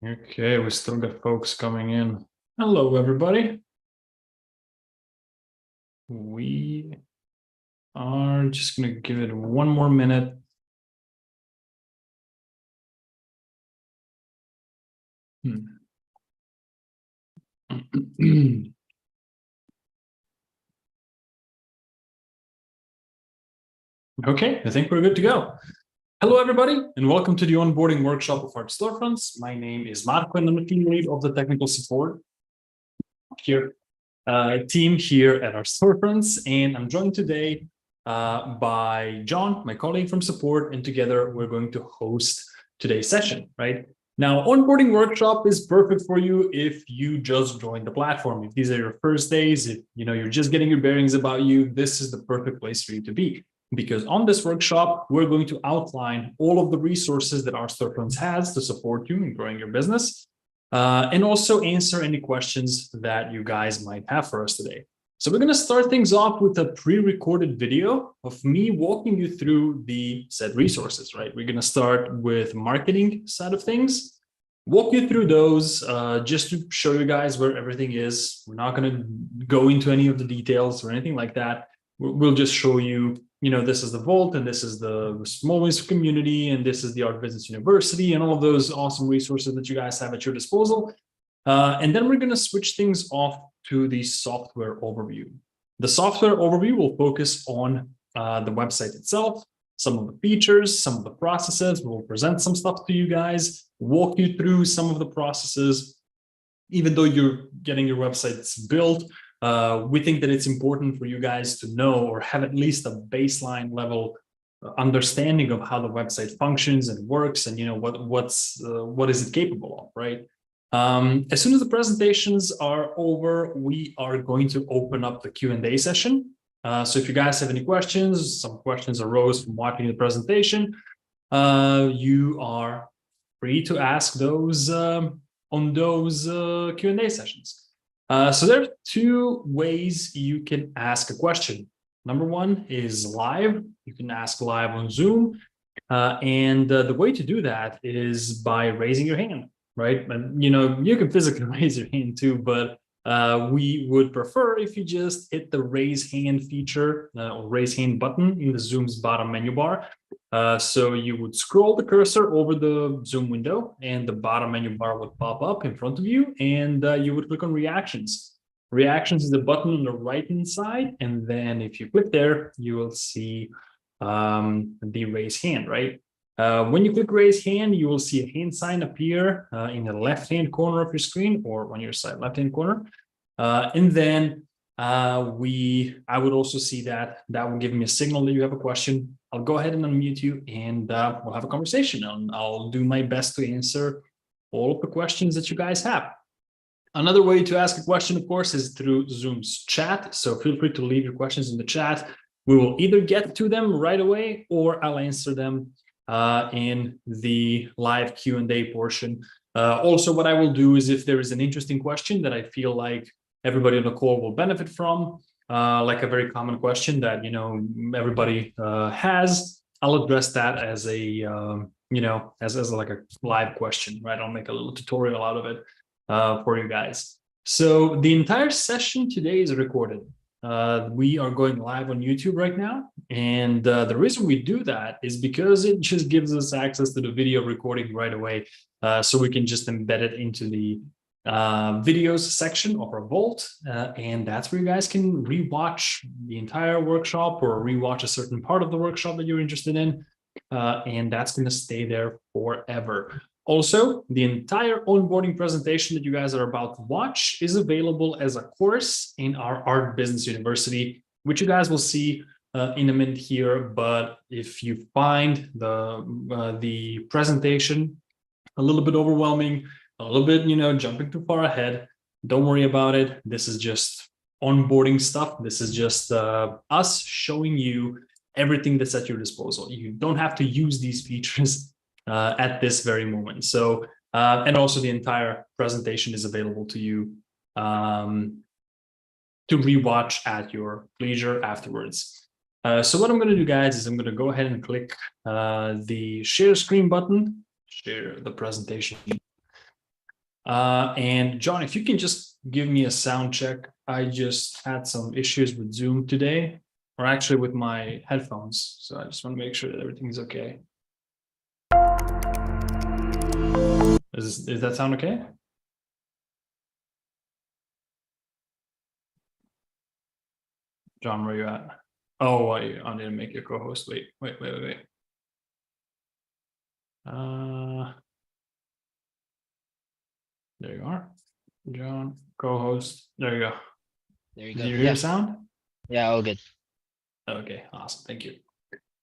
Okay, we still got folks coming in. Hello, everybody. We are just going to give it one more minute. Okay, I think we're good to go. Hello, everybody, and welcome to the onboarding workshop of our storefronts. My name is Marco, and I'm the team lead of the technical support team here at our storefronts. And I'm joined today by John, my colleague from support, and together we're going to host today's session, right? Now, onboarding workshop is perfect for you if you just joined the platform. If these are your first days, if you're just getting your bearings about you, this is the perfect place for you to be. Because on this workshop, we're going to outline all of the resources that our storefronts has to support you in growing your business, and also answer any questions that you guys might have for us today. So we're going to start things off with a pre-recorded video of me walking you through the said resources, right? We're going to start with marketing side of things, walk you through those just to show you guys where everything is. We're not going to go into any of the details or anything like that. We'll just show you, this is the Vault, and this is the Small Business Community, and this is the Art Business University, and all of those awesome resources that you guys have at your disposal. And then we're going to switch things off to the software overview. The software overview will focus on the website itself, some of the features, some of the processes. We'll present some stuff to you guys, walk you through some of the processes. Even though you're getting your websites built, we think that it's important for you guys to know or have at least a baseline level understanding of how the website functions and works, and what is it capable of, right? As soon as the presentations are over, we are going to open up the Q&A session. So if you guys have any questions, some questions arose from watching the presentation, you are free to ask those on those Q&A sessions. So there are two ways you can ask a question. Number one is live. You can ask live on Zoom. And the way to do that is by raising your hand, right? And, you can physically raise your hand too, but we would prefer if you just hit the raise hand feature or raise hand button in the Zoom's bottom menu bar. So you would scroll the cursor over the Zoom window, and the bottom menu bar would pop up in front of you, and you would click on reactions. Reactions is the button on the right-hand side, and then if you click there, you will see the raise hand, right? When you click raise hand, you will see a hand sign appear in the left-hand corner of your screen, or on your side left-hand corner. And then I would also see that will give me a signal that you have a question. I'll go ahead and unmute you, and we'll have a conversation, and I'll do my best to answer all of the questions that you guys have. Another way to ask a question, of course, is through Zoom's chat. So feel free to leave your questions in the chat. We will either get to them right away, or I'll answer them in the live Q&A portion. Also, what I will do is, if there is an interesting question that I feel like everybody on the call will benefit from, like a very common question that everybody has, I'll address that as a as like a live question, right? I'll make a little tutorial out of it for you guys. So the entire session today is recorded. We are going live on YouTube right now, and the reason we do that is because it just gives us access to the video recording right away, so we can just embed it into the videos section of our Vault, and that's where you guys can rewatch the entire workshop or rewatch a certain part of the workshop that you're interested in, and that's going to stay there forever. Also, the entire onboarding presentation that you guys are about to watch is available as a course in our Art Business University, which you guys will see in a minute here. But if you find the presentation a little bit overwhelming, a little bit, jumping too far ahead, don't worry about it. This is just onboarding stuff. This is just us showing you everything that's at your disposal. You don't have to use these features at this very moment. So, and also the entire presentation is available to you to rewatch at your leisure afterwards. So what I'm going to do, guys, is I'm going to go ahead and click the share screen button, share the presentation. And John, if you can just give me a sound check. I just had some issues with Zoom today, or actually with my headphones. So I just want to make sure that everything is okay. Does that sound okay? John, where are you at? Oh, I need to make your co-host. Wait. There you are, John, co-host. There you go. There you go. Do you hear the sound? Yeah, all good. Okay, awesome. Thank you.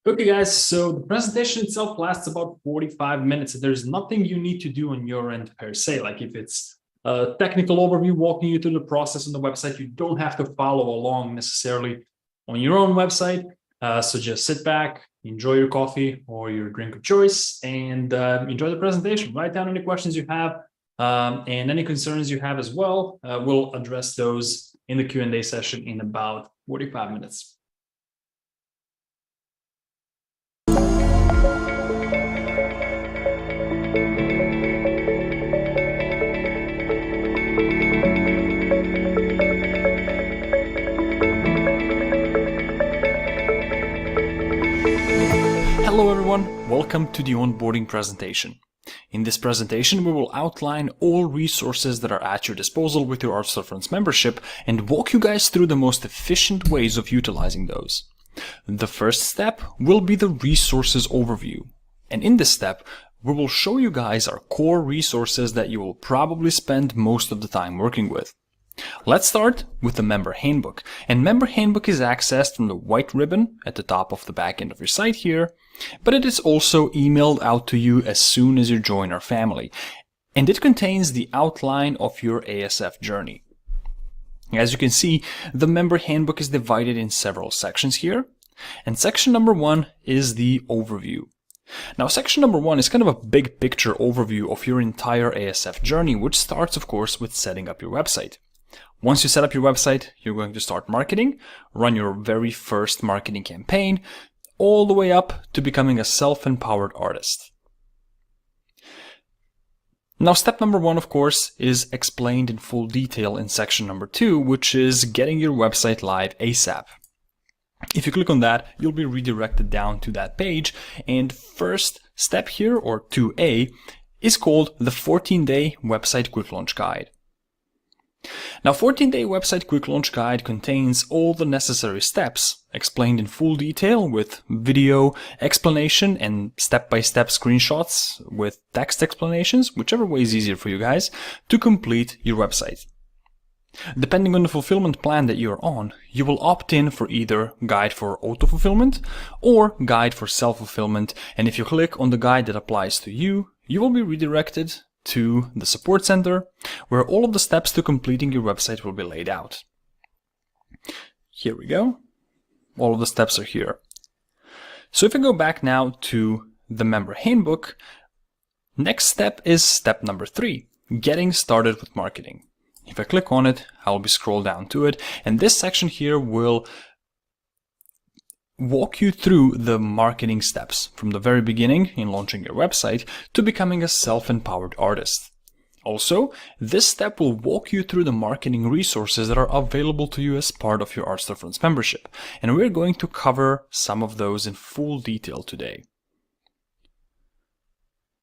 Okay, guys. So the presentation itself lasts about 45 minutes. There's nothing you need to do on your end per se. Like if it's a technical overview walking you through the process on the website, you don't have to follow along necessarily on your own website. So just sit back, enjoy your coffee or your drink of choice, and enjoy the presentation. Write down any questions you have and any concerns you have as well. We'll address those in the Q&A session in about 45 minutes. Hello everyone, welcome to the onboarding presentation. In this presentation, we will outline all resources that are at your disposal with your ArtStorefronts membership and walk you guys through the most efficient ways of utilizing those. The first step will be the resources overview. And in this step, we will show you guys our core resources that you will probably spend most of the time working with. Let's start with the Member Handbook. And Member Handbook is accessed from the white ribbon at the top of the back end of your site here, but it is also emailed out to you as soon as you join our family. And it contains the outline of your ASF journey. As you can see, the Member Handbook is divided in several sections here, and section number 1 is the overview. Now, section number 1 is kind of a big picture overview of your entire ASF journey, which starts, of course, with setting up your website. Once you set up your website, you're going to start marketing, run your very first marketing campaign, all the way up to becoming a self-empowered artist. Now, step number 1, of course, is explained in full detail in section number 2, which is getting your website live ASAP. If you click on that, you'll be redirected down to that page, and first step here, or 2A, is called the 14-day website quick launch guide. Now, 14-day website quick launch guide contains all the necessary steps explained in full detail with video explanation and step-by-step screenshots with text explanations, whichever way is easier for you guys, to complete your website. Depending on the fulfillment plan that you're on, you will opt in for either guide for auto-fulfillment or guide for self-fulfillment, and if you click on the guide that applies to you, you will be redirected to the support center, where all of the steps to completing your website will be laid out. Here we go. All of the steps are here. So if I go back now to the Member Handbook, next step is step number 3, getting started with marketing. If I click on it, I'll be scrolled down to it, and this section here will walk you through the marketing steps from the very beginning in launching your website to becoming a self-empowered artist. Also, this step will walk you through the marketing resources that are available to you as part of your ArtStorefronts membership, and we're going to cover some of those in full detail today.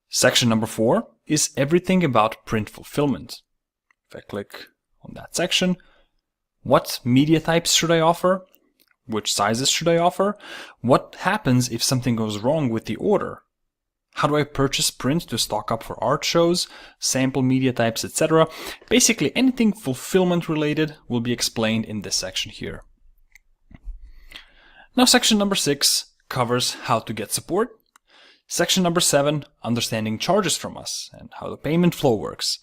Section number 4 is everything about print fulfillment. If I click on that section, what media types should I offer? Which sizes should I offer? What happens if something goes wrong with the order? How do I purchase print to stock up for art shows, sample media types, etc.? Basically, anything fulfillment related will be explained in this section here. Now, section number 6 covers how to get support. Section number 7, understanding charges from us and how the payment flow works.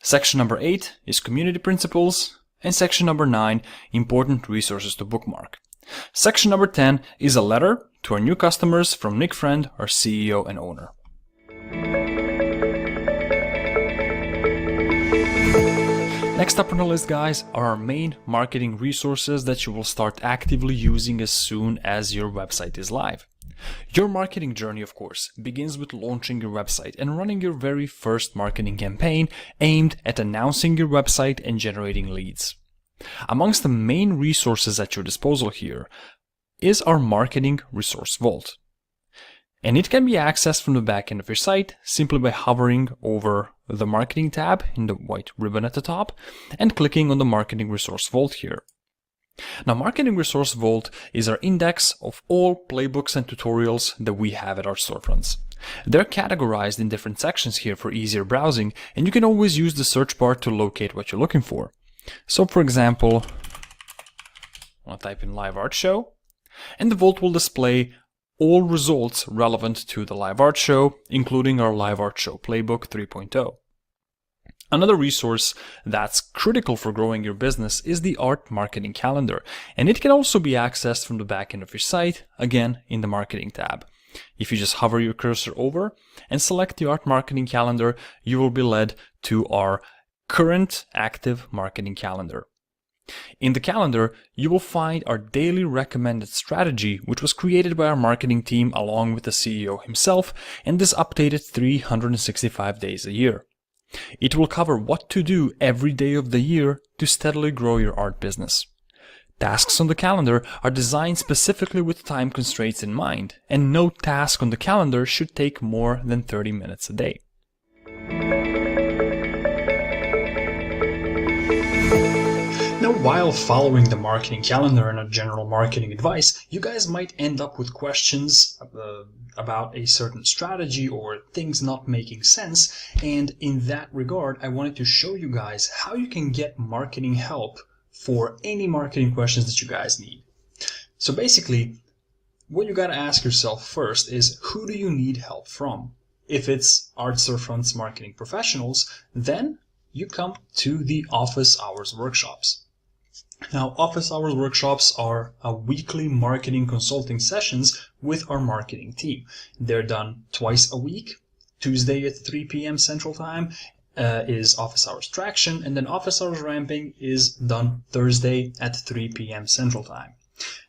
Section number 8 is community principles. And section number 9, important resources to bookmark. Section number 10 is a letter to our new customers from Nick Friend, our CEO and owner. Next up on the list, guys, are our main marketing resources that you will start actively using as soon as your website is live. Your marketing journey, of course, begins with launching your website and running your very first marketing campaign aimed at announcing your website and generating leads. Amongst the main resources at your disposal here is our Marketing Resource Vault. And it can be accessed from the back end of your site simply by hovering over the Marketing tab in the white ribbon at the top and clicking on the Marketing Resource Vault here. Now, Marketing Resource Vault is our index of all playbooks and tutorials that we have at our storefronts. They're categorized in different sections here for easier browsing, and you can always use the search bar to locate what you're looking for. So, for example, I'll type in live art show, and the Vault will display all results relevant to the live art show, including our live art show playbook 3.0. Another resource that's critical for growing your business is the Art Marketing Calendar, and it can also be accessed from the back end of your site, again in the Marketing tab. If you just hover your cursor over and select the Art Marketing Calendar, you will be led to our current active marketing calendar. In the calendar, you will find our daily recommended strategy, which was created by our marketing team along with the CEO himself, and is updated 365 days a year. It will cover what to do every day of the year to steadily grow your art business. Tasks on the calendar are designed specifically with time constraints in mind, and no task on the calendar should take more than 30 minutes a day. Now, while following the marketing calendar and a general marketing advice, you guys might end up with questions about a certain strategy or things not making sense. And in that regard, I wanted to show you guys how you can get marketing help for any marketing questions that you guys need. So basically, what you got to ask yourself first is, who do you need help from? If it's art storefronts marketing professionals, then you come to the office hours workshops. Now, office hours workshops are weekly marketing consulting sessions with our marketing team. They're done twice a week. Tuesday at 3 p.m. Central Time is office hours traction, and then office hours ramping is done Thursday at 3 p.m. Central Time.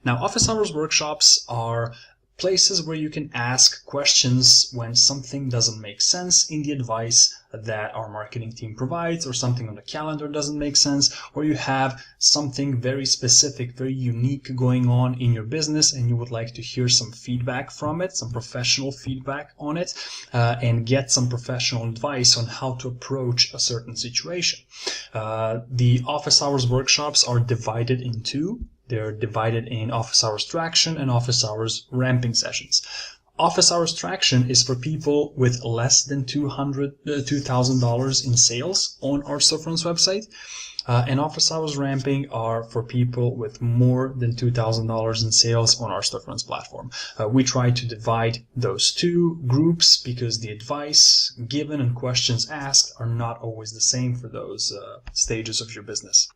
Now, office hours workshops are places where you can ask questions when something doesn't make sense in the advice that our marketing team provides, or something on the calendar doesn't make sense, or you have something very specific, very unique going on in your business and you would like to hear some feedback from it, some professional feedback on it, and get some professional advice on how to approach a certain situation. The office hours workshops are divided in two. They're divided in office hours traction and office hours ramping sessions. Office hours traction is for people with less than $2,000 in sales on our storefronts website. And office hours ramping are for people with more than $2,000 in sales on our storefronts platform. We try to divide those two groups because the advice given and questions asked are not always the same for those stages of your business.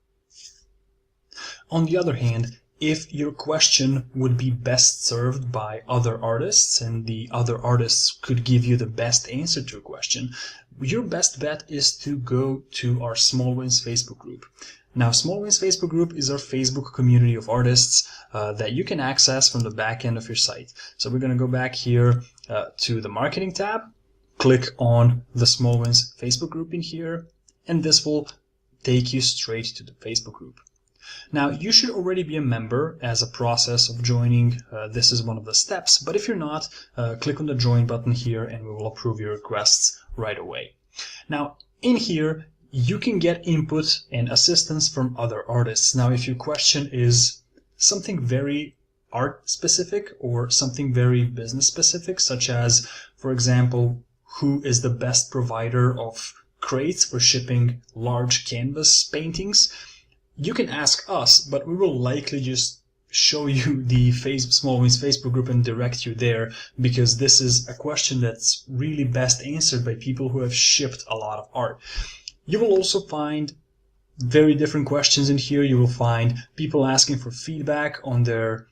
On the other hand, if your question would be best served by other artists and the other artists could give you the best answer to a question, your best bet is to go to our Small Wins Facebook group. Now, Small Wins Facebook group is our Facebook community of artists that you can access from the back end of your site. So we're going to go back here to the Marketing tab, click on the Small Wins Facebook group in here, and this will take you straight to the Facebook group. Now, you should already be a member as a process of joining. This is one of the steps, but if you're not, click on the join button here and we will approve your requests right away. Now, in here, you can get input and assistance from other artists. Now, if your question is something very art specific or something very business specific, such as, for example, who is the best provider of crates for shipping large canvas paintings, you can ask us, but we will likely just show you the Small Wins Facebook group and direct you there, because this is a question that's really best answered by people who have shipped a lot of art. You will also find very different questions in here. You will find people asking for feedback on their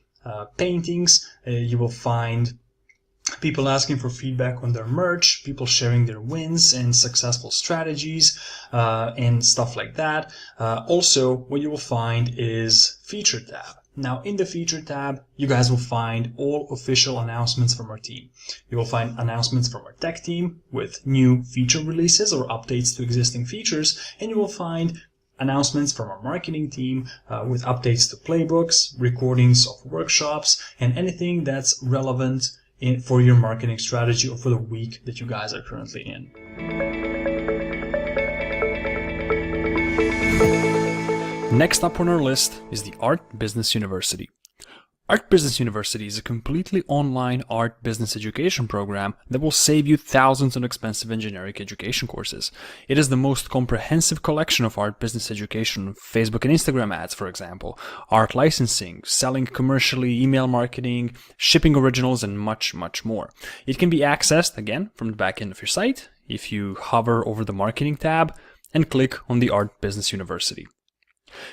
paintings. You will find people asking for feedback on their merch, people sharing their wins and successful strategies, and stuff like that. Also, what you will find is feature tab. Now, in the feature tab, you guys will find all official announcements from our team. You will find announcements from our tech team with new feature releases or updates to existing features, and you will find announcements from our marketing team with updates to playbooks, recordings of workshops, and anything that's relevant for your marketing strategy or for the week that you guys are currently in. Next up on our list is the Art Business University. Art Business University is a completely online art business education program that will save you thousands of expensive and generic education courses. It is the most comprehensive collection of art business education, Facebook and Instagram ads, for example, art licensing, selling commercially, email marketing, shipping originals, and much, much more. It can be accessed, again, from the back end of your site if you hover over the marketing tab and click on the Art Business University.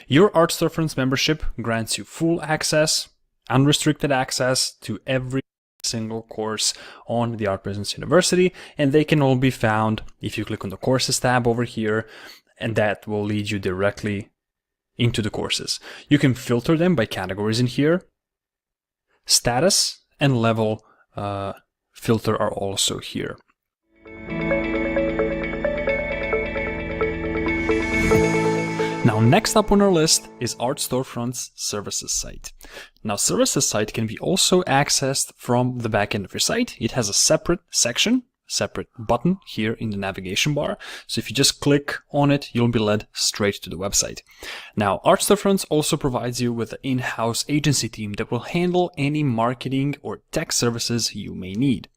Your Art Storefronts membership grants you full access, unrestricted access to every single course on the Art Business University, and they can all be found if you click on the Courses tab over here, and that will lead you directly into the courses. You can filter them by categories in here. Status and level filter are also here. Now, next up on our list is Art Storefront's services site. Now, services site can be also accessed from the back end of your site. It has a separate section, separate button here in the navigation bar. So if you just click on it, you'll be led straight to the website. Now, Art Storefronts also provides you with an in-house agency team that will handle any marketing or tech services you may need.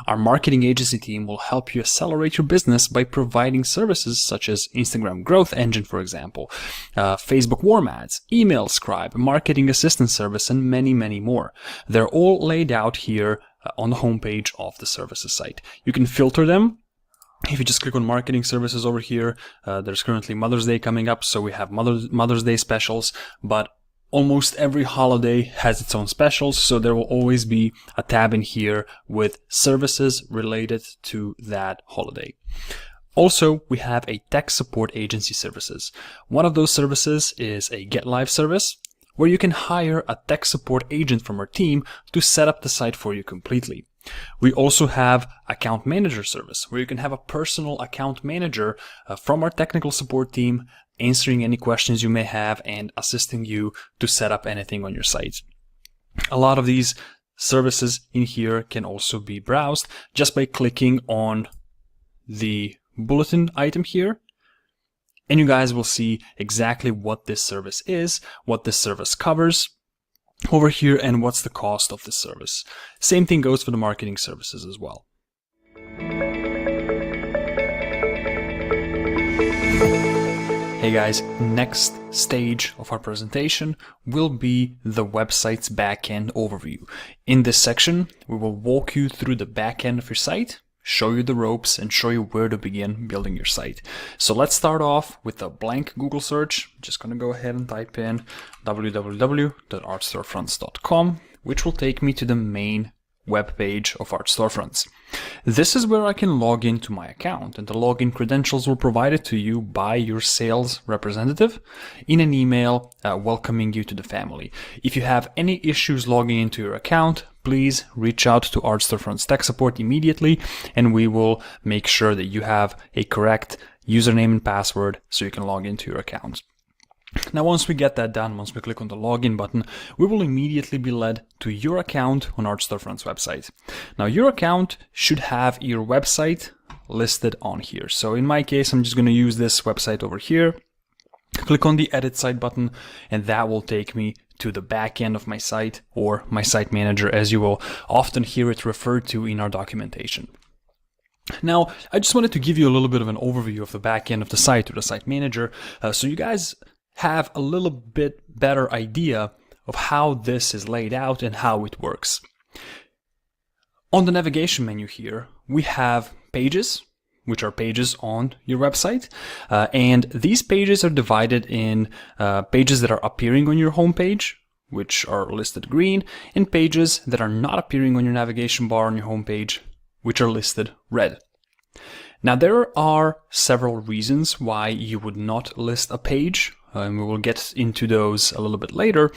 Our marketing agency team will help you accelerate your business by providing services such as Instagram Growth Engine, for example, Facebook Warm Ads, Email Scribe, Marketing Assistant Service, and many, many more. They're all laid out here on the homepage of the services site. You can filter them. If you just click on marketing services over here, there's currently Mother's Day coming up, so we have Mother's Day specials, but almost every holiday has its own specials, so there will always be a tab in here with services related to that holiday. Also, we have a tech support agency services. One of those services is a Get Live service, where you can hire a tech support agent from our team to set up the site for you completely. We also have account manager service, where you can have a personal account manager from our technical support team answering any questions you may have and assisting you to set up anything on your site. A lot of these services in here can also be browsed just by clicking on the bulletin item here, and you guys will see exactly what this service is, what this service covers over here, and what's the cost of this service. Same thing goes for the marketing services as well. Hey guys, next stage of our presentation will be the website's backend overview. In this section, we will walk you through the backend of your site, show you the ropes, and show you where to begin building your site. So let's start off with a blank Google search. I'm just going to go ahead and type in www.artstorefronts.com, which will take me to the main web page of Art Storefronts. This is where I can log into my account, and the login credentials were provided to you by your sales representative in an email welcoming you to the family. If you have any issues logging into your account, please reach out to Art Storefronts Tech Support immediately, and we will make sure that you have a correct username and password so you can log into your account. Now, once we get that done, once we click on the login button, we will immediately be led to your account on Art Storefronts website. Now, your account should have your website listed on here. So in my case, I'm just going to use this website over here. Click on the edit site button, and that will take me to the back end of my site, or my site manager, as you will often hear it referred to in our documentation. Now, I just wanted to give you a little bit of an overview of the back end of the site, or the site manager, so you guys have a little bit better idea of how this is laid out and how it works. On the navigation menu here, we have pages, which are pages on your website, and these pages are divided in pages that are appearing on your homepage, which are listed green, and pages that are not appearing on your navigation bar on your homepage, which are listed red. Now, there are several reasons why you would not list a page, and we will get into those a little bit later.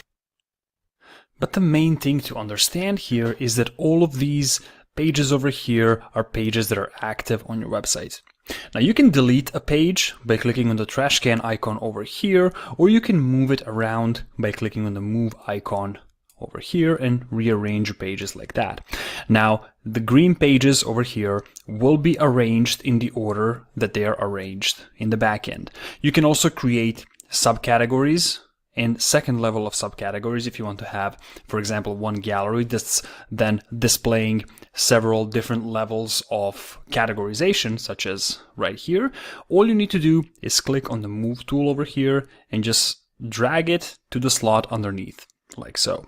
But the main thing to understand here is that all of these pages over here are pages that are active on your website. Now you can delete a page by clicking on the trash can icon over here, or you can move it around by clicking on the move icon over here and rearrange your pages like that. Now the green pages over here will be arranged in the order that they are arranged in the backend. You can also create subcategories and second level of subcategories if you want to have, for example, one gallery that's then displaying several different levels of categorization, such as right here. All you need to do is click on the move tool over here and just drag it to the slot underneath, like so.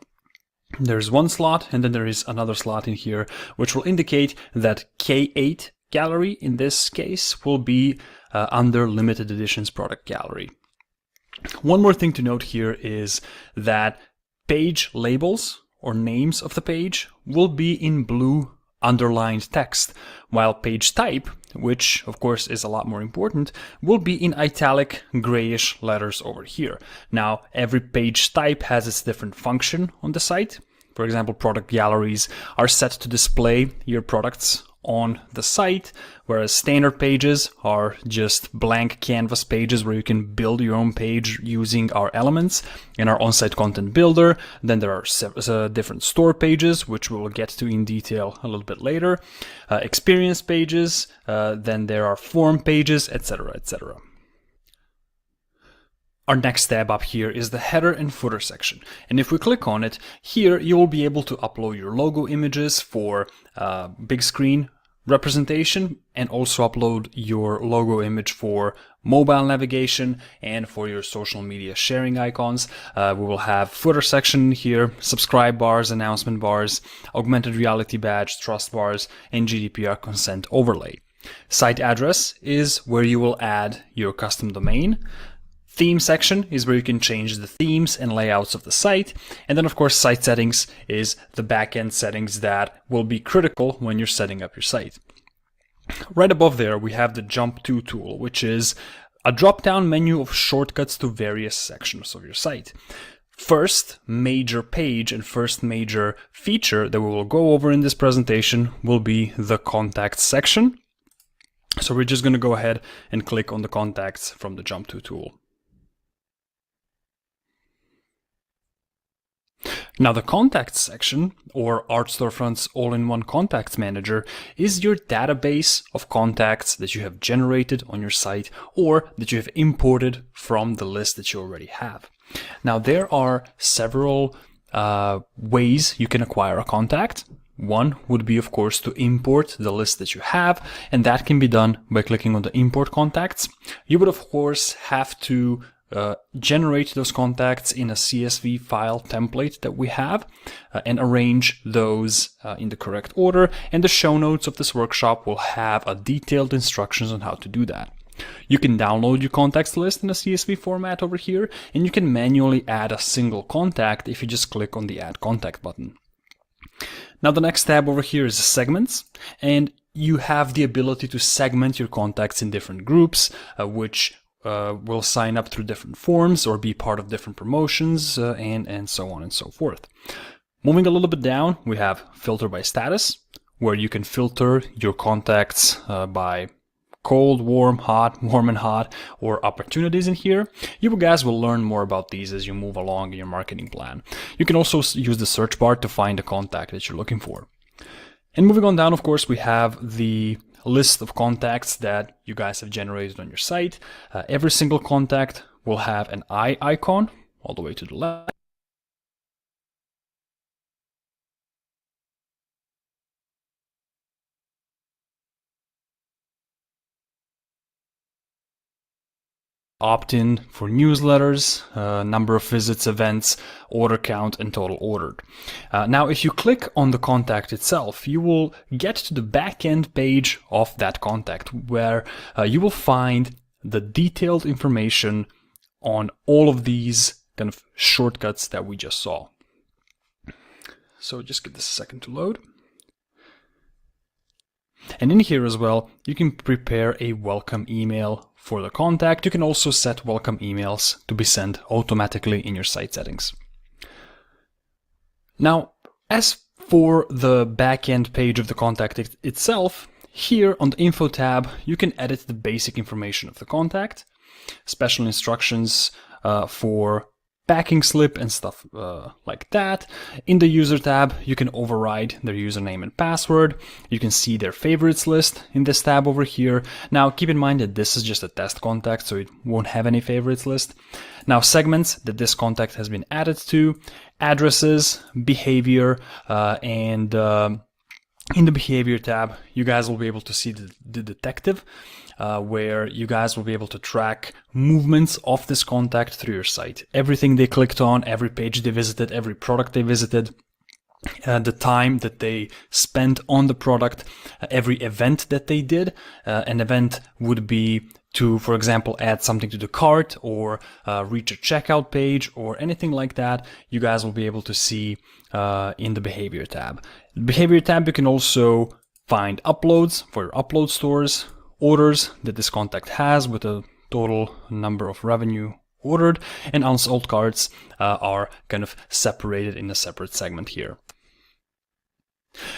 There's one slot and then there is another slot in here, which will indicate that K8 gallery in this case will be under limited editions product gallery. One more thing to note here is that page labels or names of the page will be in blue underlined text, while page type, which of course is a lot more important, will be in italic grayish letters over here. Now, every page type has its different function on the site. For example, product galleries are set to display your products on the site, whereas standard pages are just blank canvas pages where you can build your own page using our elements in our on-site content builder. Then there are different store pages, which we'll get to in detail a little bit later, experience pages, then there are form pages, etc., etc. Our next tab up here is the header and footer section. And if we click on it, here you will be able to upload your logo images for big screen representation and also upload your logo image for mobile navigation and for your social media sharing icons. We will have footer section here, subscribe bars, announcement bars, augmented reality badge, trust bars, and GDPR consent overlay. Site address is where you will add your custom domain. Theme section is where you can change the themes and layouts of the site. And then of course, site settings is the backend settings that will be critical when you're setting up your site. Right above there, we have the Jump To tool, which is a drop-down menu of shortcuts to various sections of your site. First major page and first major feature that we will go over in this presentation will be the contacts section. So we're just going to go ahead and click on the contacts from the Jump To tool. Now the contacts section, or Art Storefront's all-in-one contacts manager, is your database of contacts that you have generated on your site or that you have imported from the list that you already have. Now there are several ways you can acquire a contact. One would be, of course, to import the list that you have, and that can be done by clicking on the import contacts. You would, of course, have to generate those contacts in a CSV file template that we have and arrange those in the correct order. And the show notes of this workshop will have a detailed instructions on how to do that. You can download your contacts list in a CSV format over here, and you can manually add a single contact if you just click on the Add Contact button. Now the next tab over here is segments, and you have the ability to segment your contacts in different groups, which will sign up through different forms or be part of different promotions and so on and so forth. Moving a little bit down, we have filter by status, where you can filter your contacts by cold, warm, hot, warm and hot, or opportunities in here. You guys will learn more about these as you move along in your marketing plan. You can also use the search bar to find a contact that you're looking for. And moving on down, of course, we have the list of contacts that you guys have generated on your site. Every single contact will have an eye icon all the way to the left. Opt-in for newsletters, number of visits, events, order count, and total ordered. Now, if you click on the contact itself, you will get to the back-end page of that contact, where you will find the detailed information on all of these kind of shortcuts that we just saw. So just give this a second to load. And in here as well, you can prepare a welcome email for the contact. You can also set welcome emails to be sent automatically in your site settings. Now, as for the backend page of the contact itself, here on the info tab, you can edit the basic information of the contact, special instructions for backing slip and stuff like that. In the user tab, you can override their username and password. You can see their favorites list in this tab over here. Now, keep in mind that this is just a test contact, so it won't have any favorites list. Now, segments that this contact has been added to, addresses, behavior, and in the behavior tab, you guys will be able to see the detective, where you guys will be able to track movements of this contact through your site. Everything they clicked on, every page they visited, every product they visited, the time that they spent on the product, every event that they did. An event would be to, for example, add something to the cart or reach a checkout page or anything like that. You guys will be able to see in the behavior tab. Behavior tab, you can also find uploads for your upload stores, orders that this contact has with a total number of revenue ordered, and unsold carts are kind of separated in a separate segment here.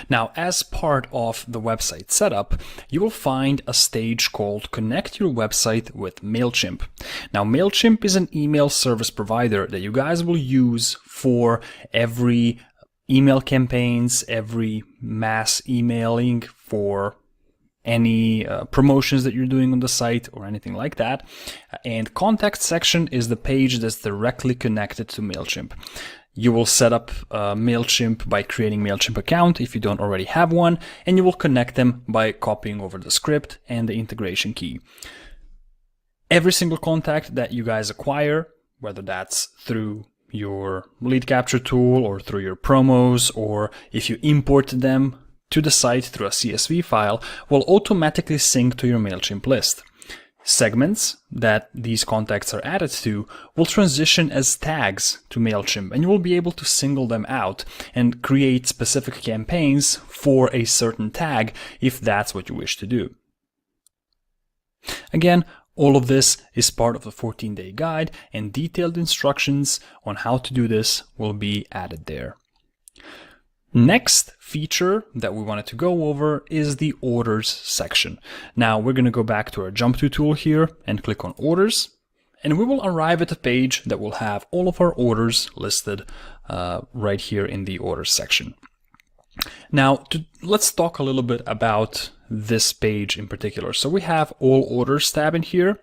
Now, as part of the website setup, you will find a stage called Connect Your Website with MailChimp. Now, MailChimp is an email service provider that you guys will use for every email campaigns, every mass emailing, for any promotions that you're doing on the site or anything like that. And contact section is the page that's directly connected to MailChimp. You will set up MailChimp by creating MailChimp account if you don't already have one, and you will connect them by copying over the script and the integration key. Every single contact that you guys acquire, whether that's through your lead capture tool or through your promos, or if you import them to the site through a CSV file, will automatically sync to your MailChimp list. Segments that these contacts are added to will transition as tags to MailChimp, and you will be able to single them out and create specific campaigns for a certain tag if that's what you wish to do. Again, all of this is part of the 14-day guide, and detailed instructions on how to do this will be added there. Next feature that we wanted to go over is the orders section. Now we're going to go back to our jump to tool here and click on orders, and we will arrive at a page that will have all of our orders listed right here in the orders section. Now let's talk a little bit about this page in particular. So we have all orders tab in here,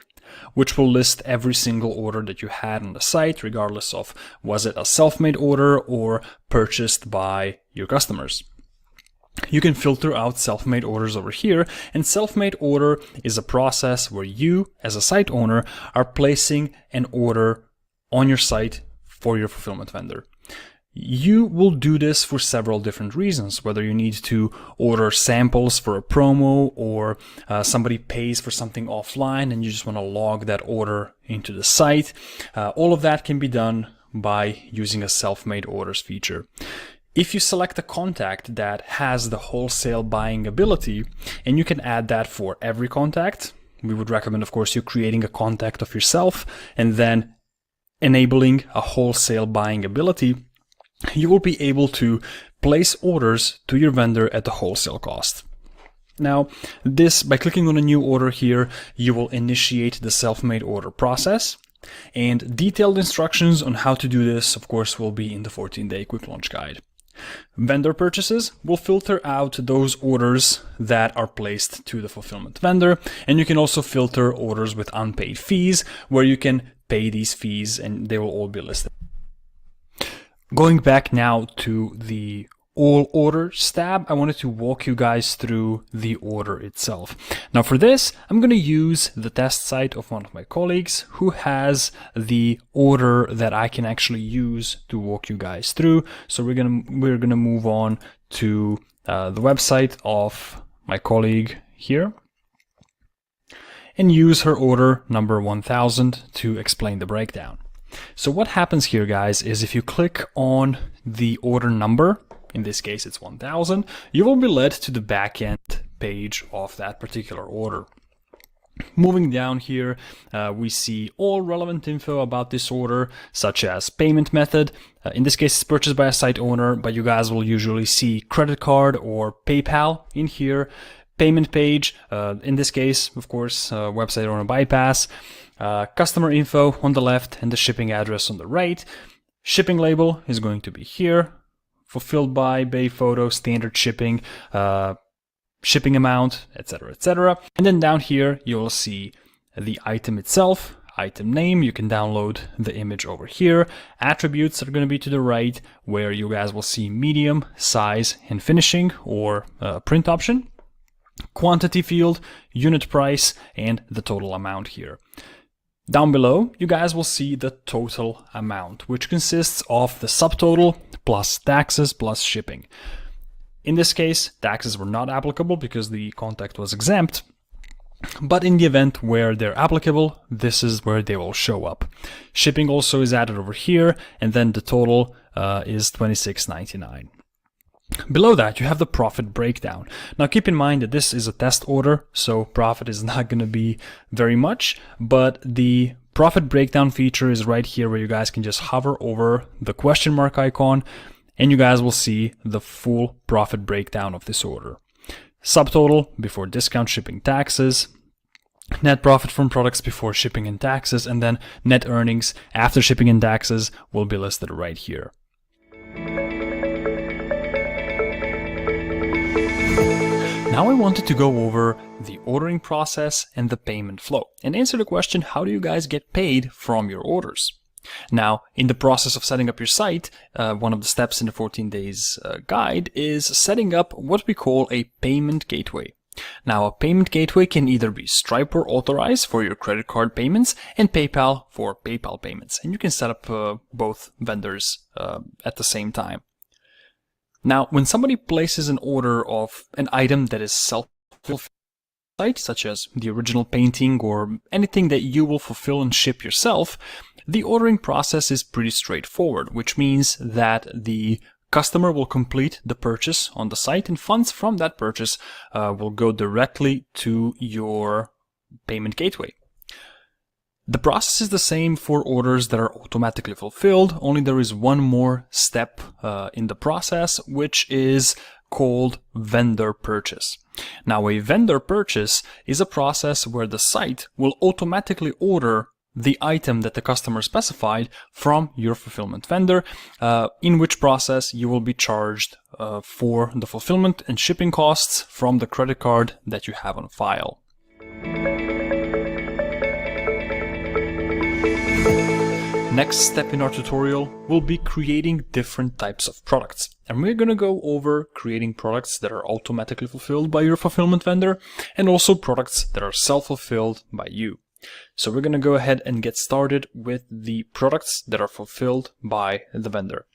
which will list every single order that you had on the site, regardless of was it a self-made order or purchased by your customers. You can filter out self-made orders over here, and self-made order is a process where you, as a site owner, are placing an order on your site for your fulfillment vendor. You will do this for several different reasons, whether you need to order samples for a promo, or somebody pays for something offline and you just want to log that order into the site. All of that can be done by using a self-made orders feature. If you select a contact that has the wholesale buying ability, and you can add that for every contact, we would recommend, of course, you creating a contact of yourself and then enabling a wholesale buying ability, you will be able to place orders to your vendor at the wholesale cost. Now, this, by clicking on a new order here, you will initiate the self-made order process, and detailed instructions on how to do this, of course, will be in the 14-day quick launch guide. Vendor purchases will filter out those orders that are placed to the fulfillment vendor, and you can also filter orders with unpaid fees, where you can pay these fees and they will all be listed. Going back now to the all orders tab, I wanted to walk you guys through the order itself. Now for this, I'm going to use the test site of one of my colleagues who has the order that I can actually use to walk you guys through. So we're gonna move on to the website of my colleague here and use her order number 1000 to explain the breakdown. So what happens here, guys, is if you click on the order number, in this case it's 1000, you will be led to the backend page of that particular order. Moving down here, we see all relevant info about this order, such as payment method. In this case, it's purchased by a site owner, but you guys will usually see credit card or PayPal in here. Payment page, in this case, of course, website owner bypass. Customer info on the left and the shipping address on the right. Shipping label is going to be here. Fulfilled by, Bay Photo, standard shipping, shipping amount, etc., etc. And then down here, you'll see the item itself, item name. You can download the image over here. Attributes are going to be to the right, where you guys will see medium, size, and finishing, or print option. Quantity field, unit price, and the total amount here. Down below, you guys will see the total amount, which consists of the subtotal plus taxes plus shipping. In this case, taxes were not applicable because the contact was exempt, but in the event where they're applicable, this is where they will show up. Shipping also is added over here, and then the total is $26.99. Below that, you have the profit breakdown. Now keep in mind that this is a test order, so profit is not going to be very much, but the profit breakdown feature is right here where you guys can just hover over the question mark icon, and you guys will see the full profit breakdown of this order. Subtotal before discount, shipping, taxes, net profit from products before shipping and taxes, and then net earnings after shipping and taxes will be listed right here. Now I wanted to go over the ordering process and the payment flow and answer the question, how do you guys get paid from your orders? Now, in the process of setting up your site, one of the steps in the 14 days guide is setting up what we call a payment gateway. Now, a payment gateway can either be Stripe or Authorize for your credit card payments and PayPal for PayPal payments. And you can set up both vendors at the same time. Now, when somebody places an order of an item that is self-fulfilled, such as the original painting or anything that you will fulfill and ship yourself, the ordering process is pretty straightforward, which means that the customer will complete the purchase on the site and funds from that purchase will go directly to your payment gateway. The process is the same for orders that are automatically fulfilled, only there is one more step in the process, which is called vendor purchase. Now, a vendor purchase is a process where the site will automatically order the item that the customer specified from your fulfillment vendor, in which process you will be charged for the fulfillment and shipping costs from the credit card that you have on file. Next step in our tutorial will be creating different types of products. And we're going to go over creating products that are automatically fulfilled by your fulfillment vendor and also products that are self-fulfilled by you. So we're going to go ahead and get started with the products that are fulfilled by the vendor.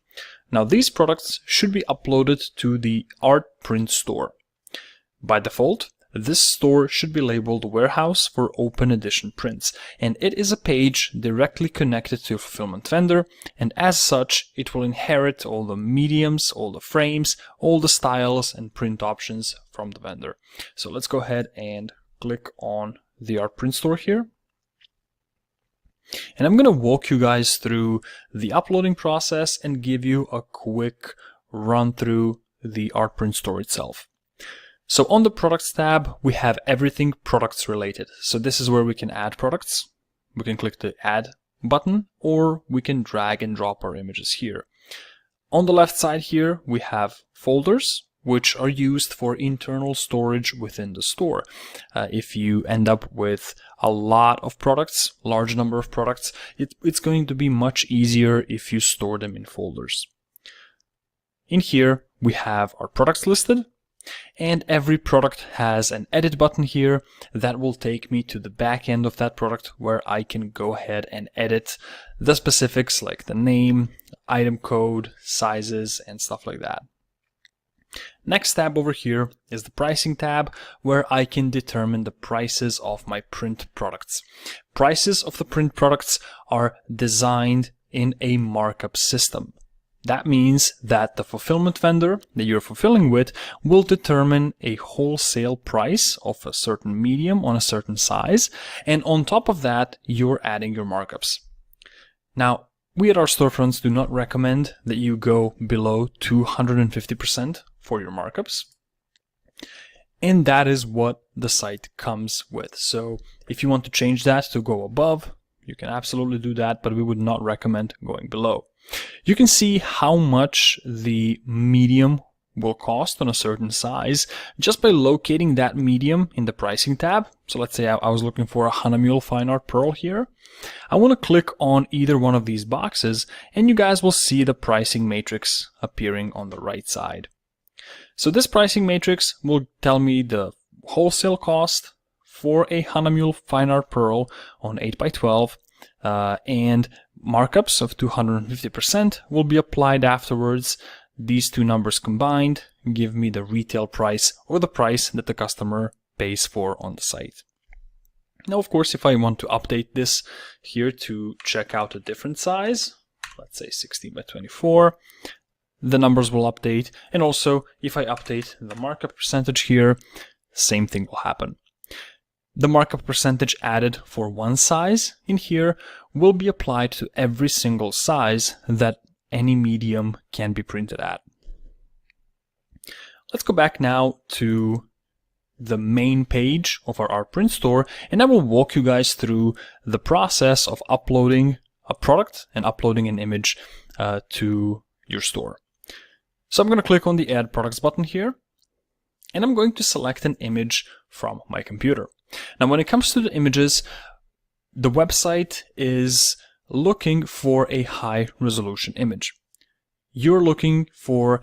Now, these products should be uploaded to the Art Print store. By default, this store should be labeled Warehouse for Open Edition Prints, and it is a page directly connected to your fulfillment vendor, and as such, it will inherit all the mediums, all the frames, all the styles and print options from the vendor. So let's go ahead and click on the Art Print store here. And I'm going to walk you guys through the uploading process and give you a quick run through the Art Print store itself. So on the products tab, we have everything products related. So this is where we can add products. We can click the add button, or we can drag and drop our images here. On the left side here, we have folders, which are used for internal storage within the store. If you end up with a lot of products, large number of products, it's going to be much easier if you store them in folders. In here, we have our products listed, and every product has an edit button here that will take me to the back end of that product where I can go ahead and edit the specifics like the name, item code, sizes, and stuff like that. Next tab over here is the pricing tab, where I can determine the prices of my print products. Prices of the print products are designed in a markup system. That means that the fulfillment vendor that you're fulfilling with will determine a wholesale price of a certain medium on a certain size, and on top of that, you're adding your markups. Now, we at our storefronts do not recommend that you go below 250% for your markups. And that is what the site comes with. So if you want to change that to go above, you can absolutely do that, but we would not recommend going below. You can see how much the medium will cost on a certain size just by locating that medium in the pricing tab. So let's say I was looking for a Hahnemühle Fine Art Pearl here. I want to click on either one of these boxes and you guys will see the pricing matrix appearing on the right side. So this pricing matrix will tell me the wholesale cost for a Hahnemühle Fine Art Pearl on 8x12 and markups of 250% will be applied afterwards. These two numbers combined give me the retail price or the price that the customer pays for on the site. Now, of course, if I want to update this here to check out a different size, let's say 16x24, the numbers will update. And also, if I update the markup percentage here, same thing will happen. The markup percentage added for one size in here will be applied to every single size that any medium can be printed at. Let's go back now to the main page of our art print store, and I will walk you guys through the process of uploading a product and uploading an image to your store. So I'm going to click on the Add Products button here, and I'm going to select an image from my computer. Now, when it comes to the images, the website is looking for a high resolution image. You're looking for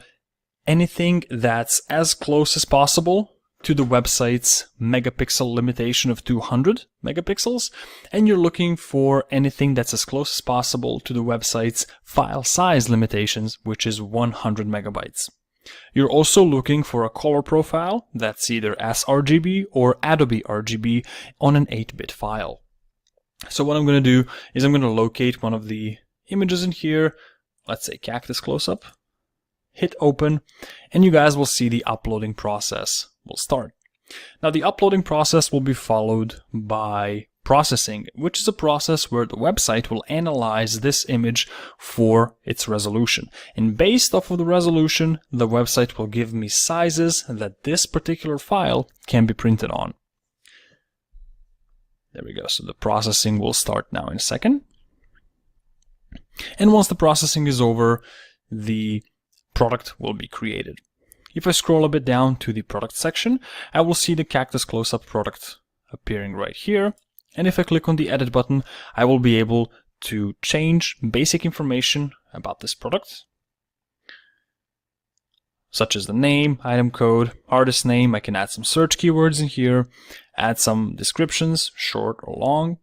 anything that's as close as possible to the website's megapixel limitation of 200 megapixels, and you're looking for anything that's as close as possible to the website's file size limitations, which is 100 megabytes. You're also looking for a color profile that's either sRGB or Adobe RGB on an 8-bit file. So what I'm going to do is I'm going to locate one of the images in here, let's say cactus close-up, hit open, and you guys will see the uploading process will start. Now, the uploading process will be followed by processing, which is a process where the website will analyze this image for its resolution. And based off of the resolution, the website will give me sizes that this particular file can be printed on. There we go. So the processing will start now in a second. And once the processing is over, the product will be created. If I scroll a bit down to the product section, I will see the cactus close-up product appearing right here. And if I click on the edit button, I will be able to change basic information about this product, such as the name, item code, artist name. I can add some search keywords in here, add some descriptions, short or long.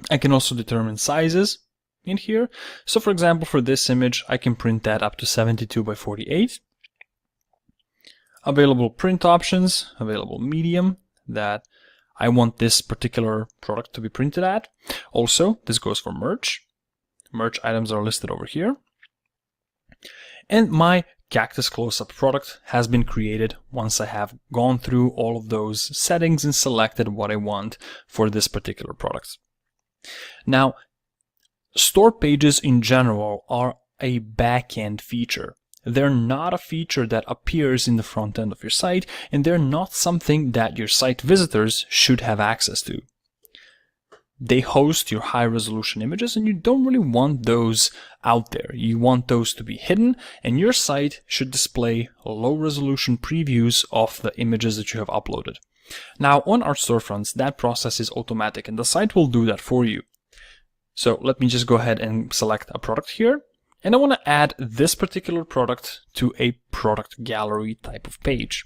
I can also determine sizes in here. So for example, for this image, I can print that up to 72 by 48. Available print options, available medium that I want this particular product to be printed at. Also, this goes for merch. Merch items are listed over here. And my cactus close-up product has been created once I have gone through all of those settings and selected what I want for this particular product. Now, store pages in general are a back-end feature. They're not a feature that appears in the front end of your site, and they're not something that your site visitors should have access to. They host your high-resolution images, and you don't really want those out there. You want those to be hidden, and your site should display low-resolution previews of the images that you have uploaded. Now, on our storefronts, that process is automatic, and the site will do that for you. So let me just go ahead and select a product here. And I want to add this particular product to a product gallery type of page.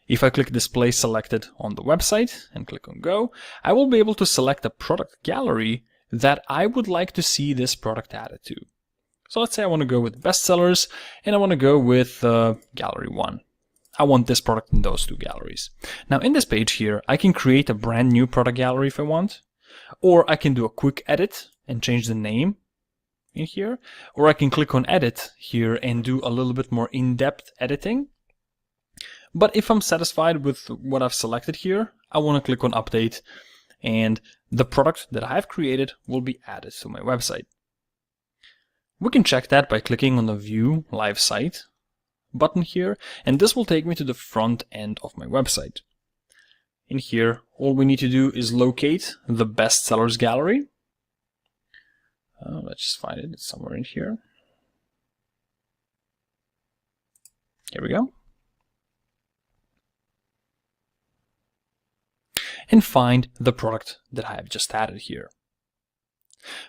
If I click display selected on the website and click on go, I will be able to select a product gallery that I would like to see this product added to. So let's say I want to go with bestsellers and I want to go with gallery 1. I want this product in those two galleries. Now in this page here, I can create a brand new product gallery if I want, or I can do a quick edit and change the name in here, or I can click on edit here and do a little bit more in-depth editing. But if I'm satisfied with what I've selected here, I want to click on update, and the product that I have created will be added to my website. We can check that by clicking on the View Live Site button here, and this will take me to the front end of my website. In here, all we need to do is locate the bestsellers gallery. Let's just find it. It's somewhere in here. Here we go. And find the product that I have just added here.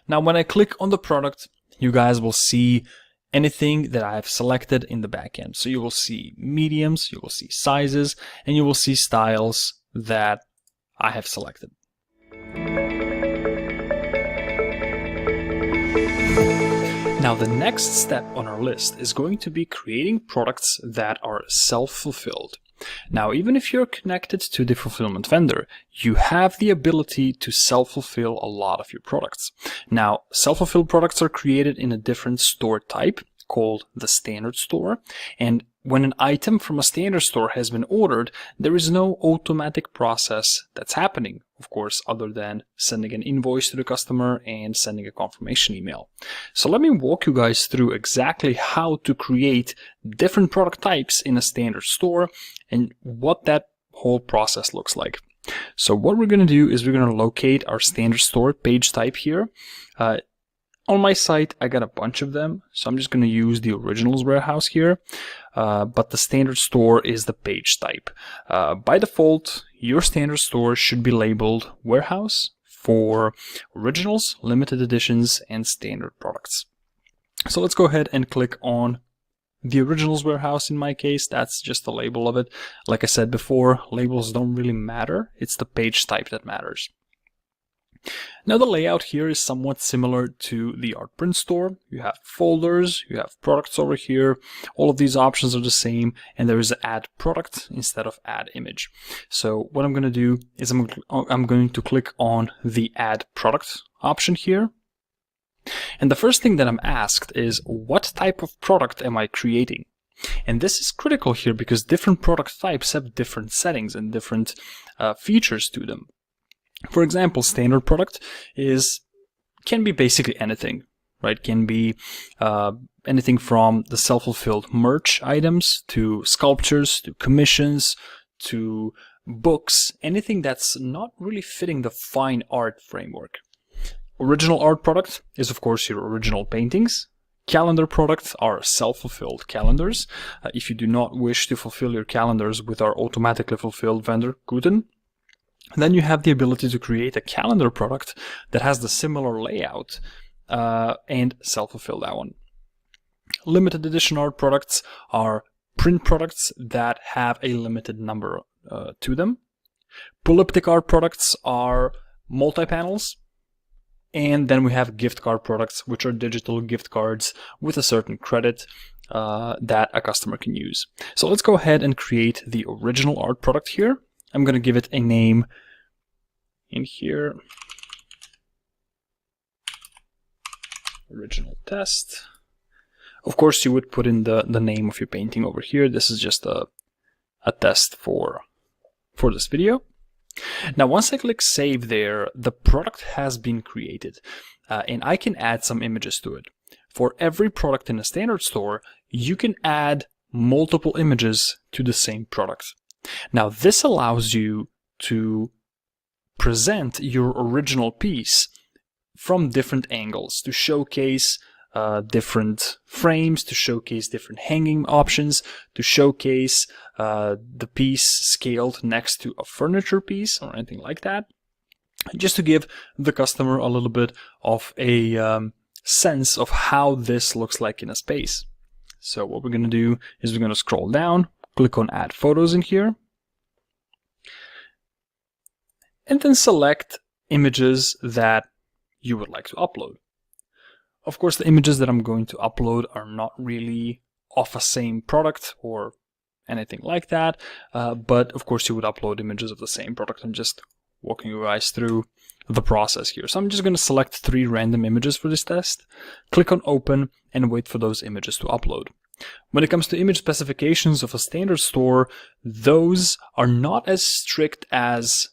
Now, when I click on the product, you guys will see anything that I have selected in the backend. So you will see mediums, you will see sizes, and you will see styles that I have selected. Now, the next step on our list is going to be creating products that are self-fulfilled. Now, even if you're connected to the fulfillment vendor, you have the ability to self-fulfill a lot of your products. Now, self-fulfilled products are created in a different store type called the standard store. And when an item from a standard store has been ordered, there is no automatic process that's happening, of course, other than sending an invoice to the customer and sending a confirmation email. So let me walk you guys through exactly how to create different product types in a standard store and what that whole process looks like. So what we're going to do is we're going to locate our standard store page type here. On my site, I got a bunch of them, so I'm just going to use the originals warehouse here, but the standard store is the page type. By default, your standard store should be labeled warehouse for originals, limited editions, and standard products. So let's go ahead and click on the originals warehouse. In my case, that's just the label of it. Like I said before, labels don't really matter. It's the page type that matters. Now, the layout here is somewhat similar to the Artprint store. You have folders, you have products over here. All of these options are the same, and there is add product instead of add image. So what I'm going to do is I'm going to click on the add product option here. And the first thing that I'm asked is, what type of product am I creating? And this is critical here because different product types have different settings and different features to them. For example, standard product can be basically anything, right? Can be anything from the self-fulfilled merch items to sculptures to commissions to books, anything that's not really fitting the fine art framework. Original art product is, of course, your original paintings. Calendar products are self-fulfilled calendars. If you do not wish to fulfill your calendars with our automatically fulfilled vendor, Guten, then you have the ability to create a calendar product that has the similar layout and self-fulfill that one. Limited edition art products are print products that have a limited number to them. Polyptych art products are multi-panels. And then we have gift card products, which are digital gift cards with a certain credit that a customer can use. So let's go ahead and create the original art product here. I'm going to give it a name in here. Original test. Of course, you would put in the name of your painting over here. This is just a test for this video. Now, once I click save there, the product has been created and I can add some images to it. For every product in a standard store, you can add multiple images to the same product. Now, this allows you to present your original piece from different angles to showcase different frames, to showcase different hanging options, to showcase the piece scaled next to a furniture piece or anything like that, just to give the customer a little bit of a sense of how this looks like in a space. So what we're going to do is we're going to scroll down, click on add photos in here, and then select images that you would like to upload. Of course, the images that I'm going to upload are not really of a same product or anything like that, but of course you would upload images of the same product and just walking you guys through the process here. So I'm just going to select 3 random images for this test, click on open, and wait for those images to upload. When it comes to image specifications of a standard store, those are not as strict as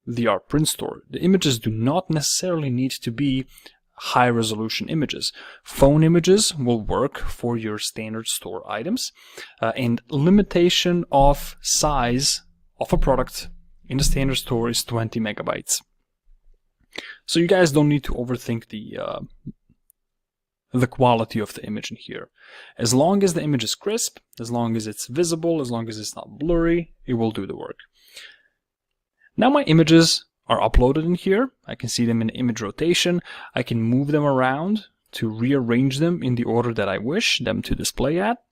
the ArtPrint store. The images do not necessarily need to be high resolution images. Phone images will work for your standard store items, and limitation of size of a product in the standard store is 20 megabytes. So you guys don't need to overthink the quality of the image in here. As long as the image is crisp, as long as it's visible, as long as it's not blurry, it will do the work. Now my images are uploaded in here. I can see them in image rotation. I can move them around to rearrange them in the order that I wish them to display at,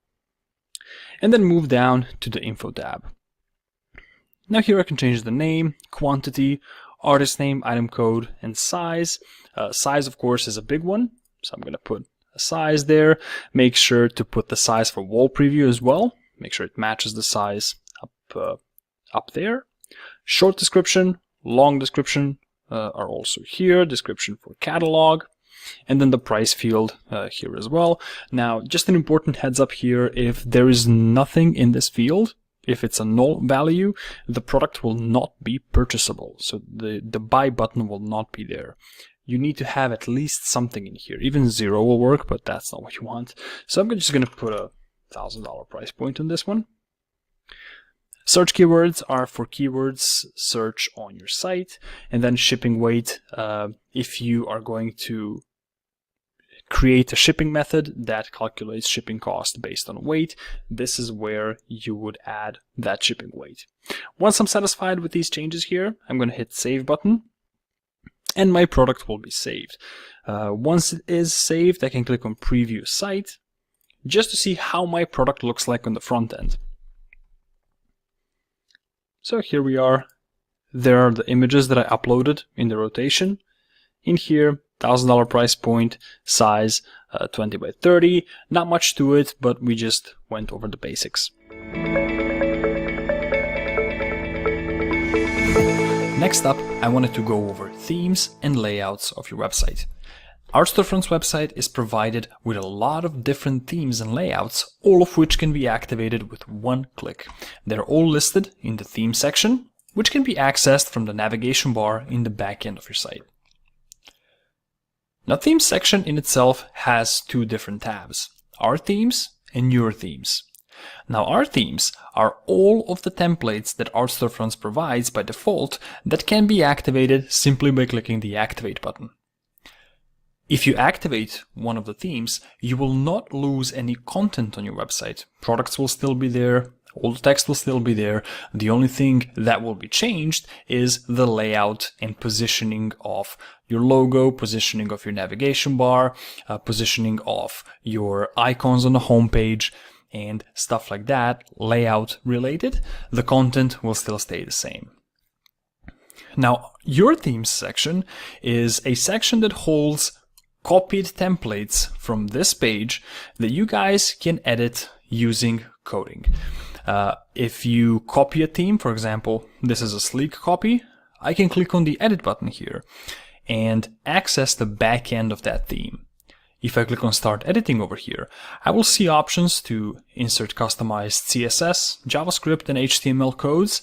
and then move down to the info tab. Now here I can change the name, quantity, artist name, item code, and size. Size, of course, is a big one, so I'm going to put a size there. Make sure to put the size for wall preview as well. Make sure it matches the size up there. Short description, long description are also here. Description for catalog, and then the price field here as well. Now, just an important heads up here: if there is nothing in this field, if it's a null value, the product will not be purchasable. So the buy button will not be there. You need to have at least something in here. Even 0 will work, but that's not what you want. So I'm just going to put a $1,000 price point on this one. Search keywords are for keywords search on your site, and then shipping weight. If you are going to create a shipping method that calculates shipping cost based on weight, this is where you would add that shipping weight. Once I'm satisfied with these changes here, I'm going to hit save button, and my product will be saved. Once it is saved, I can click on preview site just to see how my product looks like on the front end. So here we are. There are the images that I uploaded in the rotation. In here, $1,000 price point, size 20 by 30. Not much to it, but we just went over the basics. Next up, I wanted to go over themes and layouts of your website. ArtStorefront's website is provided with a lot of different themes and layouts, all of which can be activated with one click. They're all listed in the theme section, which can be accessed from the navigation bar in the back end of your site. Now, theme section in itself has 2 different tabs: Our Themes and Your Themes. Now, Our Themes are all of the templates that ArtStorefront provides by default that can be activated simply by clicking the Activate button. If you activate one of the themes, you will not lose any content on your website. Products will still be there, all the text will still be there. The only thing that will be changed is the layout and positioning of your logo, positioning of your navigation bar, positioning of your icons on the home page, and stuff like that, layout related. The content will still stay the same. Now, Your Themes section is a section that holds copied templates from this page that you guys can edit using coding. If you copy a theme, for example, this is a sleek copy, I can click on the edit button here and access the back end of that theme. If I click on start editing over here, I will see options to insert customized CSS, JavaScript, and HTML codes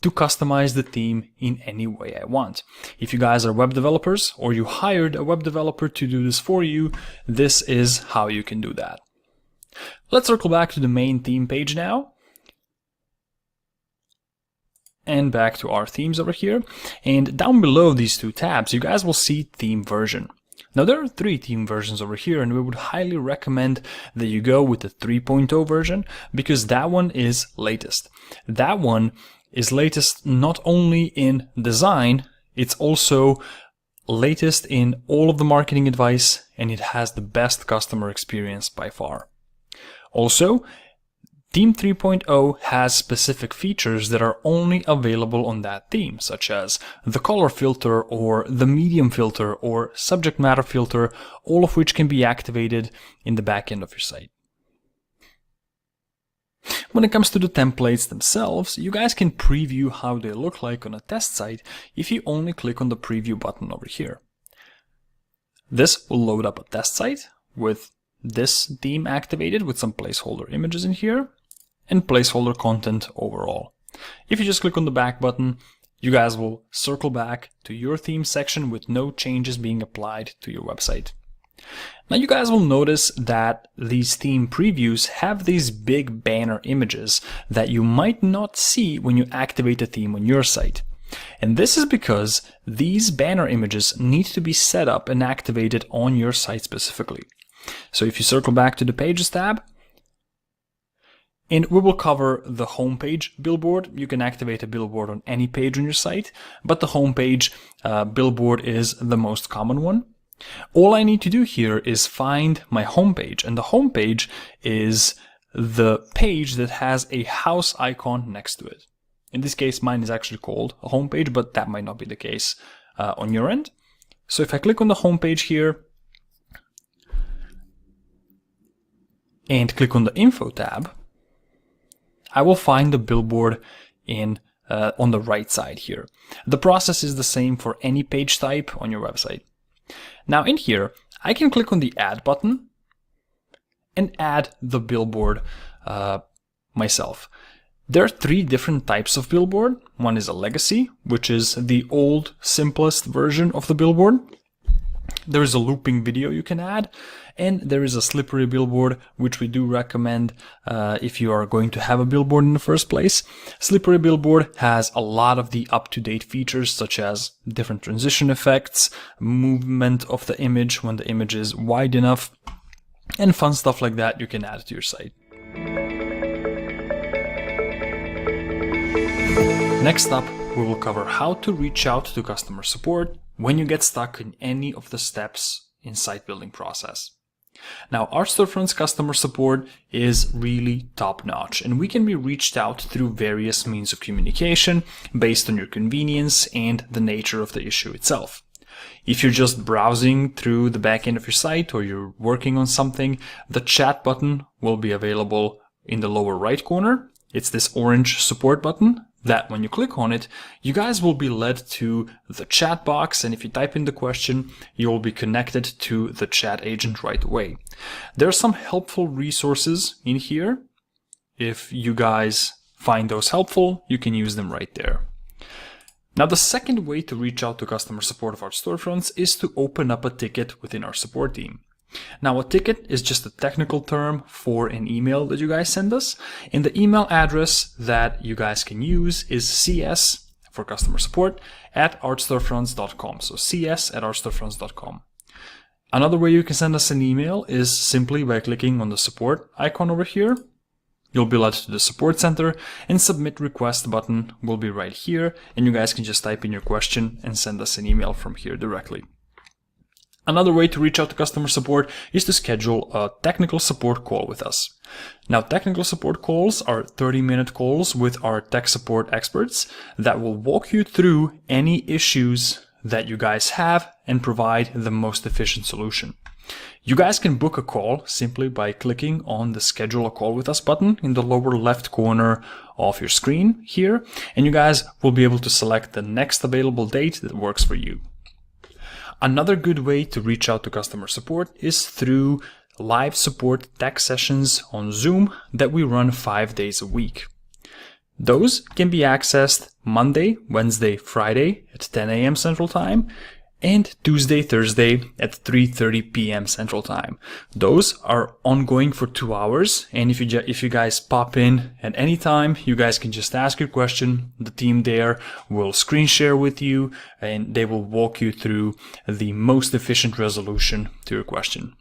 to customize the theme in any way I want. If you guys are web developers or you hired a web developer to do this for you, this is how you can do that. Let's circle back to the main theme page now. And back to our themes over here. And down below these 2 tabs, you guys will see theme version. Now, there are 3 theme versions over here, and we would highly recommend that you go with the 3.0 version because that one is latest. That one is latest not only in design, it's also latest in all of the marketing advice, and it has the best customer experience by far. Also, Theme 3.0 has specific features that are only available on that theme, such as the color filter or the medium filter or subject matter filter, all of which can be activated in the back end of your site. When it comes to the templates themselves, you guys can preview how they look like on a test site if you only click on the preview button over here. This will load up a test site with this theme activated with some placeholder images in here and placeholder content overall. If you just click on the back button, you guys will circle back to your theme section with no changes being applied to your website. Now you guys will notice that these theme previews have these big banner images that you might not see when you activate a theme on your site. And this is because these banner images need to be set up and activated on your site specifically. So if you circle back to the Pages tab, and we will cover the homepage billboard. You can activate a billboard on any page on your site, but the homepage billboard is the most common one. All I need to do here is find my homepage, and the homepage is the page that has a house icon next to it. In this case, mine is actually called a homepage, but that might not be the case on your end. So if I click on the homepage here and click on the info tab, I will find the billboard on the right side here. The process is the same for any page type on your website. Now in here, I can click on the add button and add the billboard myself. There are 3 different types of billboard. One is a legacy, which is the old, simplest version of the billboard. There is a looping video you can add, and there is a slippery billboard, which we do recommend if you are going to have a billboard in the first place. Slippery billboard has a lot of the up-to-date features, such as different transition effects, movement of the image when the image is wide enough, and fun stuff like that you can add to your site. Next up, we will cover how to reach out to customer support when you get stuck in any of the steps in site building process. Now, our storefront's customer support is really top-notch, and we can be reached out through various means of communication based on your convenience and the nature of the issue itself. If you're just browsing through the back end of your site or you're working on something, the chat button will be available in the lower right corner. It's this orange support button that when you click on it, you guys will be led to the chat box, and if you type in the question, you will be connected to the chat agent right away. There are some helpful resources in here. If you guys find those helpful, you can use them right there. Now, the second way to reach out to customer support of our storefronts is to open up a ticket within our support team. Now, a ticket is just a technical term for an email that you guys send us, and the email address that you guys can use is cs for customer support at artstorefronts.com. So cs at artstorefronts.com. Another way you can send us an email is simply by clicking on the support icon over here. You'll be led to the support center, and submit request button will be right here, and you guys can just type in your question and send us an email from here directly. Another way to reach out to customer support is to schedule a technical support call with us. Now, technical support calls are 30-minute calls with our tech support experts that will walk you through any issues that you guys have and provide the most efficient solution. You guys can book a call simply by clicking on the Schedule a Call with Us button in the lower left corner of your screen here, and you guys will be able to select the next available date that works for you. Another good way to reach out to customer support is through live support tech sessions on Zoom that we run 5 days a week. Those can be accessed Monday, Wednesday, Friday at 10 a.m. Central Time, and Tuesday, Thursday at 3:30 p.m. Central Time. Those are ongoing for 2 hours, and if you guys pop in at any time, you guys can just ask your question. The team there will screen share with you, and they will walk you through the most efficient resolution to your question.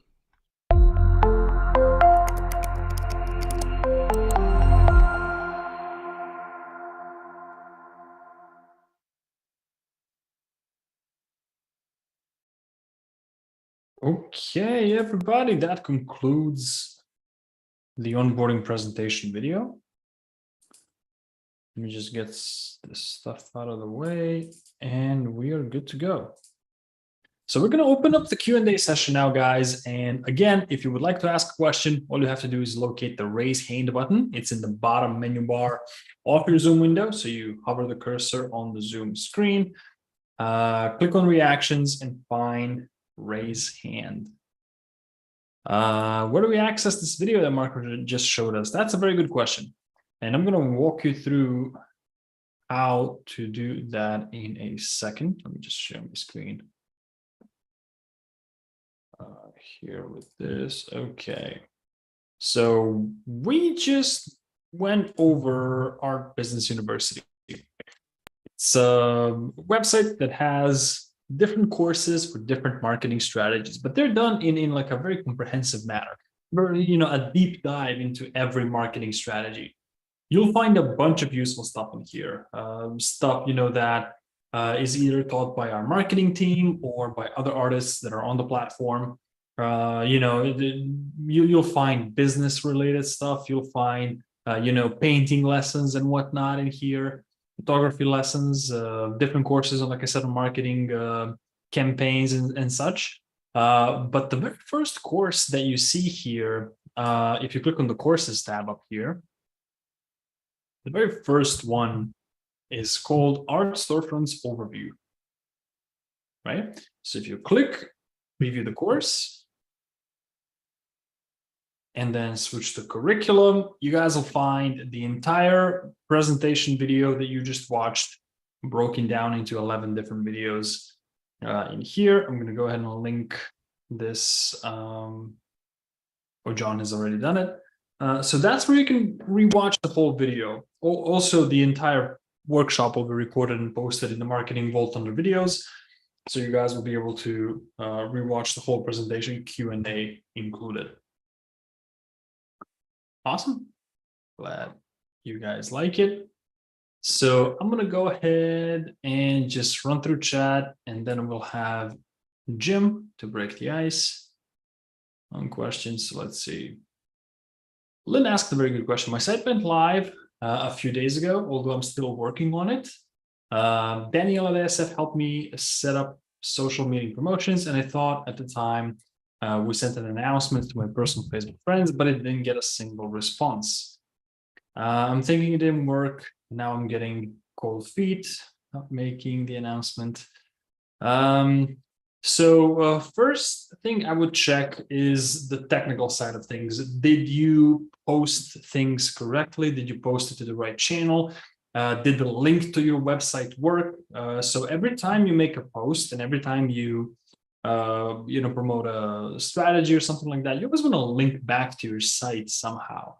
Okay, everybody, that concludes the onboarding presentation video. Let me just get this stuff out of the way, and we are good to go. So we're going to open up the Q&A session now, guys. And again, if you would like to ask a question, all you have to do is locate the raise hand button. It's in the bottom menu bar of your Zoom window. So you hover the cursor on the Zoom screen, click on reactions and find raise hand. Where do we access this video that Marco just showed us? That's a very good question. And I'm going to walk you through how to do that in a second. Let me just share my screen. Here with this. Okay. So we just went over our business university. It's a website that has different courses for different marketing strategies, but they're done in like a very comprehensive manner. Very, a deep dive into every marketing strategy. You'll find a bunch of useful stuff in here. Stuff, that is either taught by our marketing team or by other artists that are on the platform. You'll find business related stuff. You'll find, painting lessons and whatnot in here, photography lessons, different courses on, like I said, on marketing campaigns and such. But the very first course that you see here, if you click on the courses tab up here, the very first one is called Art Storefronts Overview, right? So if you click preview the course, and then switch to curriculum, you guys will find the entire presentation video that you just watched broken down into 11 different videos in here. I'm going to go ahead and link this. John has already done it. So that's where you can rewatch the whole video. Also, the entire workshop will be recorded and posted in the Marketing Vault under videos. So you guys will be able to rewatch the whole presentation, Q&A included. Awesome. Glad you guys like it. So I'm going to go ahead and just run through chat, and then we'll have Jim to break the ice on questions. So let's see. Lynn asked a very good question. My site went live a few days ago, although I'm still working on it. Daniel at ASF helped me set up social media promotions, and I thought at the time, we sent an announcement to my personal Facebook friends, but it didn't get a single response. I'm thinking it didn't work. Now I'm getting cold feet, not making the announcement. So first thing I would check is the technical side of things. Did you post things correctly? Did you post it to the right channel? Did the link to your website work? So every time you make a post and every time you promote a strategy or something like that, you always want to link back to your site somehow.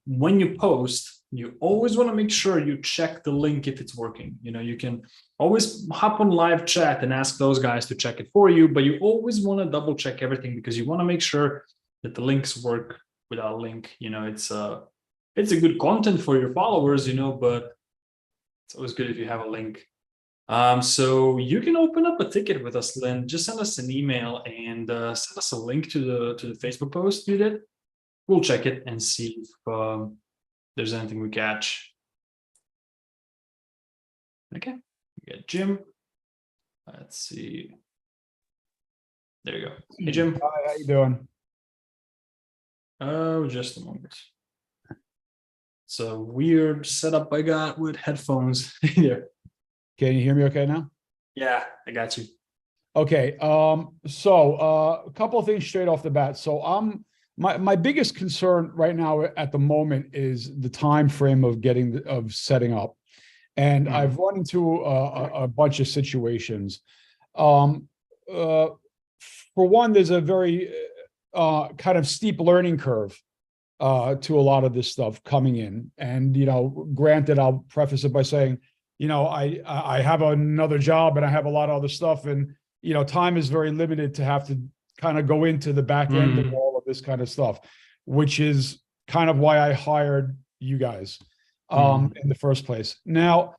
When you post, you always want to make sure you check the link if it's working. You can always hop on live chat and ask those guys to check it for you, but you always want to double check everything because you want to make sure that the links work without a link. It's a good content for your followers, but it's always good if you have a link. So you can open up a ticket with us, Lynn. Just send us an email and send us a link to the Facebook post you did. We'll check it and see if there's anything we catch. Okay, we got Jim. Let's see. There you go. Hey, Jim. Hi, how you doing? Oh, just a moment. It's a weird setup I got with headphones here. Can you hear me okay now? Yeah, I got you. Okay, so a couple of things straight off the bat. So my biggest concern right now at the moment is the time frame of setting up. And I've run into a bunch of situations. For one, there's a very kind of steep learning curve to a lot of this stuff coming in. And, granted, I'll preface it by saying, I have another job and I have a lot of other stuff, and, time is very limited to have to kind of go into the back end of all of this kind of stuff, which is kind of why I hired you guys in the first place. Now,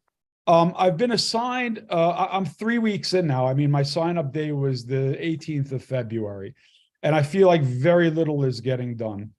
I've been assigned, I'm 3 weeks in now. I mean, my sign-up day was the 18th of February, and I feel like very little is getting done.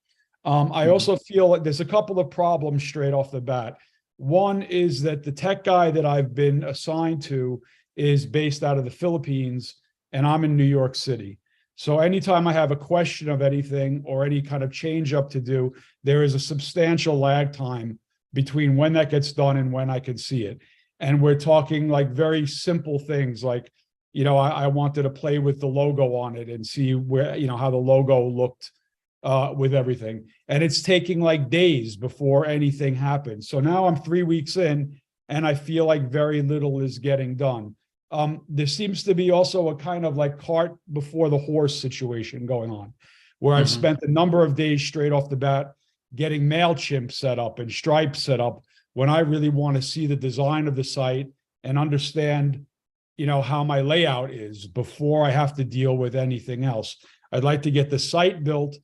I also feel like there's a couple of problems straight off the bat. One is that the tech guy that I've been assigned to is based out of the Philippines, and I'm in New York City. So anytime I have a question of anything or any kind of change up to do, there is a substantial lag time between when that gets done and when I can see it. And we're talking like very simple things like, I wanted to play with the logo on it and see where, how the logo looked with everything. And it's taking like days before anything happens. So now I'm 3 weeks in and I feel like very little is getting done. There seems to be also a kind of like cart before the horse situation going on, where I've spent a number of days straight off the bat getting MailChimp set up and Stripe set up when I really want to see the design of the site and understand, how my layout is before I have to deal with anything else. I'd like to get the site built,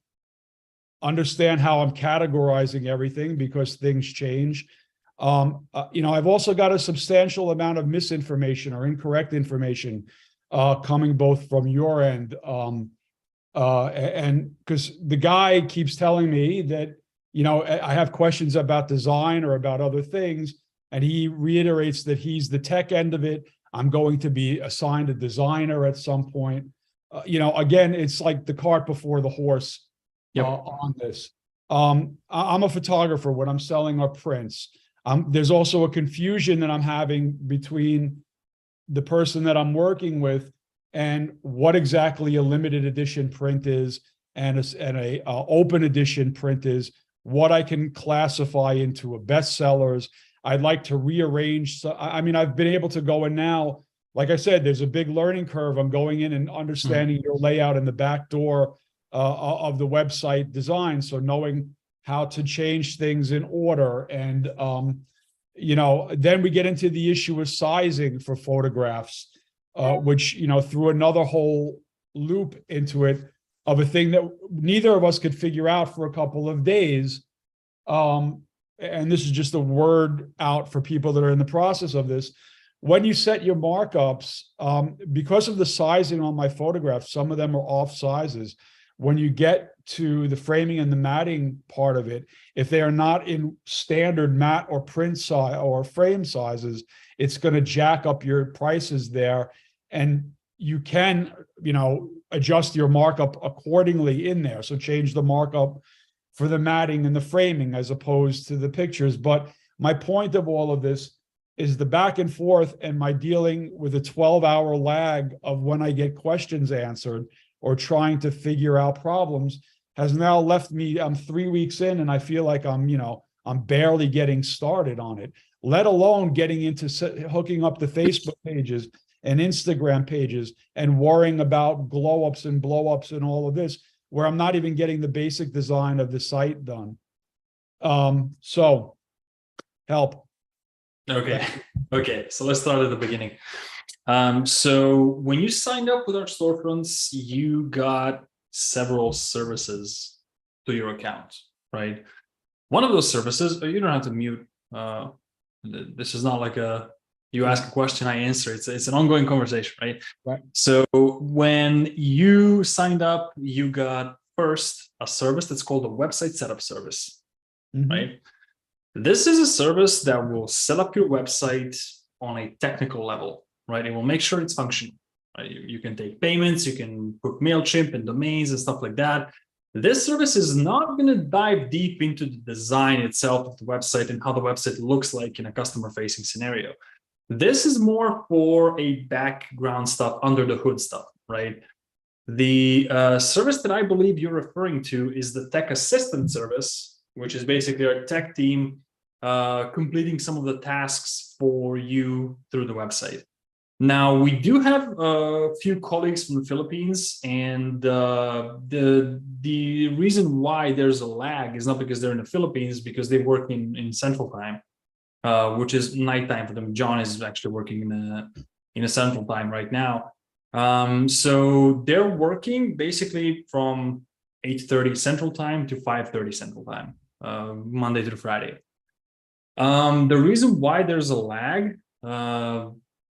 understand how I'm categorizing everything because things change. I've also got a substantial amount of misinformation or incorrect information coming both from your end. And because the guy keeps telling me that, I have questions about design or about other things, and he reiterates that he's the tech end of it. I'm going to be assigned a designer at some point. Again, it's like the cart before the horse on this. I'm a photographer. When I'm selling our prints, there's also a confusion that I'm having between the person that I'm working with and what exactly a limited edition print is and a open edition print is, what I can classify into a bestsellers. I'd like to rearrange. So, I've been able to go in now. Like I said, there's a big learning curve. I'm going in and understanding your layout in the back door of the website design. So knowing how to change things in order. And, then we get into the issue of sizing for photographs, which, threw another whole loop into it of a thing that neither of us could figure out for a couple of days. And this is just a word out for people that are in the process of this. When you set your markups, because of the sizing on my photographs, some of them are off sizes. When you get to the framing and the matting part of it, if they are not in standard matte or print size or frame sizes, it's going to jack up your prices there. And you can, adjust your markup accordingly in there. So change the markup for the matting and the framing as opposed to the pictures. But my point of all of this is the back and forth and my dealing with a 12-hour lag of when I get questions answered or trying to figure out problems has now left me, I'm 3 weeks in and I feel like I'm barely getting started on it, let alone getting into hooking up the Facebook pages and Instagram pages and worrying about glow ups and blow ups and all of this, where I'm not even getting the basic design of the site done. So help. Okay. So let's start at the beginning. So when you signed up with our storefronts, you got several services to your account, right? One of those services, you don't have to mute. This is not like you ask a question, I answer. It's an ongoing conversation, right? Right. So when you signed up, you got first a service that's called a website setup service, right? This is a service that will set up your website on a technical level, right? It will make sure it's functioning. Right? You can take payments, you can put MailChimp and domains and stuff like that. This service is not going to dive deep into the design itself of the website and how the website looks like in a customer-facing scenario. This is more for a background stuff, under the hood stuff, right? The service that I believe you're referring to is the tech assistant service, which is basically our tech team completing some of the tasks for you through the website. Now, we do have a few colleagues from the Philippines, and the reason why there's a lag is not because they're in the Philippines, because they work in Central Time, which is nighttime for them. John is actually working in a Central Time right now. So they're working basically from 8:30 Central Time to 5:30 Central Time, Monday through Friday. The reason why there's a lag,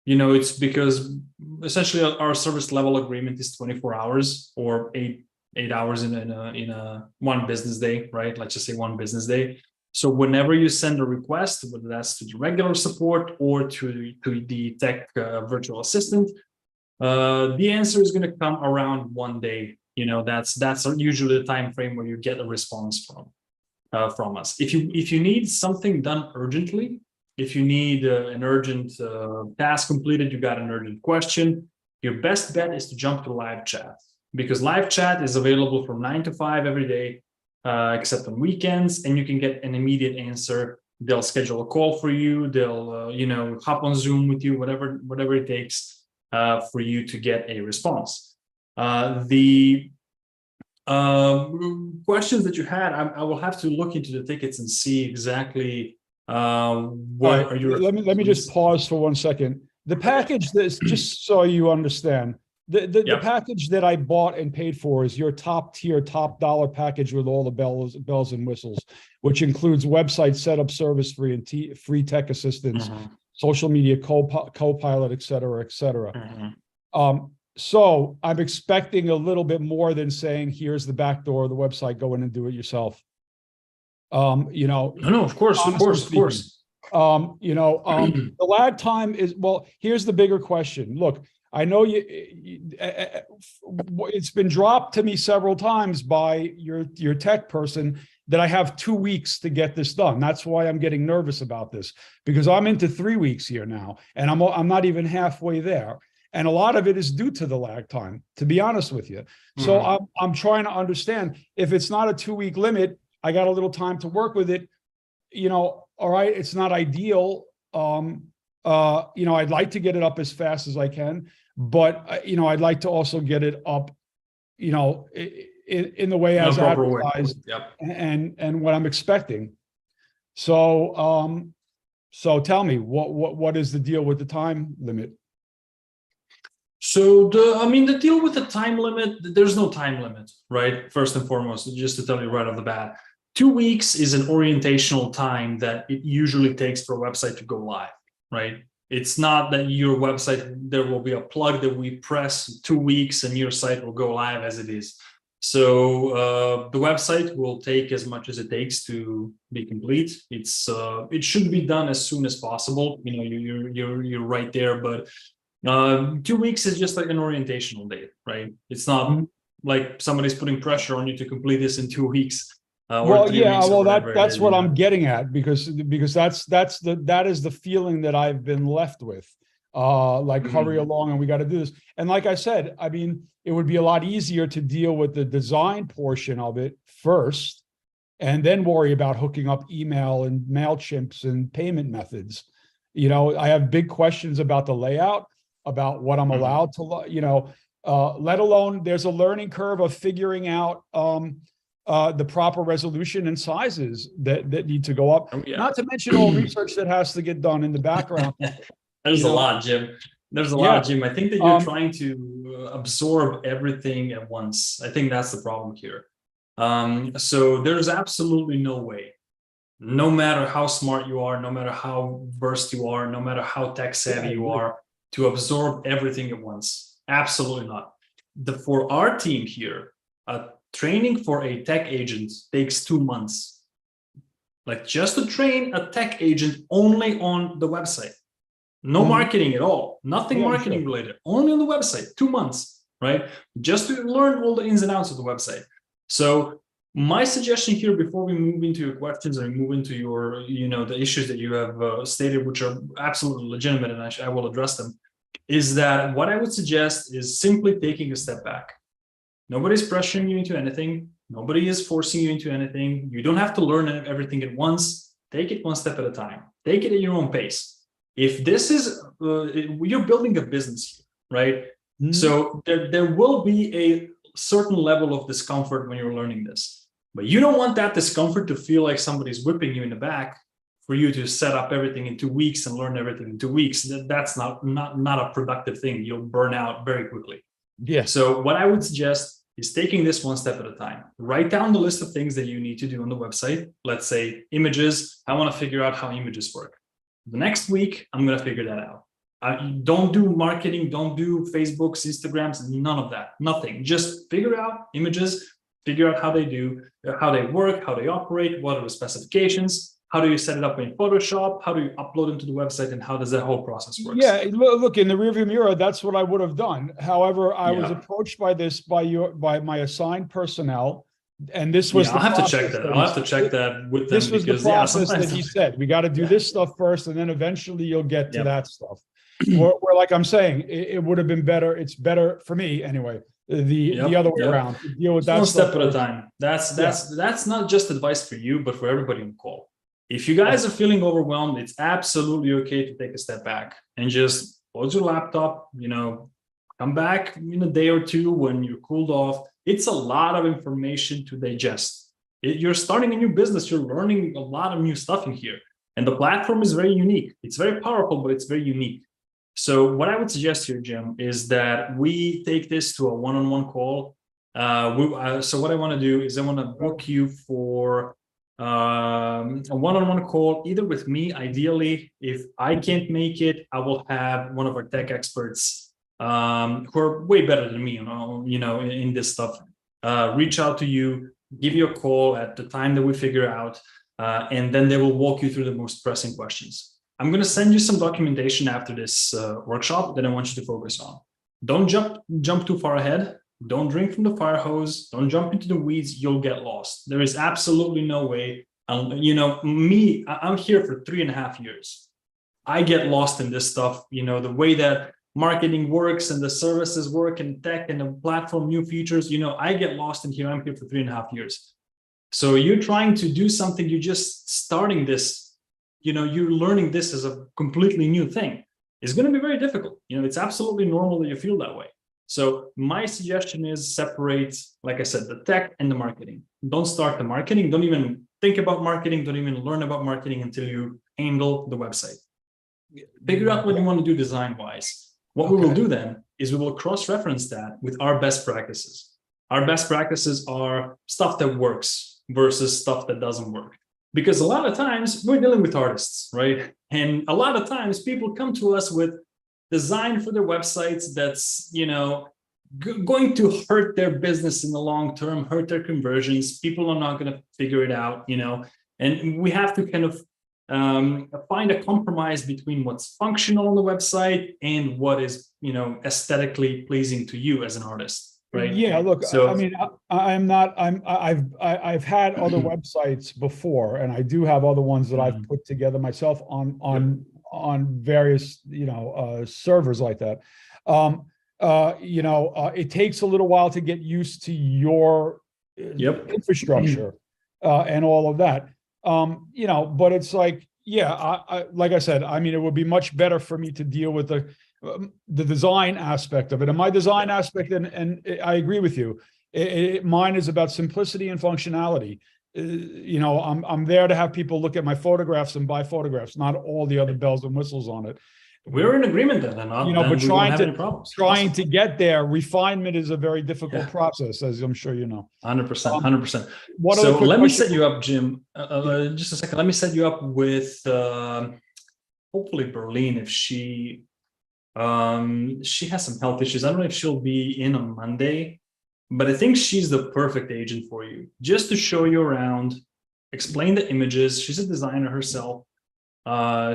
it's because essentially our service level agreement is 24 hours or eight hours in a one business day, right? Let's just say one business day. So whenever you send a request, whether that's to the regular support or to the tech virtual assistant, the answer is going to come around 1 day. That's usually the time frame where you get a response from us. If you need something done urgently, if you need an urgent task completed, you got an urgent question, your best bet is to jump to live chat, because live chat is available from 9 to 5 every day, except on weekends, and you can get an immediate answer. They'll schedule a call for you. They'll hop on Zoom with you, whatever it takes for you to get a response. The questions that you had, I will have to look into the tickets and see exactly what are you. Let me just pause for 1 second. The package that's just so you understand, the package that I bought and paid for is your top tier, top dollar package with all the bells and whistles, which includes website setup, service free and free tech assistance, social media co-pilot, et cetera, et cetera. So I'm expecting a little bit more than saying, here's the back door of the website, go in and do it yourself. No, of course. The lag time is, well, here's the bigger question. Look, I know it's been dropped to me several times by your tech person that I have 2 weeks to get this done. That's why I'm getting nervous about this, because I'm into 3 weeks here now, and I'm not even halfway there. And a lot of it is due to the lag time, to be honest with you. So I'm trying to understand, if it's not a 2-week limit, I got a little time to work with it. All right, it's not ideal. I'd like to get it up as fast as I can, but I'd like to also get it up, in the way as advertised, and what I'm expecting. So tell me, what is the deal with the time limit? So the deal with the time limit, there's no time limit, right? First and foremost, just to tell you right off the bat, 2 weeks is an orientational time that it usually takes for a website to go live, right? It's not that your website, there will be a plug that we press 2 weeks and your site will go live as it is. So the website will take as much as it takes to be complete. It should be done as soon as possible. You're right there, but 2 weeks is just like an orientational date, right? It's not like somebody's putting pressure on you to complete this in 2 weeks. That's what I'm getting at, because that is the feeling that I've been left with. Hurry along and we got to do this. And like I said, I mean, it would be a lot easier to deal with the design portion of it first, and then worry about hooking up email and MailChimps and payment methods. I have big questions about the layout, about what I'm allowed to, let alone there's a learning curve of figuring out the proper resolution and sizes that need to go up. Not to mention all research that has to get done in the background. There's a lot, Jim. There's a lot, Jim. I think that you're trying to absorb everything at once. I think that's the problem here. So there's absolutely no way, no matter how smart you are, no matter how versed you are, no matter how tech savvy you are, to absorb everything at once. Absolutely not. For our team here, training for a tech agent takes 2 months. Like, just to train a tech agent only on the website. No marketing at all. Nothing marketing related. Only on the website. 2 months, right? Just to learn all the ins and outs of the website. So my suggestion here, before we move into your questions and move into your, the issues that you have stated, which are absolutely legitimate, and I will address them, is that what I would suggest is simply taking a step back. Nobody's pressuring you into anything. Nobody is forcing you into anything. You don't have to learn everything at once. Take it one step at a time. Take it at your own pace. If this is, you're building a business, right? So there will be a certain level of discomfort when you're learning this, but you don't want that discomfort to feel like somebody's whipping you in the back for you to set up everything in 2 weeks and learn everything in 2 weeks. That's not a productive thing. You'll burn out very quickly. Yeah. So what I would suggest is taking this one step at a time. Write down the list of things that you need to do on the website. Let's say images. I want to figure out how images work. The next week, I'm going to figure that out. Don't do marketing. Don't do Facebooks, Instagrams, none of that. Nothing. Just figure out images, figure out how they do, how they work, how they operate, what are the specifications. How do you set it up in Photoshop? How do you upload them to the website? And how does that whole process work? Yeah, look, in the rearview mirror, that's what I would have done. However, I was Yeah. approached by this by my assigned personnel, and this was Yeah, the I'll have to check process that. he I'll have to said. check that with them This was the because yeah, process that sometimes he said. We got to do Yeah. this stuff first, and then eventually you'll get to Yep. that stuff. Where like I'm saying, it would have been better. It's better for me anyway. The other way around. To deal with Just that one stuff step at a first. time. That's not just advice for you, but for everybody on call. If you guys are feeling overwhelmed, it's absolutely okay to take a step back and just close your laptop, come back in a day or two when you're cooled off. It's a lot of information to digest. You're starting a new business. You're learning a lot of new stuff in here. And the platform is very unique. It's very powerful, but it's very unique. So what I would suggest here, Jim, is that we take this to a one-on-one call. So what I want to do is I want to book you for a one-on-one call, either with me. Ideally, if I can't make it, I will have one of our tech experts who are way better than me, in this stuff. Reach out to you, give you a call at the time that we figure out, and then they will walk you through the most pressing questions. I'm going to send you some documentation after this workshop that I want you to focus on. Don't jump too far ahead. Don't drink from the fire hose. Don't jump into the weeds. You'll get lost. There is absolutely no way. I'm here for 3.5 years. I get lost in this stuff. The way that marketing works and the services work and tech and the platform, new features. I get lost in here. I'm here for 3.5 years. So you're trying to do something. You're just starting this. You're learning this as a completely new thing. It's going to be very difficult. It's absolutely normal that you feel that way. So my suggestion is separate, like I said, the tech and the marketing. Don't start the marketing. Don't even think about marketing. Don't even learn about marketing until you handle the website. Figure out what you want to do design-wise. What we will do then is we will cross-reference that with our best practices. Our best practices are stuff that works versus stuff that doesn't work. Because a lot of times we're dealing with artists, right? And a lot of times people come to us with design for their websites that's, going to hurt their business in the long term, hurt their conversions. People are not going to figure it out, and we have to kind of find a compromise between what's functional on the website and what is, aesthetically pleasing to you as an artist. Right. Yeah, look, So, I mean, I've had other websites before, and I do have other ones that I've put together myself on various, servers like that. It takes a little while to get used to your infrastructure and all of that. But it's like, like I said, I mean, it would be much better for me to deal with the design aspect of it. And my design aspect, and I agree with you, mine is about simplicity and functionality. I'm there to have people look at my photographs and buy photographs, not all the other bells and whistles on it. We're in agreement then, but trying to get there, refinement is a very difficult process, as I'm sure you know. 100%, 100%. So let me set you up, Jim. Just a second. Let me set you up with hopefully Berlin. If she has some health issues, I don't know if she'll be in on Monday, but I think she's the perfect agent for you, just to show you around, explain the images. She's a designer herself.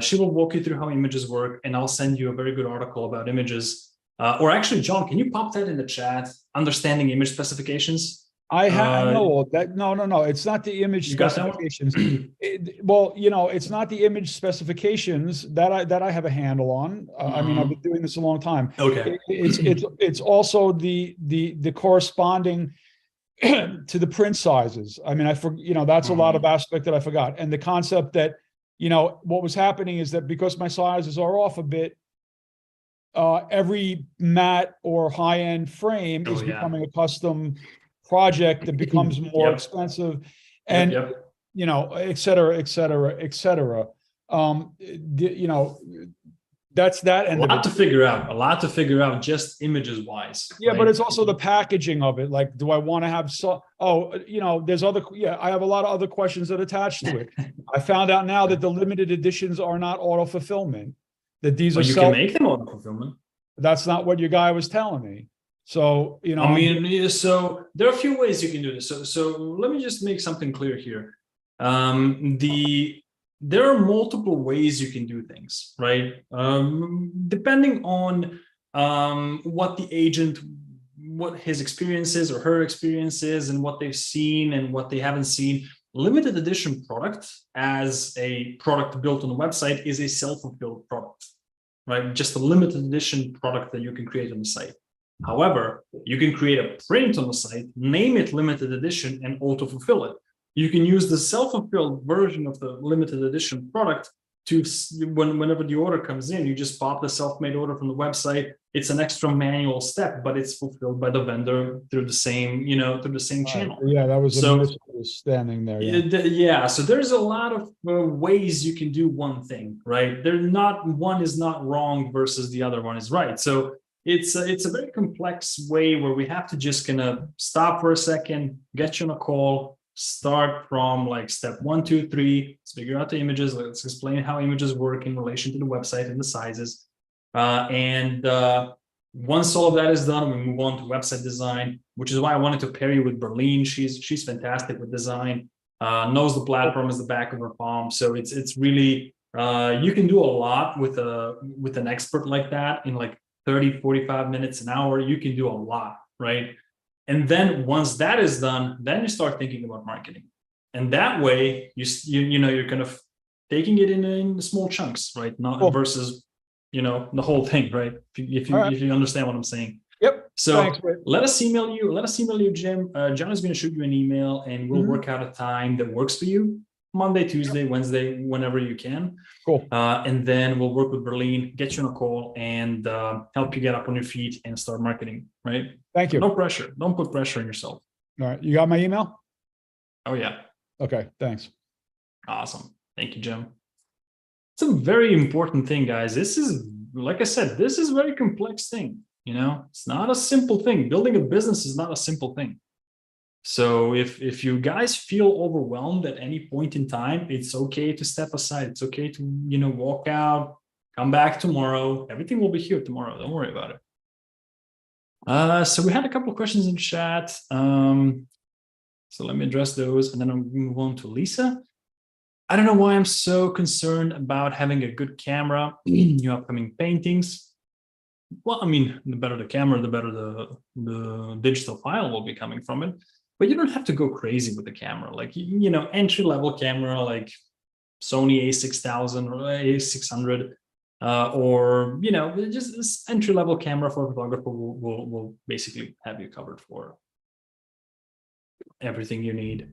She will walk you through how images work, and I'll send you a very good article about images. Or actually, John, can you pop that in the chat? Understanding image specifications. I know that. No. It's not the image specifications. It's not the image specifications that I have a handle on. I mean, I've been doing this a long time. Okay. It's also the corresponding to the print sizes. I mean, that's a lot of aspect that I forgot. And the concept that, what was happening is that because my sizes are off a bit, every matte or high-end frame is becoming a custom project that becomes more expensive, and et cetera, et cetera, et cetera. That's that end. A lot to figure out just images wise. Yeah, right? But it's also the packaging of it. Like, do I want to have there's other, I have a lot of other questions that attach to it. I found out now that the limited editions are not auto fulfillment. That these are you can make them auto fulfillment. That's not what your guy was telling me. So, so there are a few ways you can do this. So let me just make something clear here. The there are multiple ways you can do things, right? Depending on what the agent, what his experience is or her experience is, and what they've seen and what they haven't seen. Limited edition product as a product built on the website is a self-fulfilled product, right? Just a limited edition product that you can create on the site. However, you can create a print on the site, name it limited edition, and auto-fulfill it. You can use the self-fulfilled version of the limited edition product to, whenever the order comes in, you just pop the self-made order from the website. It's an extra manual step, but it's fulfilled by the vendor through the same, through the same channel. Yeah, that was So, a misunderstanding there. Yeah. yeah, so there's a lot of ways you can do one thing, right? One is not wrong versus the other one is right. So it's a very complex way where we have to just kind of stop for a second, get you on a call, start from like step 1, 2, 3. Let's figure out the images. Let's explain how images work in relation to the website and the sizes. Once all of that is done, we move on to website design, which is why I wanted to pair you with Berlin. She's fantastic with design, knows the platform as the back of her palm. So it's really, you can do a lot with an expert like that in like 30, 45 minutes, an hour. You can do a lot, right? And then once that is done, then you start thinking about marketing. And that way, you're kind of taking it in small chunks, right? Not versus, the whole thing, right? If you understand what I'm saying. Yep. So Thanks, let us email you, Jim. John is going to shoot you an email and we'll work out a time that works for you. Monday, Tuesday, Wednesday, whenever you can. Cool. And then we'll work with Berlin, get you on a call, and help you get up on your feet and start marketing, right? Thank you. No pressure. Don't put pressure on yourself. All right. You got my email? Oh, yeah. Okay. Thanks. Awesome. Thank you, Jim. It's a very important thing, guys. This is, like I said, this is a very complex thing. It's not a simple thing. Building a business is not a simple thing. So if you guys feel overwhelmed at any point in time, it's okay to step aside. It's okay to, walk out, come back tomorrow. Everything will be here tomorrow. Don't worry about it. So we had a couple of questions in chat. So let me address those and then I'll move on to Lisa. I don't know why I'm so concerned about having a good camera in your upcoming paintings. Well, I mean, the better the camera, the better the digital file will be coming from it. But you don't have to go crazy with the camera. Like, entry-level camera like Sony a6000 or a600, or, just this entry-level camera for a photographer will basically have you covered for everything you need.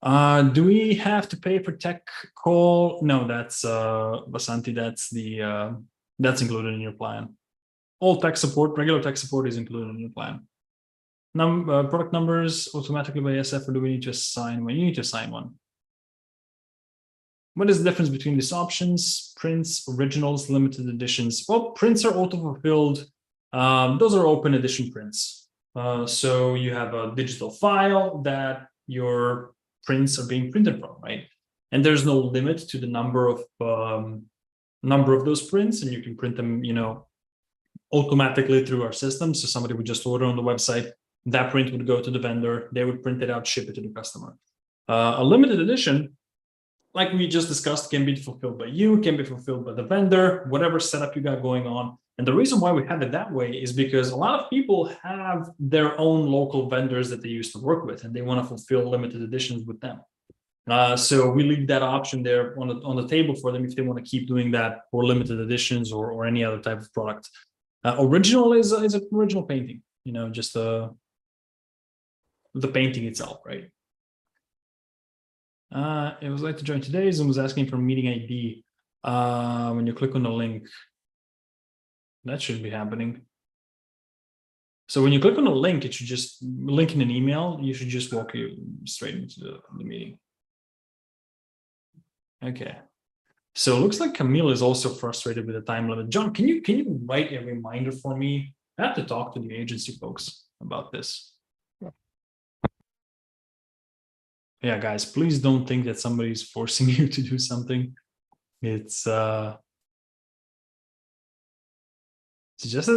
Do we have to pay for tech call? No, that's Vasanti, that's included in your plan. All tech support, regular tech support is included in your plan. Product numbers automatically by SF, or do we need to assign one? You need to assign one. What is the difference between these options? Prints, originals, limited editions. Well, prints are auto-fulfilled. Those are open edition prints. So you have a digital file that your prints are being printed from, right? And there's no limit to the number of those prints, and you can print them, automatically through our system. So somebody would just order on the website, that print would go to the vendor, they would print it out, ship it to the customer. A limited edition, like we just discussed, can be fulfilled by you, can be fulfilled by the vendor, whatever setup you got going on. And the reason why we have it that way is because a lot of people have their own local vendors that they used to work with, and they want to fulfill limited editions with them. So we leave that option there on the table for them if they want to keep doing that for limited editions or any other type of product. Original is an original painting, just the painting itself, right? It was like to join today. Zoom was asking for meeting ID. When you click on the link, that should be happening. So when you click on the link, it should just link in an email. You should just walk you straight into the meeting. Okay. So it looks like Camille is also frustrated with the time limit. John, can you write a reminder for me? I have to talk to the agency folks about this. Yeah, guys, please don't think that somebody's forcing you to do something. It's just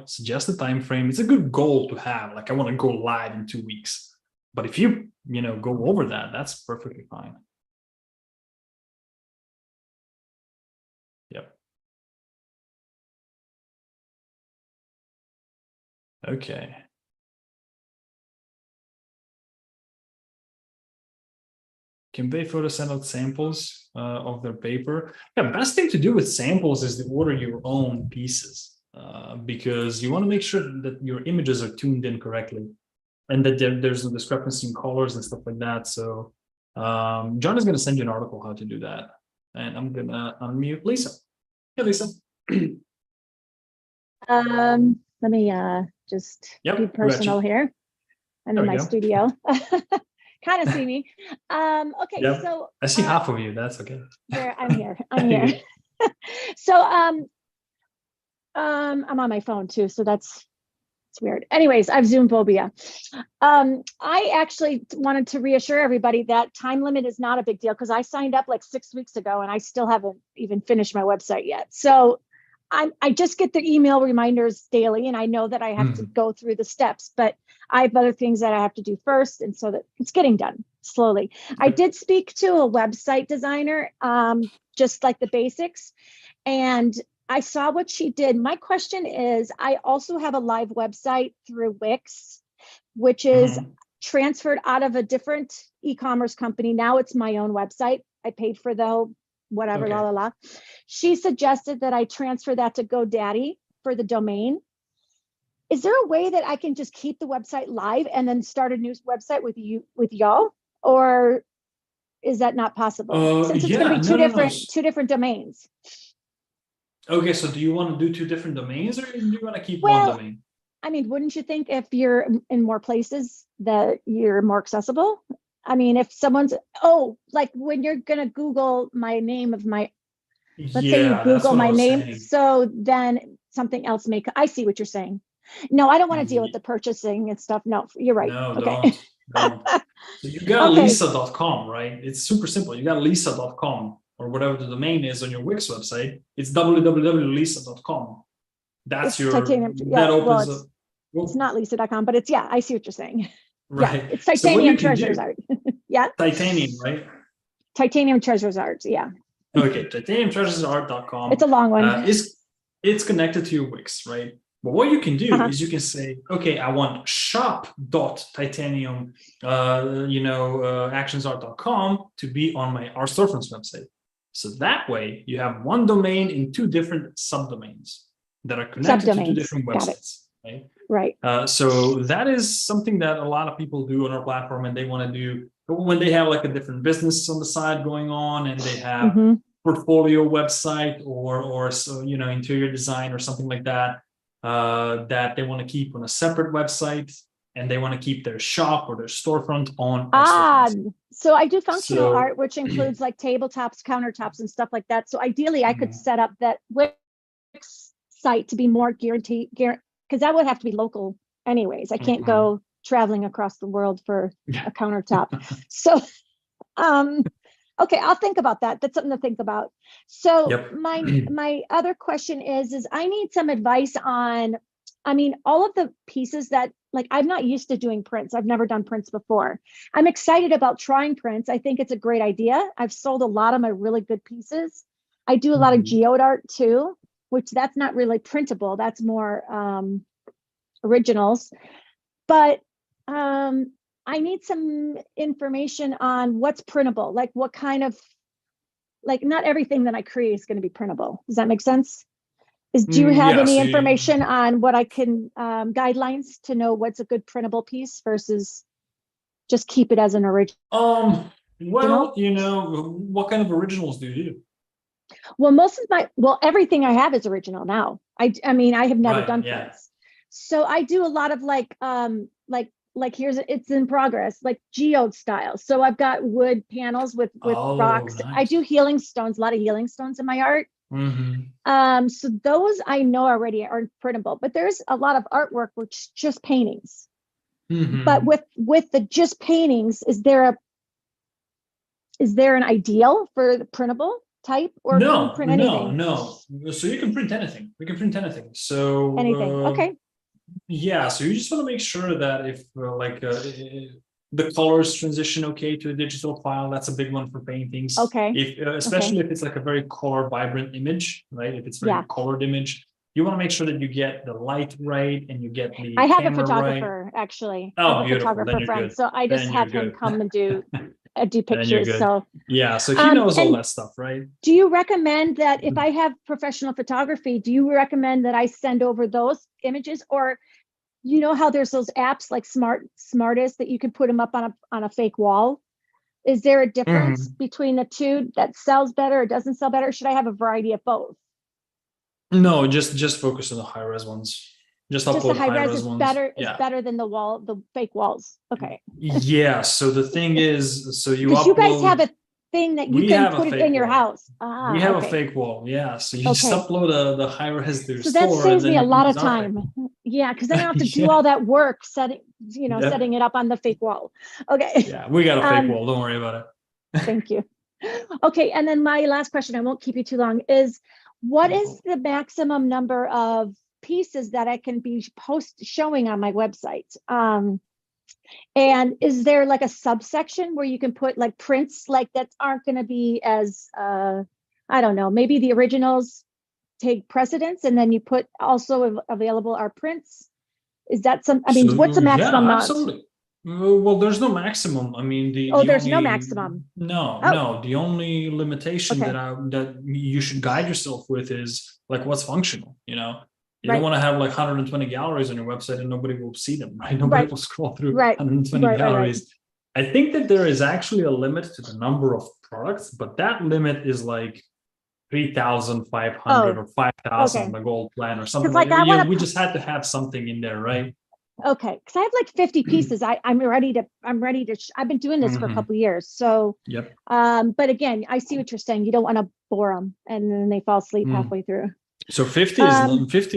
suggest a time frame. It's a good goal to have. Like, I want to go live in 2 weeks. But if you go over that, that's perfectly fine. Okay. Can they photo send out samples of their paper? Yeah, best thing to do with samples is to order your own pieces because you want to make sure that your images are tuned in correctly and that there's no discrepancy in colors and stuff like that. So John is going to send you an article how to do that. And I'm going to unmute Lisa. Hey, Lisa. Let me just Yep, be we got you. personal here. I'm There in we my go. studio. Kind of see me. Okay, Yep. so I see half of you. That's okay. there, I'm here. I'm here. So I'm on my phone too, so it's weird. Anyways, I have Zoom phobia. I actually wanted to reassure everybody that time limit is not a big deal because I signed up like 6 weeks ago and I still haven't even finished my website yet. So I just get the email reminders daily and I know that I have to go through the steps, but I have other things that I have to do first. And so that it's getting done slowly. I did speak to a website designer, just like the basics, and I saw what she did. My question is, I also have a live website through Wix, which is transferred out of a different e-commerce company. Now it's my own website. I paid for the whole whatever, Okay. la, la, la. She suggested that I transfer that to GoDaddy for the domain. Is there a way that I can just keep the website live and then start a new website with y'all? Or is that not possible? Since it's going to be two different domains. Okay, so do you want to do 2 different domains or do you want to keep Well, one domain? I mean, wouldn't you think if you're in more places that you're more accessible? I mean, if someone's, like when you're going to Google my name of my, let's say you Yeah, that's Google what I my was name. saying. So then something else I see what you're saying. No, I don't want to deal with Ye- the purchasing and stuff. No, you're right. No, Okay. don't. So you got Okay. lisa.com, right? It's super simple. You got lisa.com or whatever the domain is on your Wix website. It's www.lisa.com. That's It's your, titanium. that Yeah, well, opens up. it's not lisa.com, but it's, yeah, I see what you're saying. Right. Yeah, it's So what you Titanium can Treasures do, Art. Yeah. titanium, right? Titanium Treasures Art. Yeah. Okay, titaniumtreasuresart.com It's a long one. it's connected to your Wix, right? But what you can do Uh-huh. is you can say, okay, I want shop.titanium, actionsart.com to be on my Art Storefronts website. So that way you have one domain in 2 different subdomains that are connected to 2 Subdomains. different Got it. websites, right? Right. So that is something that a lot of people do on our platform, and they want to do when they have like a different business on the side going on, and they have portfolio website or so interior design or something like that that they want to keep on a separate website, and they want to keep their shop or their storefront on our storefront. So I do functional So- art, which includes like tabletops, countertops, and stuff like that. So ideally, I could set up that Wix site to be more guaranteed, because that would have to be local anyways. I can't go traveling across the world for a countertop. So, okay, I'll think about that. That's something to think about. So Yep. my other question is I need some advice on, I mean, all of the pieces that, like, I'm not used to doing prints. I've never done prints before. I'm excited about trying prints. I think it's a great idea. I've sold a lot of my really good pieces. I do a lot of geode art too, which that's not really printable. That's more originals. But I need some information on what's printable, like what kind of, like not everything that I create is going to be printable. Does that make sense? Do you have any information on what I can, guidelines to know what's a good printable piece versus just keep it as an original? Well, what kind of originals do you do? Well, everything I have is original now. I mean, I have never done prints. So I do a lot of like it's in progress, like geode style. So I've got wood panels with rocks. Nice. I do healing stones, a lot of healing stones in my art. So those I know already are printable, but there's a lot of artwork which is just paintings. But with the just paintings, is there an ideal for the printable type, or can you print anything? No. So you can print anything. We can print anything. So Anything. Okay. Yeah. So you just want to make sure that if the colors transition okay to a digital file, that's a big one for paintings. Okay. If especially if it's like a very color vibrant image, right? If it's very colored image, you want to make sure that you get the light right and you get the I have a camera right. photographer, actually. I Oh, have a beautiful. Then photographer you're friend, good. so I just Then you're have him good. come and do Then you're pictures. good. So Yeah, so he knows all and that stuff, right? do you recommend that if I have professional photography, do you recommend that I send over those images? Or you know how there's those apps like Smartest that you can put them up on a fake wall? Is there a difference between the two that sells better or doesn't sell better? Or should I have a variety of both? No, just focus on the high res ones. Just Just the upload high res res is ones. better, is Yeah. better than the fake walls. Okay. Yeah. So the thing is, so you Because you guys upload. have a thing that you We can have a put it fake in your wall. house. We have okay. a fake wall. Yeah. So you just Okay. upload the high res to your So that store. saves and me then a you lot of use our fake time. Yeah, because then I don't have to do Yeah. all that work setting, Yep. setting it up on the fake wall. Okay. Yeah, we got a fake wall. Don't worry about it. Thank you. Okay, and then my last question, I won't keep you too long, is what is the maximum number of pieces that I can be showing on my website? And is there like a subsection where you can put like prints like that aren't going to be as, I don't know, maybe the originals take precedence and then you put also available are prints? Is that some, I mean, what's the maximum amount? Absolutely. Well, there's no maximum. I mean, There's no maximum. No. The only limitation Okay. that you should guide yourself with is like what's functional. You Right. don't want to have like 120 galleries on your website and nobody will see them, right? Nobody will scroll through Right. 120 Right. galleries. I think that there is actually a limit to the number of products, but that limit is like 3,500 or 5,000 okay. on the gold plan or something like like I that. wanna We just had to have something in there, right? Okay, because I have like 50 pieces. I'm ready to. I've been doing this for a couple of years. So, Yep. but again, I see what you're saying. You don't want to bore them, and then they fall asleep halfway through. So 50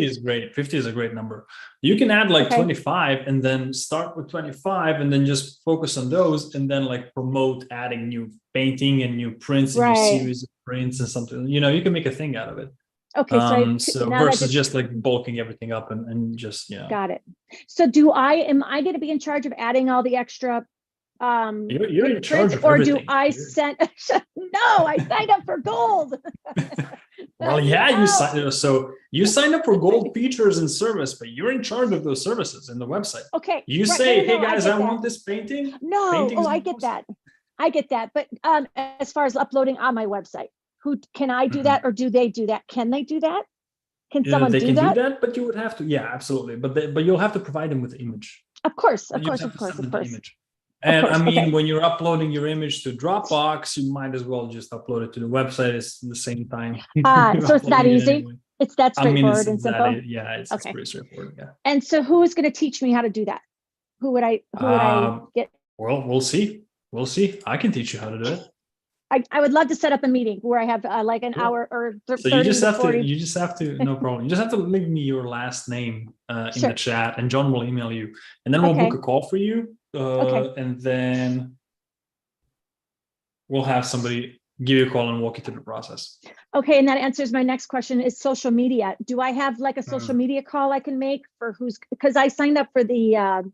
is great. 50 is a great number. You can add like 25 and then start with 25 and then just focus on those and then like promote adding new painting and new prints and new series of prints and something. You can make a thing out of it. Okay, so versus just like bulking everything up and just got it. So am I going to be in charge of adding all the extra you're in charge of or everything. do I send no, I signed up for gold. Well, yeah, you sign up for gold features and service, but you're in charge of those services in the website. Okay. You say, hey guys, I want this painting. No, I get that. I get that. But as far as uploading on my website, who can I do that or do they do that? Can they do that? Can someone do that? Do that, but you would have to, yeah, absolutely. But you'll have to provide them with the image. Of course. Image. And I mean, when you're uploading your image to Dropbox, you might as well just upload it to the website. It's the same time. So it's that easy. Anyway. It's that straightforward and simple. It's pretty straightforward. Yeah. And so, who is going to teach me how to do that? Who would I get? Well, we'll see. I can teach you how to do it. I would love to set up a meeting where I have like an hour or 30 so you just have 40. You just have to, no problem. You just have to leave me your last name in the chat and John will email you. And then we'll book a call for you. And then we'll have somebody give you a call and walk you through the process. Okay. And that answers my next question is social media. Do I have like a social media call I can make for because I signed up for the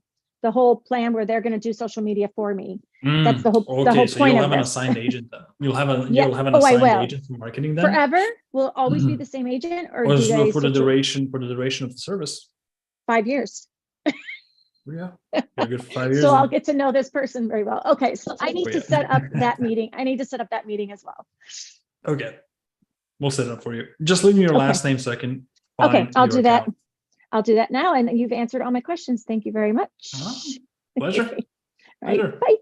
whole plan where they're going to do social media for me. That's the whole so point you'll of have an this. assigned agent then. You'll have an assigned agent for marketing then. Forever will always be the same agent or for the duration of the service. 5 years. Yeah, you're good for 5 years. So I'll get to know this person very well. Okay, so I need to set up that meeting. I need to set up that meeting as well. Okay, we'll set it up for you. Just leave me your last name so I can find I'll do that. account. I'll do that now. And you've answered all my questions. Thank you very much. Pleasure. Right, bye.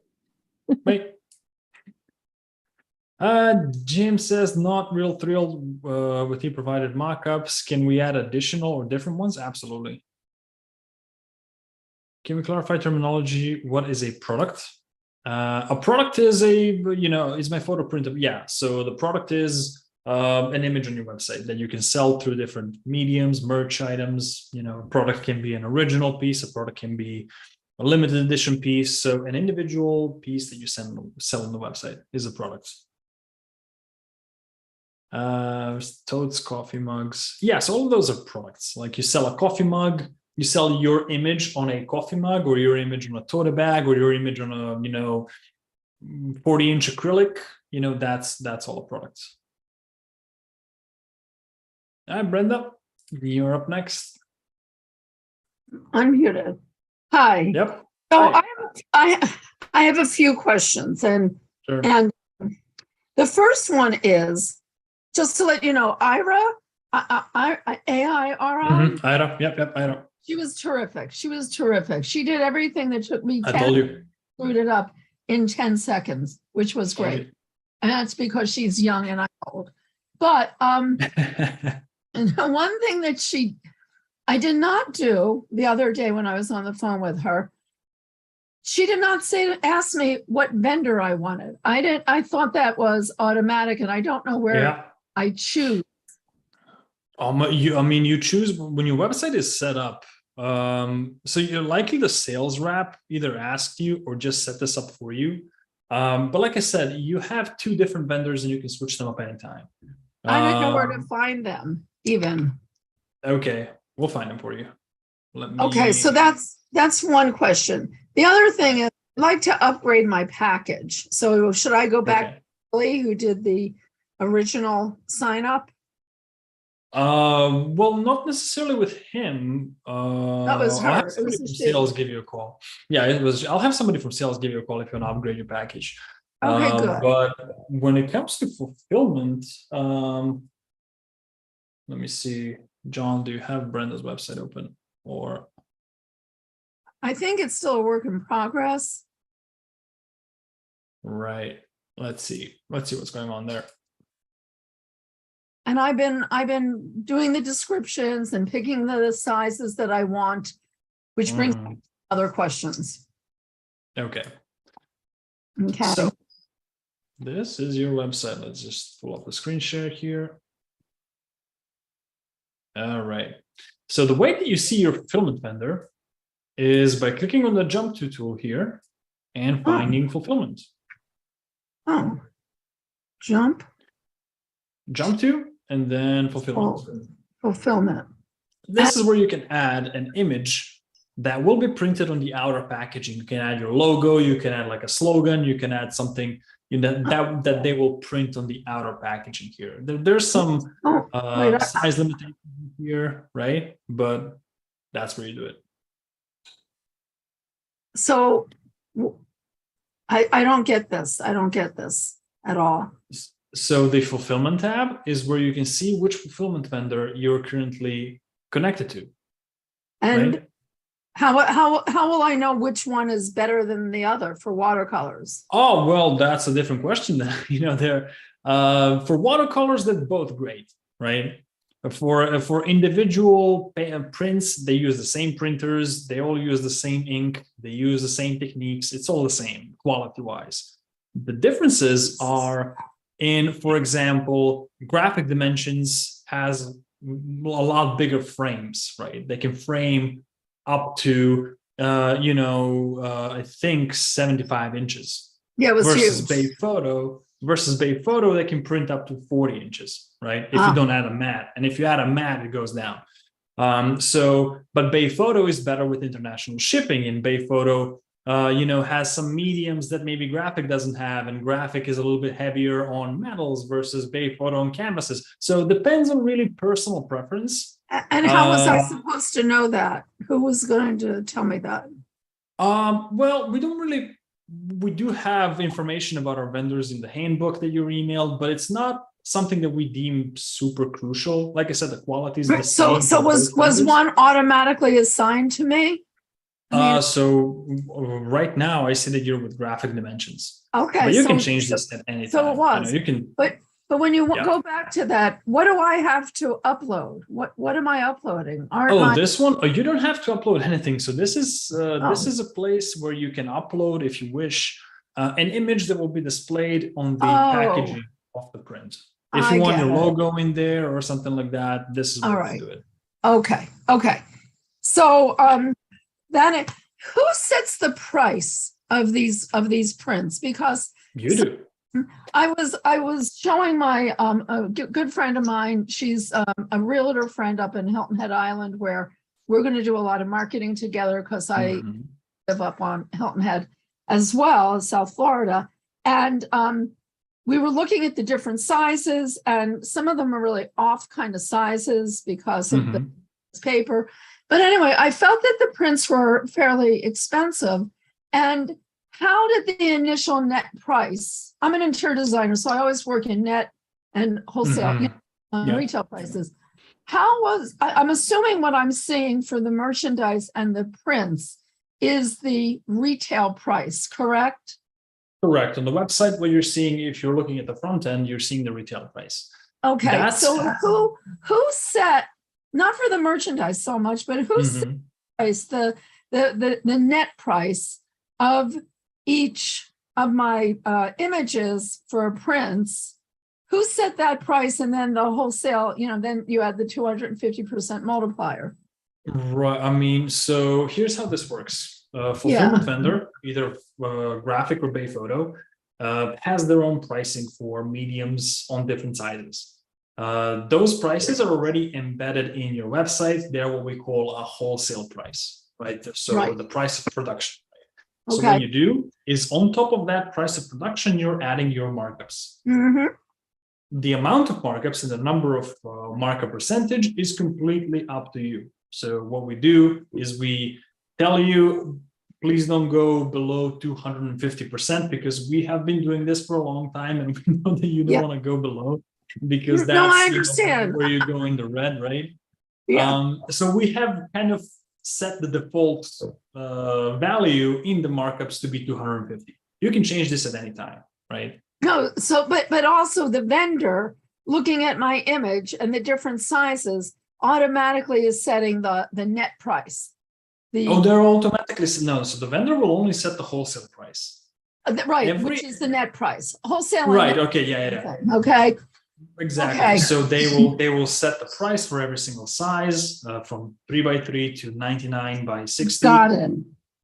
Bye. Jim says, not real thrilled with you provided mockups. Can we add additional or different ones? Absolutely. Can we clarify terminology? What is a product? A product is is my photo printer. Yeah. So the product is an image on your website that you can sell through different mediums, merch items. A product can be an original piece. A product can be a limited edition piece. So an individual piece that you sell on the website is a product. Totes, coffee mugs. Yes, all of those are products. Like you sell a coffee mug, you sell your image on a coffee mug or your image on a tote bag or your image on a 40-inch acrylic. That's all products. Brenda. You're up next. Unmuted. Hi. Yep. So Hi. I have a few questions, and Sure. the first one is just to let you know, Ira, AIRA, Mhm. Ira. Yep. Ira. she was terrific. She was terrific. She did everything that took me I 10, told you. screwed it up in 10 seconds, which was great. And that's because she's young and I'm old. But and one thing that I did not do the other day when I was on the phone with her, she did not ask me what vendor I wanted. I thought that was automatic, and I don't know where Yeah. I choose. You choose when your website is set up. So you're likely the sales rep either asked you or just set this up for you. But like I said, you have two different vendors and you can switch them up anytime. I don't know where to find them even. Okay, we'll find them for you. Let me. Okay, so that's one question. The other thing is I'd like to upgrade my package. So should I go back Okay. to Lee, who did the original sign up? Well, not necessarily with him. That was I'll her. have It somebody was a from she. sales give you a call. Yeah, it was. I'll have somebody from sales give you a call if you want to upgrade your package. Okay, good. But when it comes to fulfillment, let me see. John, do you have Brenda's website open? Or I think it's still a work in progress. right? Let's see. Let's see what's going on there. And I've been doing the descriptions and picking the sizes that I want, which brings Mhm. other questions. Okay. Okay. So this is your website. Let's just pull up the screen share here. All right. So the way that you see your fulfillment vendor is by clicking on the jump to tool here and finding fulfillment. Oh, jump Jump to and then fulfillment. fulfillment. This is where you can add an image that will be printed on the outer packaging. You can add your logo, you can add like a slogan, you can add something that they will print on the outer packaging here. There's some size limitation here, right? But that's where you do it. So I don't get this. I don't get this at all. So the fulfillment tab is where you can see which fulfillment vendor you're currently connected to. And right? how will I know which one is better than the other for watercolors? Oh, well, that's a different question. They're for watercolors, they're both great, right? For individual prints, they use the same printers. They all use the same ink. They use the same techniques. It's all the same quality-wise. The differences are in, for example, Graphic Dimensions has a lot bigger frames, right? They can frame up to, I think 75 inches. Yeah, it was versus huge. Bay Photo, they can print up to 40 inches, right? If you don't add a mat. And if you add a mat, it goes down. But Bay Photo is better with international shipping, and Bay Photo has some mediums that maybe Graphic doesn't have, and Graphic is a little bit heavier on metals versus Bay Photo on canvases. So it depends on really personal preference. And how was I supposed to know that? Who was going to tell me that? Well, we do have information about our vendors in the handbook that you're emailed, but it's not something that we deem super crucial. Like I said, the quality is the same. So was one automatically assigned to me? So right now I see that you're with Graphic Dimensions. Okay, but you can change this at any time. So it was. You can. But when you go back to that, what do I have to upload? What am I uploading? This one? Oh, you don't have to upload anything. So this is a place where you can upload, if you wish, an image that will be displayed on the packaging of the print. If you want your logo in there or something like that, this is where you do it. Okay. So then who sets the price of these prints? Because you do. I was showing my a good friend of mine. She's a realtor friend up in Hilton Head Island, where we're going to do a lot of marketing together because I live up on Hilton Head as well as South Florida. And we were looking at the different sizes, and some of them are really off kind of sizes because of the paper. But anyway, I felt that the prints were fairly expensive. And how did the initial net price? I'm an interior designer, so I always work in net and wholesale, retail prices. I'm assuming what I'm seeing for the merchandise and the prints is the retail price, correct? Correct. On the website, what you're seeing, if you're looking at the front end, you're seeing the retail price. Okay. So who set, not for the merchandise so much, but who set the net price of each of my images for prints? Who set that price? And then the wholesale, then you add the 250% multiplier. Right. I mean, so here's how this works. Fulfillment vendor, either graphic or bay photo, has their own pricing for mediums on different sizes. Those prices are already embedded in your website. They're what we call a wholesale price, right? So the price of production. Right? So what you do is on top of that price of production, you're adding your markups. The amount of markups and the number of markup percentage is completely up to you. So what we do is we tell you, please don't go below 250% because we have been doing this for a long time and we know that you don't want to go below because that's I understand. where you go in the red, right? Yeah. So we have kind of set the default value in the markups to be 250. You can change this at any time, right? No, so but also the vendor looking at my image and the different sizes automatically is setting the net price. They're automatically no. So the vendor will only set the wholesale price, right? Which is the net price. Wholesale, right? Okay, yeah. Okay, exactly. Okay. So they will set the price for every single size from 3x3 to 99 by 60. Got it.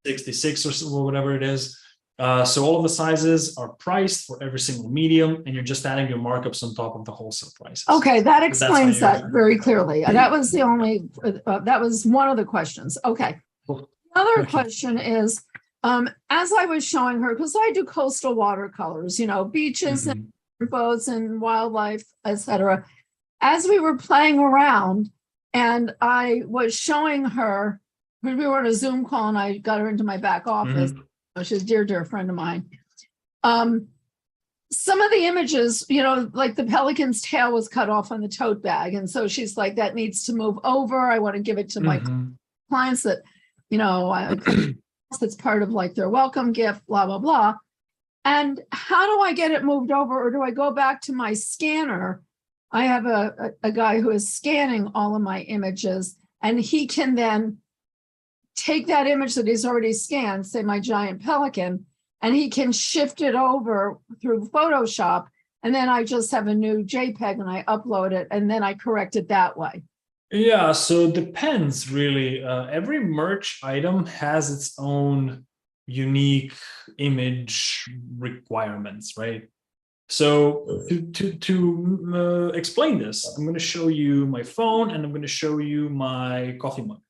66 or whatever it is. So all of the sizes are priced for every single medium, and you're just adding your markups on top of the wholesale prices. Okay, that explains that very clearly. That was the only, that was one of the questions. Okay. Cool. Another question is, as I was showing her, because I do coastal watercolors, beaches and boats and wildlife, etc. As we were playing around, and I was showing her, we were on a Zoom call, and I got her into my back office. She's a dear friend of mine. Some of the images, like the pelican's tail was cut off on the tote bag. And so she's like, that needs to move over. I want to give it to my clients that, that's part of like their welcome gift, blah, blah, blah. And how do I get it moved over? Or do I go back to my scanner? I have a guy who is scanning all of my images, and he can then take that image that he's already scanned, say my giant pelican, and he can shift it over through Photoshop. And then I just have a new JPEG and I upload it, and then I correct it that way. Yeah, so it depends really. Every merch item has its own unique image requirements, right? So to explain this, I'm going to show you my phone and I'm going to show you my coffee mug,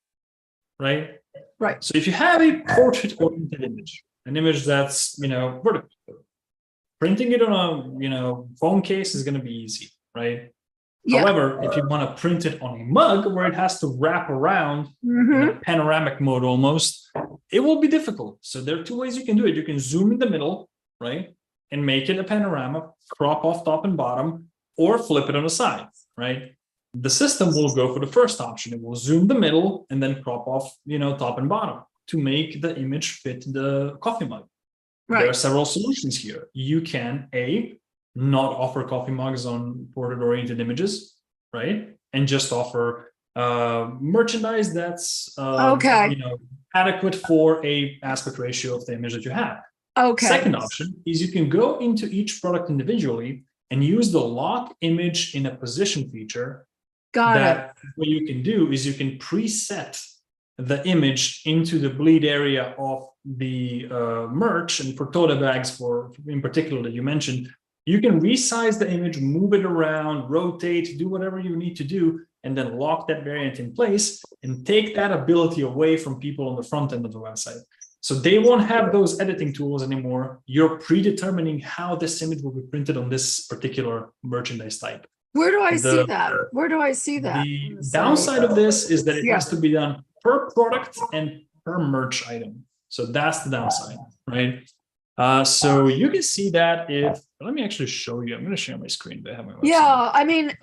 right? Right. So if you have a portrait-oriented image, an image that's, vertical, printing it on a, phone case is going to be easy, right? Yeah. However, if you want to print it on a mug where it has to wrap around in a panoramic mode almost, it will be difficult. So there are two ways you can do it. You can zoom in the middle, right? And make it a panorama, crop off top and bottom, or flip it on the side, right? The system will go for the first option. It will zoom the middle and then crop off, top and bottom to make the image fit the coffee mug. Right. There are several solutions here. You can not offer coffee mugs on portrait-oriented images, right? And just offer merchandise that's adequate for a aspect ratio of the image that you have. Okay. Second option is you can go into each product individually and use the lock image in a position feature. What you can do is you can preset the image into the bleed area of the merch, and for tote bags, in particular that you mentioned, you can resize the image, move it around, rotate, do whatever you need to do, and then lock that variant in place and take that ability away from people on the front end of the website. So they won't have those editing tools anymore. You're predetermining how this image will be printed on this particular merchandise type. Where do I see The- that? Where do I see that? The on the site? downside of this is that it Yeah. has to be done per product and per merch item. So that's the downside, right? So you can see that if, let me actually show you. I'm going to share my screen. They have my website. Yeah, I mean,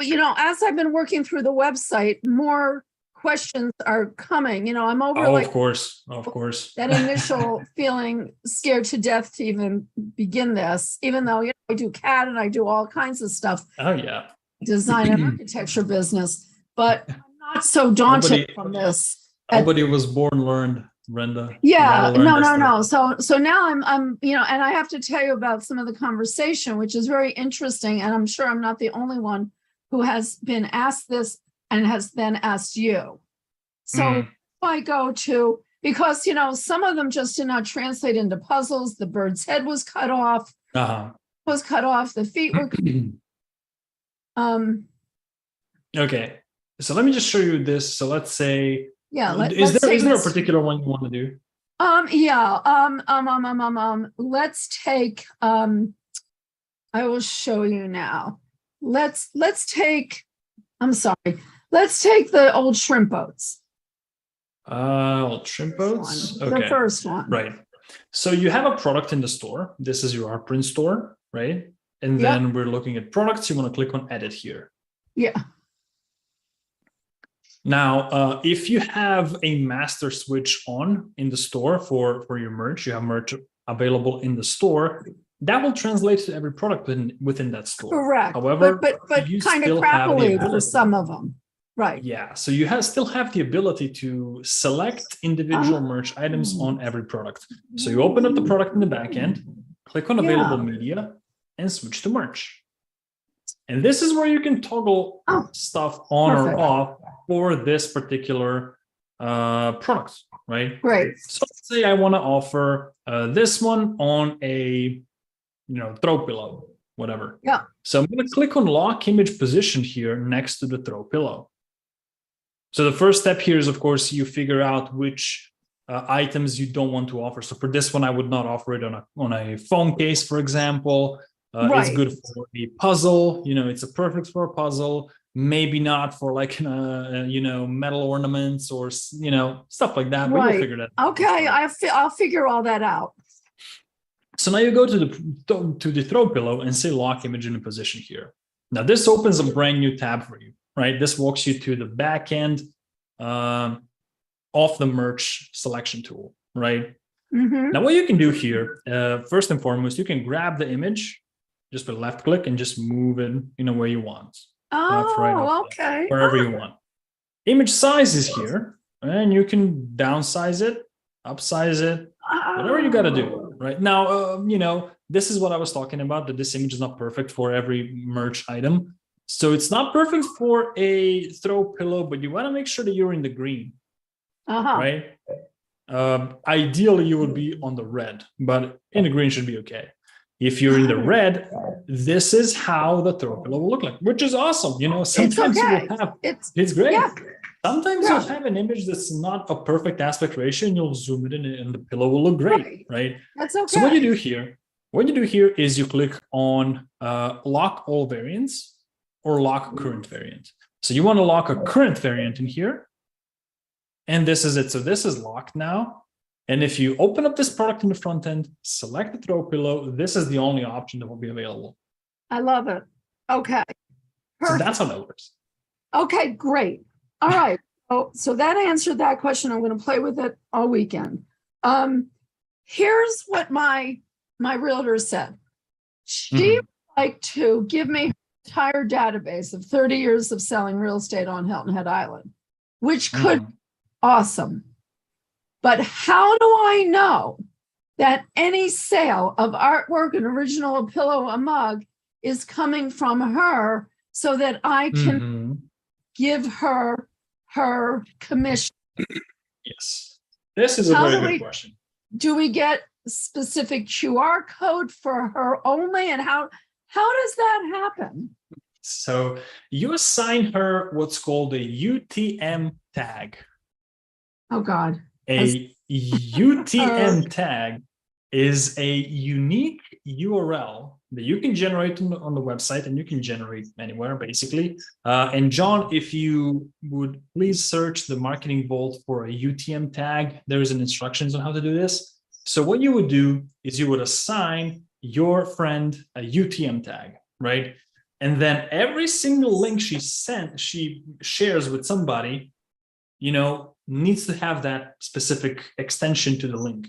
as I've been working through the website, more questions are coming. I'm over Oh, like of course. Of course. that initial feeling scared to death to even begin this, even though I do CAD and I do all kinds of stuff, Oh, yeah. design and architecture business, but I'm not so daunted from this. Nobody was born learned, Brenda. Yeah, You gotta learn no. this stuff. So now I'm and I have to tell you about some of the conversation, which is very interesting, and I'm sure I'm not the only one who has been asked this and has then asked you. So if I go to, because some of them just did not translate into puzzles. The bird's head was cut off. The feet were Okay. So let me just show you this. So let's say, yeah. is there a particular one you want to do? Let's take, I will show you now. Let's take, I'm sorry. Let's take the old shrimp boats. Shrimp boats. The Okay. first one. Right. So you have a product in the store. This is your art print store, right? And Yep. then we're looking at products. You want to click on edit here. Yeah. Now, if you have a master switch on in the store for your merch, you have merch available in the store, that will translate to every product within that store. Correct. However, but you kind of still have the crappily for ability- some of them. Right. Yeah, so you still have the ability to select individual merch items on every product. So you open up the product in the back end, click on available media, and switch to merch. And this is where you can toggle stuff on Perfect. or off for this particular product, right? Great. So let's say I want to offer this one on a throw pillow, whatever. Yeah. So I'm going to click on lock image position here next to the throw pillow. So the first step here is, of course, you figure out which items you don't want to offer. So for this one, I would not offer it on a phone case, for example. It's good for a puzzle. It's a perfect for a puzzle. Maybe not for like metal ornaments or stuff like that. But Right. you'll figure that. Okay, I'll figure all that out. So now you go to the throw pillow and say lock image in a position here. Now this opens a brand new tab for you, right? This walks you to the back end of the merch selection tool, right? Mm-hmm. Now what you can do here, first and foremost, you can grab the image, just with left click and just move it where you want. Left, right, up, Okay. wherever you want. Image size is here, and you can downsize it, upsize it, whatever you got to do. Right now, this is what I was talking about, that this image is not perfect for every merch item. So it's not perfect for a throw pillow, but you want to make sure that you're in the green, right? Ideally, you would be on the red, but in the green should be okay. If you're in the red, this is how the throw pillow will look like, which is awesome. Sometimes you will have, it's great. Yeah. Sometimes you'll have an image that's not a perfect aspect ratio and you'll zoom it in and the pillow will look great, right? That's okay. So what you do here is you click on lock all variants or lock current variant. So you want to lock a current variant in here. And this is it. So this is locked now. And if you open up this product in the front end, select the throw pillow, this is the only option that will be available. I love it. Okay. So that's how that works. Okay, great. All right. So that answered that question. I'm going to play with it all weekend. Here's what my realtor said. She would like to give me her entire database of 30 years of selling real estate on Hilton Head Island, which could be awesome. But how do I know that any sale of artwork, an original, a pillow, a mug is coming from her so that I can give her her commission? Yes. This is a very good question. Do we get specific QR code for her only? And how does that happen? So you assign her what's called a UTM tag. Oh, God. A UTM tag is a unique URL that you can generate on the website, and you can generate anywhere basically. And John, if you would please search the Marketing Vault for a UTM tag, there is an instructions on how to do this. So what you would do is you would assign your friend a UTM tag, right? And then every single link she shares with somebody, needs to have that specific extension to the link.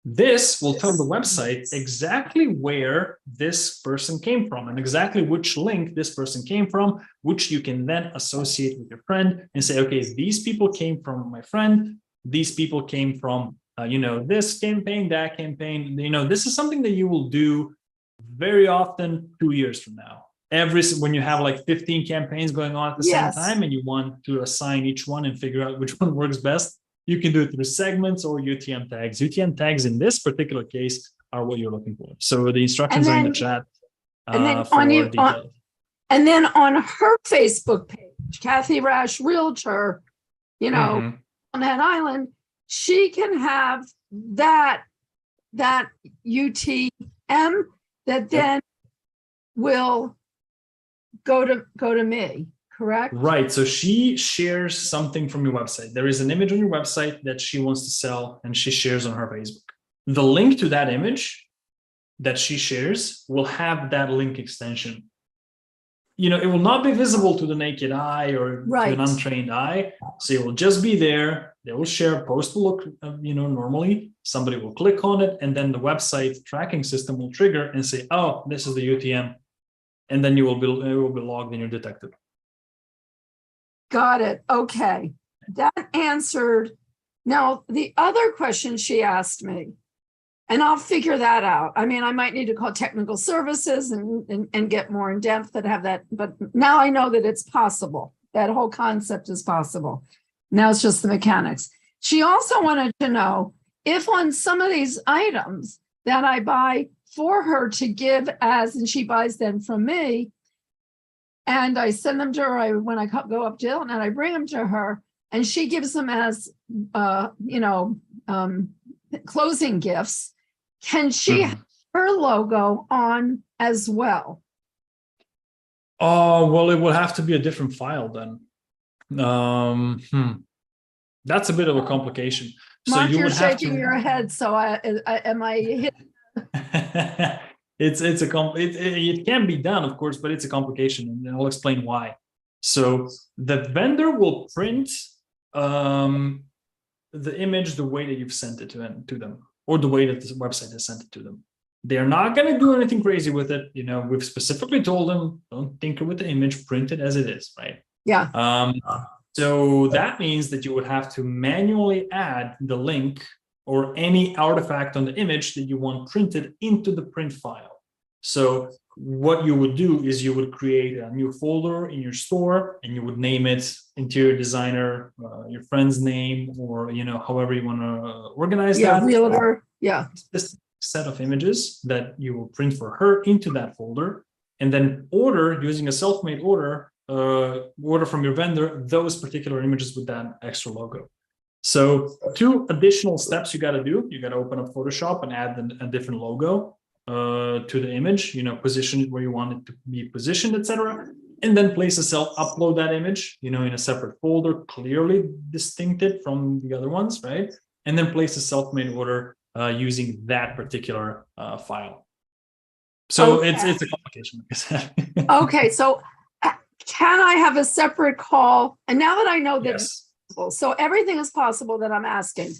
This will tell the website exactly where this person came from and exactly which link this person came from, which you can then associate with your friend and say, okay, these people came from my friend. These people came from, this campaign, that campaign. This is something that you will do very often 2 years from now. When you have like 15 campaigns going on at the same time and you want to assign each one and figure out which one works best, you can do it through segments or UTM tags. UTM tags in this particular case are what you're looking for. So the instructions are in the chat for details. And then on her Facebook page, Kathy Rash Realtor, on that island, she can have that UTM that then will go to me, correct? Right. So she shares something from your website. There is an image on your website that she wants to sell and she shares on her Facebook. The link to that image that she shares will have that link extension. It will not be visible to the naked eye or to an untrained eye. So it will just be there. They will share, post will look, normally. Somebody will click on it, and then the website tracking system will trigger and say, oh, this is the UTM. And then it will be logged in your detective. Got it. Okay. That answered. Now, the other question she asked me, and I'll figure that out. I mean, I might need to call technical services and get more in depth and have that. But now I know that it's possible. That whole concept is possible. Now it's just the mechanics. She also wanted to know if on some of these items that I buy for her to give and she buys them from me, and I send them to her when I go up to Hilton and I bring them to her, and she gives them as, closing gifts. Can she have her logo on as well? Oh, well, it will have to be a different file then. That's a bit of a complication. Mark, so you you're would have shaking to... your head. So am I hit? It can be done, of course, but it's a complication, and I'll explain why. So the vendor will print the image the way that you've sent it to them, or the way that the website has sent it to them. They're not going to do anything crazy with it. We've specifically told them, don't tinker with the image, print it as it is, right? Yeah. So that means that you would have to manually add the link or any artifact on the image that you want printed into the print file. So what you would do is you would create a new folder in your store, and you would name it interior designer, your friend's name, or however you want to organize that. Realtor. Yeah. This set of images that you will print for her into that folder, and then order using a self-made order from your vendor those particular images with that extra logo. So 2 additional steps you got to do. You got to open up Photoshop and add a different logo to the image, position it where you want it to be positioned, etc. And then upload that image, in a separate folder, clearly distincted from the other ones, right? And then place a self-made order using that particular file. So Okay. it's a complication, like I said. Okay, so can I have a separate call? And now that I know that, Yes. So everything is possible that I'm asking.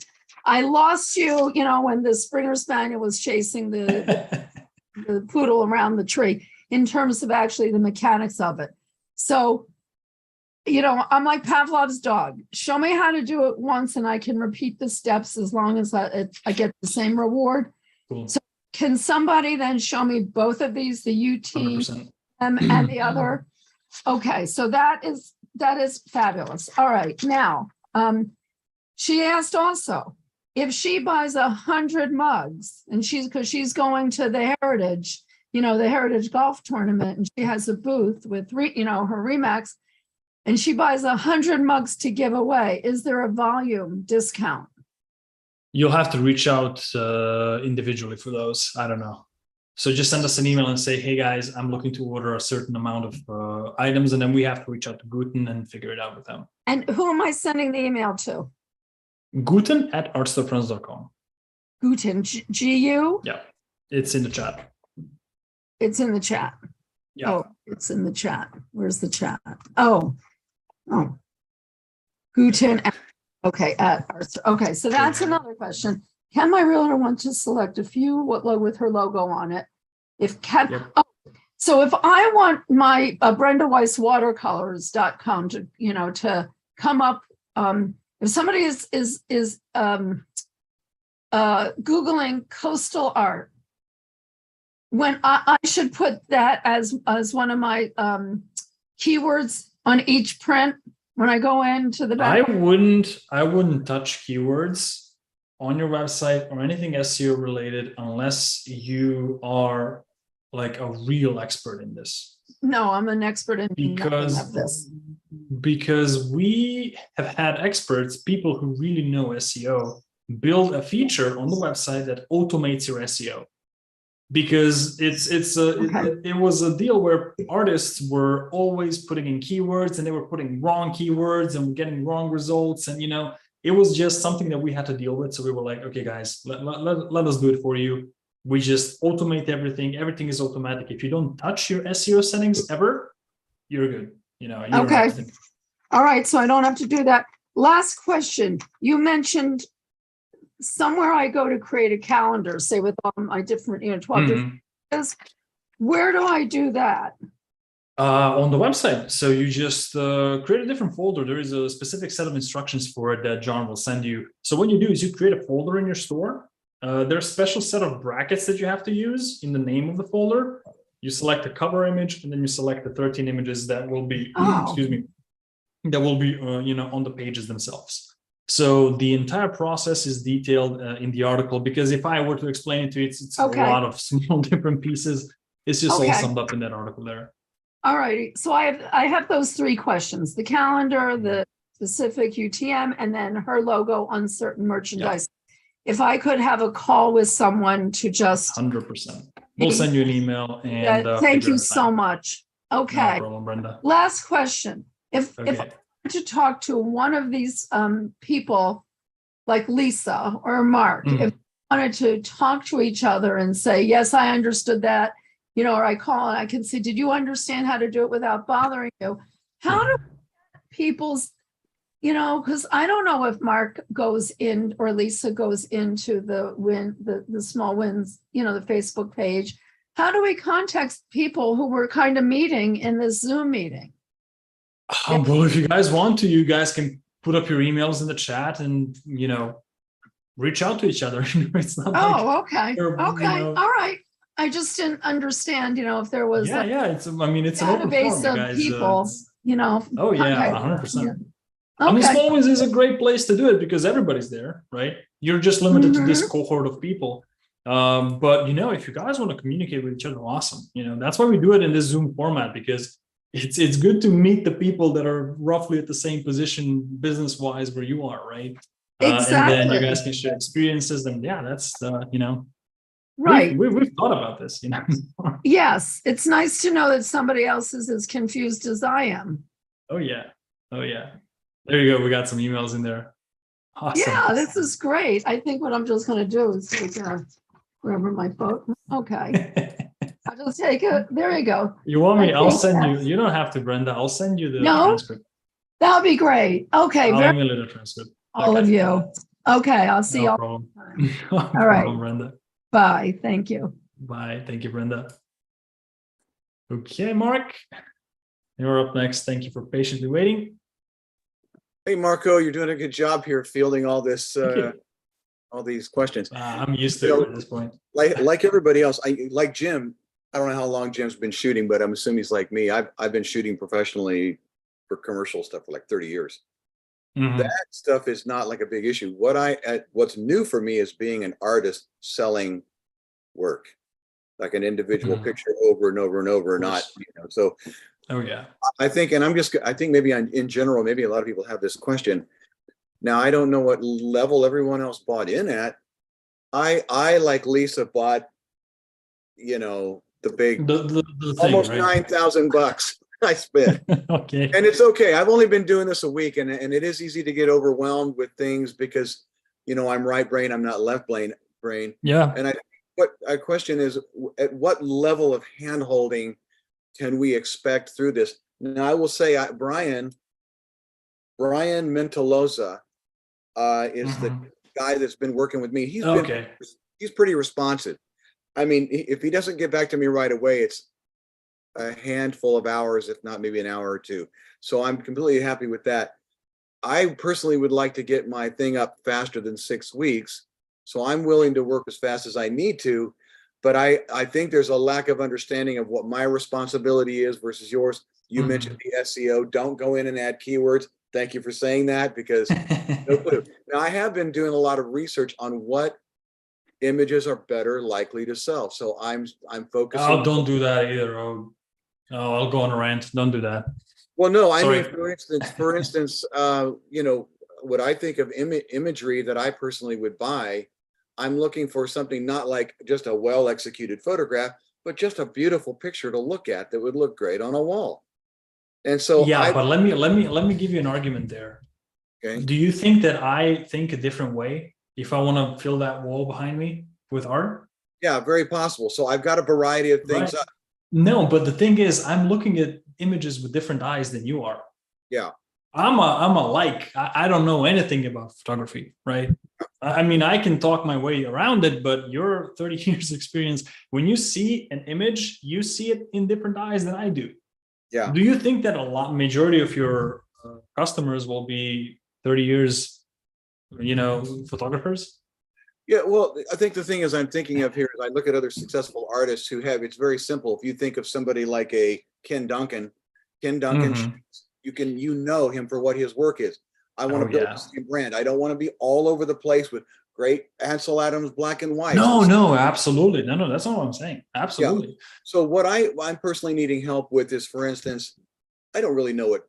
I lost you, when the Springer Spaniel was chasing the poodle around the tree, in terms of actually the mechanics of it. So, I'm like Pavlov's dog. Show me how to do it once and I can repeat the steps as long as I get the same reward. Cool. So can somebody then show me both of these, the UTM 100%. and the other? Okay, so that is fabulous. All right, now, she asked also if she buys 100 mugs, and because she's going to the Heritage, the Heritage Golf Tournament, and she has a booth with her Remax, and she buys 100 mugs to give away. Is there a volume discount? You'll have to reach out individually for those. I don't know. So just send us an email and say, hey guys, I'm looking to order a certain amount of items, and then we have to reach out to Guten and figure it out with them. And who am I sending the email to? Guten@artstofrance.com. Guten, G-U? Yeah, it's in the chat. It's in the chat. Yeah. Oh, it's in the chat. Where's the chat? Oh. Guten. Okay. Okay. So that's another question. Can my realtor want to select a few with her logo on it? So if I want my BrendaWeissWatercolors.com to come up, if somebody is Googling coastal art, when I should put that as one of my keywords on each print when I go into the back. I wouldn't touch keywords on your website or anything SEO related unless you are like a real expert in this. No, I'm an expert in nothing of this. Because we have had experts, people who really know SEO, build a feature on the website that automates your SEO. Because it was a deal where artists were always putting in keywords and they were putting wrong keywords and getting wrong results, and it was just something that we had to deal with. So we were like, okay guys, let us do it for you. We just automate everything is automatic. If you don't touch your SEO settings ever, you're good. You don't have to. All right, so I don't have to do that. Last question. You mentioned somewhere I go to create a calendar, say with all my different, 12 different areas. Where do I do that? On the website. So you just create a different folder. There is a specific set of instructions for it that John will send you. So what you do is you create a folder in your store. There's a special set of brackets that you have to use in the name of the folder. You select the cover image, and then you select the 13 images that will be, excuse me, that will be, on the pages themselves. So the entire process is detailed in the article, because if I were to explain it to you, it's a lot of small different pieces. It's just all summed up in that article there. All righty. So I have those three questions: the calendar, the specific UTM, and then her logo on certain merchandise. If I could have a call with someone to just 100%. We'll send you an email and thank you so much. Okay. No problem, Brenda. Last question. If I to talk to one of these people like Lisa or Mark, if I wanted to talk to each other and say, yes, I understood that, or I call and I can say, did you understand how to do it without bothering you? How do people's, because I don't know if Mark goes in or Lisa goes into the Small Wins, the Facebook page. How do we contact people who were kind of meeting in this Zoom meeting? Well, if you guys want to, you guys can put up your emails in the chat and, reach out to each other. It's not okay. Okay. All right. I just didn't understand, if there was it's an open database forum, of guys. people, Oh yeah, 100%. I mean, Small Wins is a great place to do it because everybody's there, right? You're just limited to this cohort of people. But if you guys want to communicate with each other, awesome. That's why we do it in this Zoom format, because it's good to meet the people that are roughly at the same position business-wise where you are, right? Exactly. And then you guys can share experiences, and that's right. We've thought about this, Yes, it's nice to know that somebody else is as confused as I am. Oh yeah. There you go. We got some emails in there. Awesome. Yeah, this is great. I think what I'm just going to do is take wherever my phone. Okay. I'll just take it. There you go. You want me? I'll send you. You don't have to, Brenda. I'll send you the transcript. That'll be great. Okay. I'll email you the transcript. All of you. Okay. I'll see you all. Problem. All right. Brenda. Bye. Thank you. Bye. Thank you, Brenda. Okay, Mark. You're up next. Thank you for patiently waiting. Hey, Marco, you're doing a good job here fielding all this, all these questions. I'm used to it at this point. Like everybody else, like Jim. I don't know how long Jim's been shooting, but I'm assuming he's like me. I've been shooting professionally for commercial stuff for like 30 years. That stuff is not like a big issue. What's new for me is being an artist selling work, like an individual picture over and over and over, not, so. Oh yeah. I think maybe in general, maybe a lot of people have this question. Now, I don't know what level everyone else bought in at. I like Lisa bought, you know, the big The thing, almost right? $9,000 I spent. Okay. And it's okay. I've only been doing this a week, and it is easy to get overwhelmed with things because, you know, I'm right brain, I'm not left brain. Yeah. And what I question is, at what level of hand holding can we expect through this? Now, I will say, Brian Mentoloza is the Mhm. guy that's been working with me. Okay. He's pretty responsive. I mean, if he doesn't get back to me right away, it's a handful of hours, if not maybe an hour or two. So I'm completely happy with that. I personally would like to get my thing up faster than 6 weeks. So I'm willing to work as fast as I need to. But I think there's a lack of understanding of what my responsibility is versus yours. You mentioned the SEO. Don't go in and add keywords. Thank you for saying that, because no clue. Now, I have been doing a lot of research on what images are better likely to sell. So I'm focusing. Oh, don't do that either. Oh, I'll go on a rant. Don't do that. Well, no, I Sorry. mean, for instance, you know, what I think of imagery that I personally would buy, I'm looking for something not like just a well executed photograph, but just a beautiful picture to look at that would look great on a wall. And so Yeah, but let me give you an argument there. okay, Do you think that I think a different way if I want to fill that wall behind me with art? yeah, very possible. So I've got a variety of things Right. up. No, but the thing is, I'm looking at images with different eyes than you are. Yeah. I'm a like, I don't know anything about photography, right? I mean, I can talk my way around it, but your 30 years experience, when you see an image, you see it in different eyes than I do. Yeah. Do you think that majority of your customers will be 30 years, you know, photographers? Yeah, well, I think the thing is I'm thinking of here is I look at other successful artists who have, it's very simple. If you think of somebody like a Ken Duncan, Mhm. you know him for what his work is. I want to Oh, build yeah. the same brand. I don't want to be all over the place with great Ansel Adams black and whites. No, absolutely. No, that's not what I'm saying. Yeah. Absolutely. So what I'm personally needing help with is, for instance, I don't really know what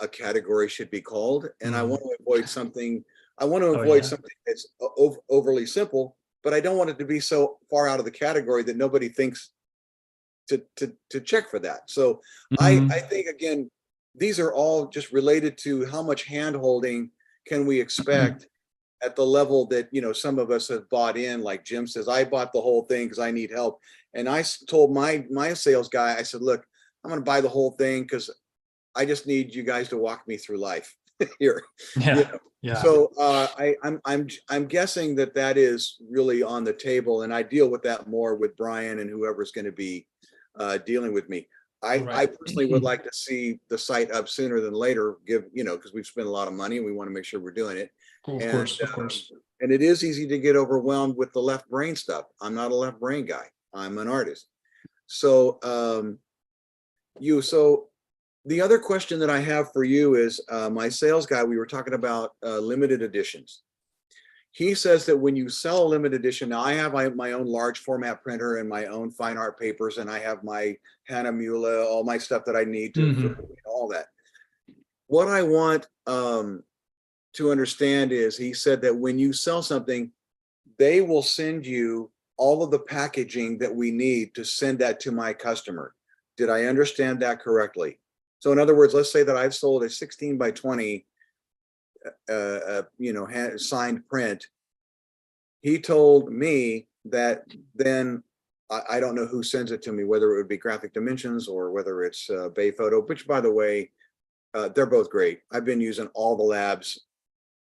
a category should be called, and I want to avoid something. I want to Oh, avoid yeah. something that's overly simple, but I don't want it to be so far out of the category that nobody thinks to check for that. So I Mhm. think, again, these are all just related to how much hand holding can we expect at the level that, you know, some of us have bought in. Like Jim says, I bought the whole thing because I need help, and I told my sales guy, I said, look, I'm going to buy the whole thing because I just need you guys to walk me through life here. You Yeah. know? Yeah. So I'm guessing that is really on the table, and I deal with that more with Brian and whoever's going to be dealing with me. I Right. personally would like to see the site up sooner than later, because we've spent a lot of money and we want to make sure we're doing it. Of And course, of course. and it is easy to get overwhelmed with the left brain stuff. I'm not a left brain guy. I'm an artist. So so the other question that I have for you is, my sales guy, we were talking about limited editions. He says that when you sell a limited edition, now I have my own large format printer and my own fine art papers, and I have my Hannah Mula, all my stuff that I need for all that. What I want to understand is, he said that when you sell something, they will send you all of the packaging that we need to send that to my customer. Did I understand that correctly? So in other words, let's say that I've sold a 16 by 20, signed print. He told me that then I don't know who sends it to me, whether it would be Graphic Dimensions or whether it's Bay Photo, which, by the way, they're both great. I've been using all the labs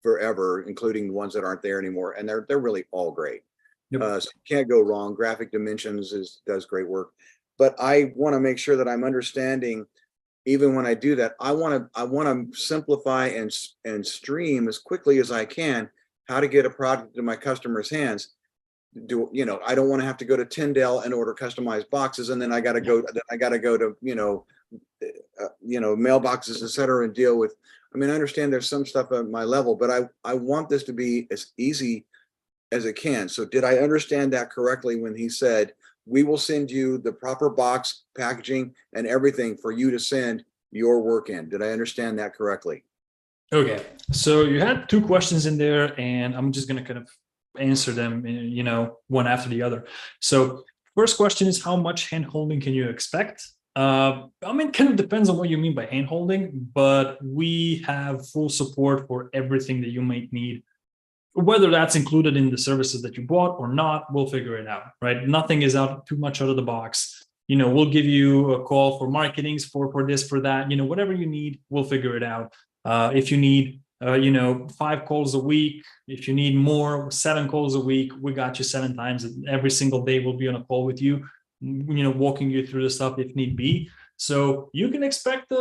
forever, including the ones that aren't there anymore, and they're really all great. Yep. So you can't go wrong. Graphic Dimensions does great work, but I want to make sure that I'm understanding. Even when I do that, I want to simplify and stream as quickly as I can how to get a product to my customers' hands. I don't want to have to go to Tyndale and order customized boxes, and then I got to go to mailboxes, et cetera, and deal with. I mean, I understand there's some stuff at my level, but I want this to be as easy as it can. So did I understand that correctly when he said, we will send you the proper box, packaging, and everything for you to send your work in? Did I understand that correctly? Okay, so you had two questions in there, and I'm just going to kind of answer them, one after the other. So first question is, how much hand holding can you expect? I mean, kind of depends on what you mean by hand holding, but we have full support for everything that you might need. Whether that's included in the services that you bought or not, we'll figure it out, right? Nothing is too much out of the box. We'll give you a call for marketings, for this, for that, whatever you need, we'll figure it out. If you need, 5 calls a week, if you need more, 7 calls a week, we got you 7 times. Every single day we'll be on a call with you, walking you through the stuff if need be. So you can expect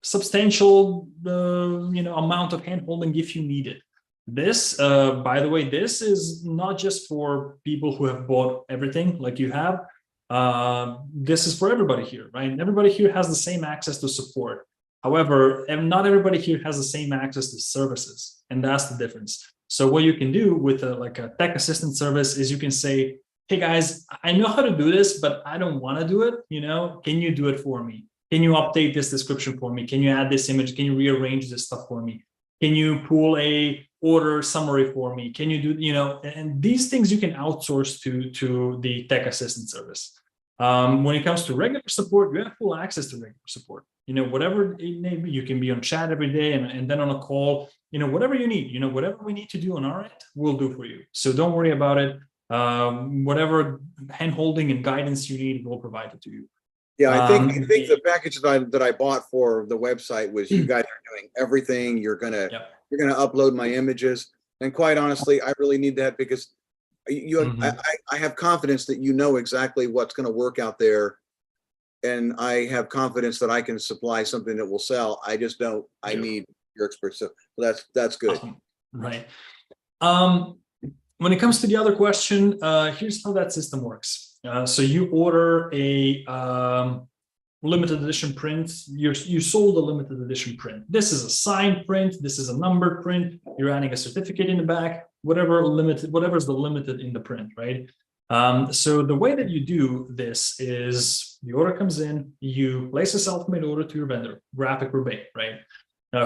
substantial, amount of hand holding if you need it. This, by the way, this is not just for people who have bought everything like you have. This is for everybody here, right? Everybody here has the same access to support. However, not everybody here has the same access to services, and that's the difference. So what you can do with a tech assistant service is you can say, hey guys, I know how to do this, but I don't want to do it. Can you do it for me? Can you update this description for me? Can you add this image? Can you rearrange this stuff for me? Can you pull a order summary for me? Can you do, and these things you can outsource to the tech assistant service. When it comes to regular support, you have full access to regular support. Whatever it may be, you can be on chat every day and then on a call, whatever you need, whatever we need to do on our end, we'll do for you. So don't worry about it. Whatever hand holding and guidance you need, we'll provide it to you. Yeah, I think the package that I bought for the website was you guys are doing everything. You're gonna upload my images, and quite honestly, I really need that because I have confidence that you know exactly what's going to work out there, and I have confidence that I can supply something that will sell. I just don't. I need your experts. So that's good. Awesome. Right. When it comes to the other question, here's how that system works. So you order a limited edition print. You sold a limited edition print. This is a signed print. This is a numbered print. You're adding a certificate in the back. Whatever's the limited in the print, right? So the way that you do this is the order comes in. You place a self-made order to your vendor, graphic rebate, right?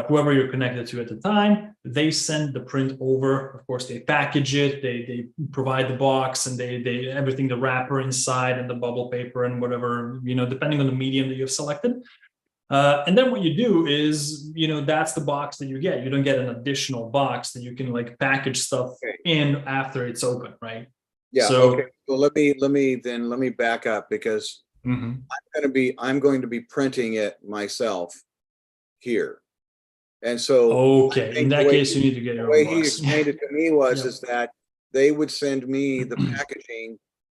Whoever you're connected to at the time, they send the print over. Of course, they package it, they provide the box and they everything, the wrapper inside and the bubble paper and whatever, depending on the medium that you've selected. And then what you do is, that's the box that you get. You don't get an additional box that you can package stuff in after it's open, right? Yeah. So, okay. So let me back up because I'm going to be printing it myself here. And so, okay, in that case, you need to get your own box. The way he explained it to me was is that they would send me the packaging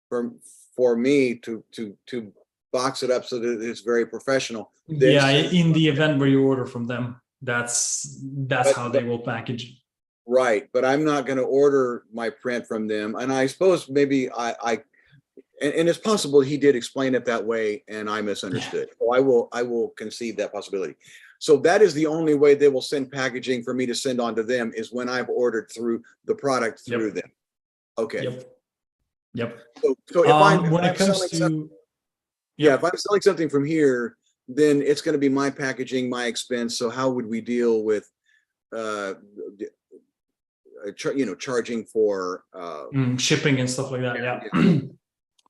for me to box it up so that it's very professional. In the event where you order from them, that's how they will package it. Right, but I'm not going to order my print from them, and I suppose maybe and it's possible he did explain it that way, and I misunderstood. So I will concede that possibility. So that is the only way they will send packaging for me to send on to them is when I've ordered through the product through them. Okay. Yep. So if I'm selling something from here, then it's going to be my packaging, my expense. So how would we deal with, charging for shipping and stuff like that? Yeah.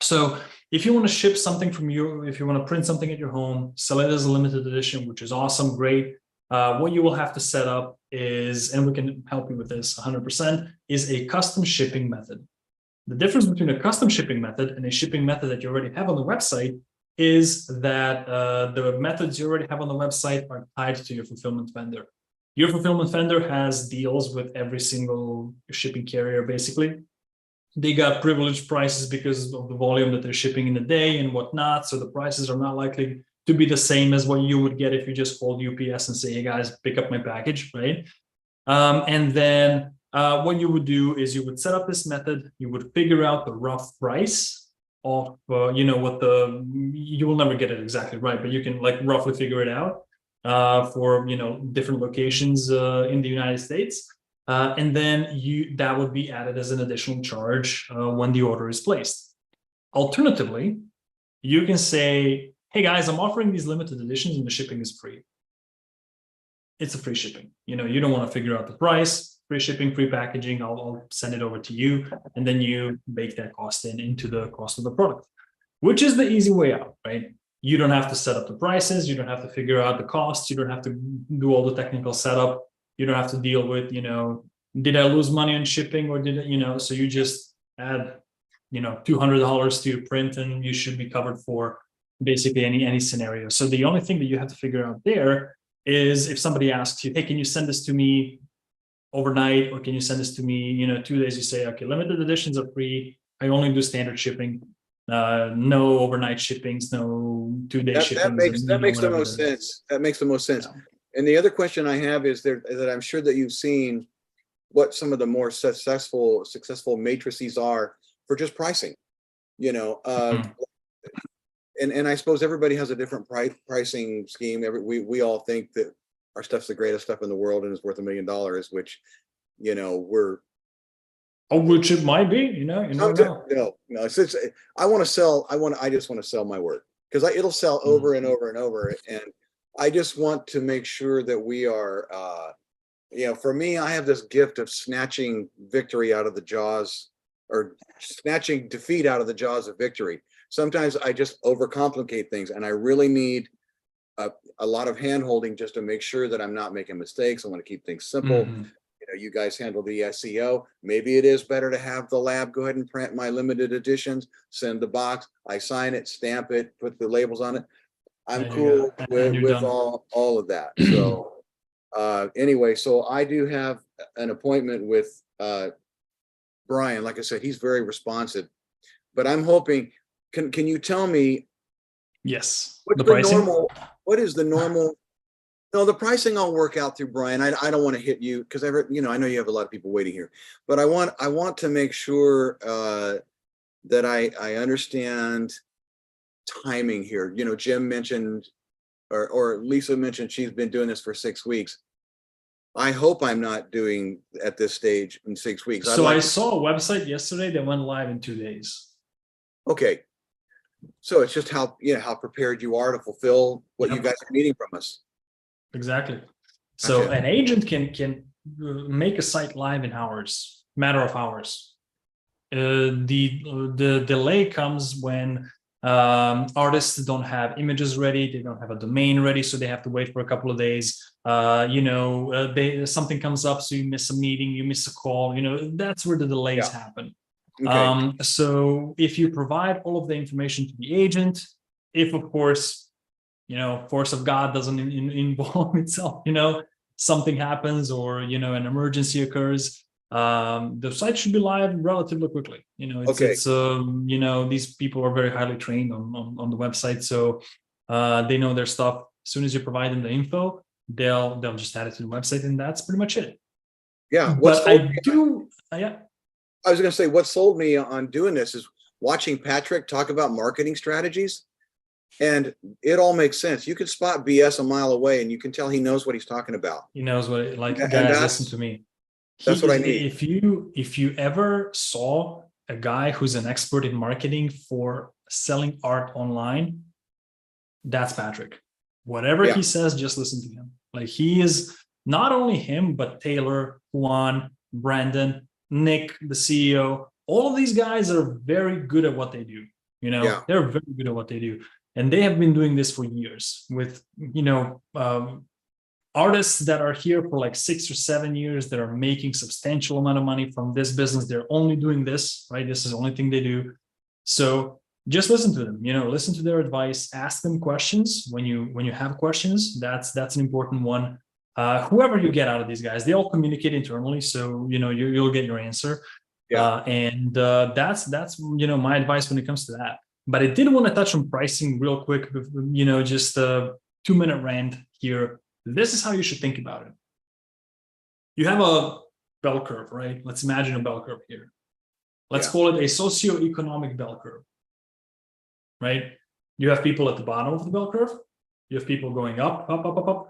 So if you want to ship something from you, if you want to print something at your home, sell it as a limited edition, which is awesome, great. What you will have to set up is, and we can help you with this 100%, is a custom shipping method. The difference between a custom shipping method and a shipping method that you already have on the website is that the methods you already have on the website are tied to your fulfillment vendor. Your fulfillment vendor has deals with every single shipping carrier, basically. They got privileged prices because of the volume that they're shipping in a day and whatnot. So the prices are not likely to be the same as what you would get if you just called UPS and say, hey guys, pick up my package, right? And then what you would do is you would set up this method. You would figure out the rough price of, you will never get it exactly right, but you can roughly figure it out for, different locations in the United States. And then that would be added as an additional charge when the order is placed. Alternatively, you can say, hey guys, I'm offering these limited editions and the shipping is free. it's a free shipping. You know, you don't want to figure out the price, free shipping, free packaging. I'll send it over to you, and then you bake that cost into the cost of the product, which is the easy way out, right? You don't have to set up the prices. You don't have to figure out the costs. You don't have to do all the technical setup. You don't have to deal with, you know, did I lose money on shipping or did it, you know, so you just add, you know, $200 to your print and you should be covered for basically any scenario. So the only thing that you have to figure out there is if somebody asks you, hey, can you send this to me overnight, or can you send this to me, you know, 2 days, you say, okay, limited editions are free. I only do standard shipping. No overnight shippings, no 2-day shippings. That makes the most sense. That makes the most sense. Yeah. And the other question I have is that I'm sure that you've seen what some of the more successful matrices are for just pricing, you know, and I suppose everybody has a different pricing scheme. We all think that our stuff's the greatest stuff in the world and is worth $1 million, which, you know, which it might be, you know, no, it's I just want to sell my work because it'll sell over and over and over. And I just want to make sure that we are, you know, for me, I have this gift of snatching victory out of the jaws, or snatching defeat out of the jaws of victory. Sometimes I just overcomplicate things, and I really need a lot of hand holding just to make sure that I'm not making mistakes. I want to keep things simple. You know, you guys handle the SEO. Maybe it is better to have the lab go ahead and print my limited editions, send the box, I sign it, stamp it, put the labels on it. I'm cool with all of that. So anyway, so I do have an appointment with Brian. Like I said, he's very responsive, but I'm hoping, can you tell me? Yes. What's the normal? What is the normal? No, the pricing I'll work out through Brian. I don't want to hit you because you know, I know you have a lot of people waiting here, but I want to make sure that I understand timing here. You know, Jim mentioned, or Lisa mentioned she's been doing this for 6 weeks. I hope I'm not doing at this stage in 6 weeks. So I saw a website yesterday that went live in 2 days. Okay. So it's just how, you know, how prepared you are to fulfill what you guys are needing from us. Exactly. So Gotcha. an agent can make a site live in hours, matter of hours. The delay comes when artists don't have images ready, they don't have a domain ready, so they have to wait for a couple of days. You know, something comes up, so you miss a meeting, you miss a call. You know, that's where the delays happen. Okay. So if you provide all of the information to the agent, if of course, you know, force of God doesn't involve itself, you know, something happens or, you know, an emergency occurs, the site should be live relatively quickly. You know, it's you know, these people are very highly trained on the website, so they know their stuff. As soon as you provide them the info, they'll just add it to the website, and that's pretty much it. Yeah. But I was going to say, what sold me on doing this is watching Patrick talk about marketing strategies, and it all makes sense. You can spot BS a mile away, and you can tell he knows what he's talking about. He knows what, like, And guys, listen to me. That's what I need. If you ever saw a guy who's an expert in marketing for selling art online, that's Patrick. Whatever he says, just listen to him. Like, he is not only him, but Taylor, Juan, Brandon, Nick, the CEO, all of these guys are very good at what they do. You know, they're very good at what they do. And they have been doing this for years with, you know, artists that are here for like 6 or 7 years that are making substantial amount of money from this business. They're only doing this, right? This is the only thing they do. So just listen to them, you know, listen to their advice, ask them questions when you have questions. That's an important one. Whoever you get out of these guys, they all communicate internally, so you know you'll get your answer. And that's you know, my advice when it comes to that. But I did want to touch on pricing real quick. You know, just a 2-minute rant here. This is how you should think about it. You have a bell curve, right? Let's imagine a bell curve here. Let's call it a socioeconomic bell curve, right? You have people at the bottom of the bell curve. You have people going up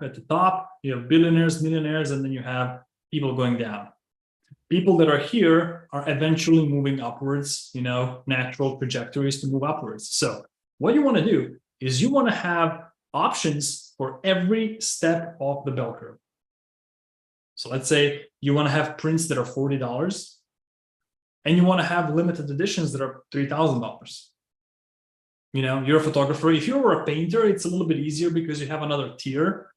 at the top. You have billionaires, millionaires, and then you have people going down. People that are here are eventually moving upwards, you know, natural trajectories to move upwards. So what you want to do is you want to have options for every step of the bell curve. So let's say you want to have prints that are $40 and you want to have limited editions that are $3,000. You know, you're a photographer. If you're a painter, it's a little bit easier because you have another tier,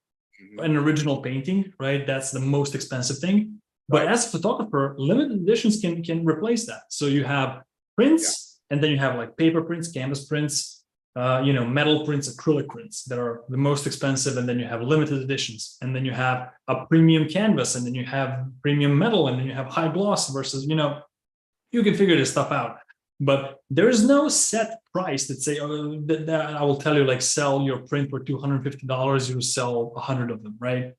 an original painting, right? That's the most expensive thing. But as a photographer, limited editions can replace that. So you have prints, and then you have like paper prints, canvas prints, you know, metal prints, acrylic prints that are the most expensive, and then you have limited editions, and then you have a premium canvas, and then you have premium metal, and then you have high gloss versus, you know, you can figure this stuff out. But there's no set price that say, oh, that I will tell you, like, sell your print for $250, you sell 100 of them, right?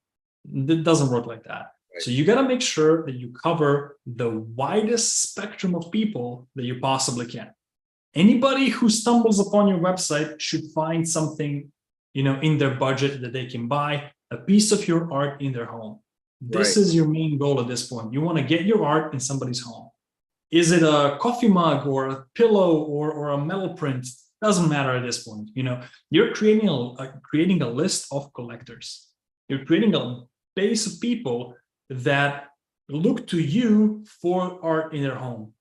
It doesn't work like that. So you got to make sure that you cover the widest spectrum of people that you possibly can. Anybody who stumbles upon your website should find something, you know, in their budget that they can buy, a piece of your art in their home. This is your main goal at this point. You want to get your art in somebody's home. Is it a coffee mug or a pillow or a metal print? Doesn't matter at this point. You know, you're creating a list of collectors. You're creating a base of people that look to you for art in their home.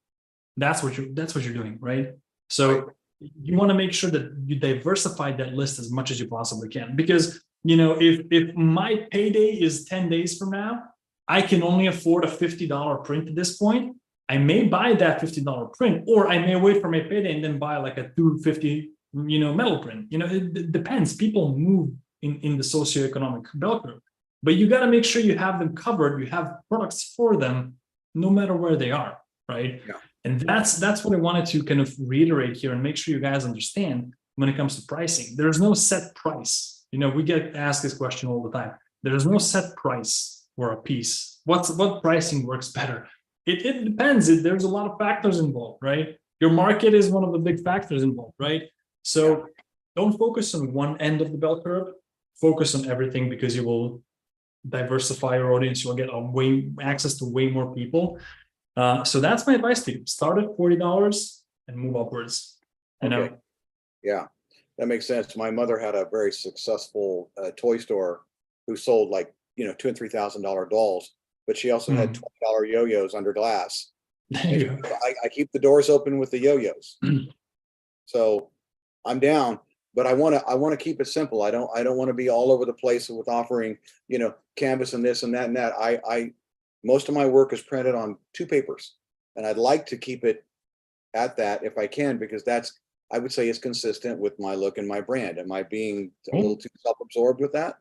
That's what you're doing, right? So you want to make sure that you diversify that list as much as you possibly can, because, you know, if my payday is 10 days from now, I can only afford a $50 print at this point. I may buy that $50 print, or I may wait for my payday and then buy like a $250, you know, metal print. You know, it depends. People move in the socioeconomic bell curve, but you got to make sure you have them covered. You have products for them, no matter where they are, right? Yeah. And that's what I wanted to kind of reiterate here and make sure you guys understand when it comes to pricing. There's no set price. You know, we get asked this question all the time. There's no set price for a piece. What pricing works better? It depends. There's a lot of factors involved, right? Your market is one of the big factors involved, right? So don't focus on one end of the bell curve. Focus on everything, because you will diversify your audience. You'll get access to way more people. So that's my advice to you. Start at $40 and move upwards. You know? Yeah, that makes sense. My mother had a very successful toy store who sold, like, you know, $2,000 and $3,000 dolls. But she also had $20 yo-yos under glass. I keep the doors open with the yo-yos. So I'm down, but I want to keep it simple. I don't want to be all over the place with offering, you know, canvas and this and that and that. Most of my work is printed on 2 papers, and I'd like to keep it at that if I can, because I would say, is consistent with my look and my brand. Am I being a little too self-absorbed with that?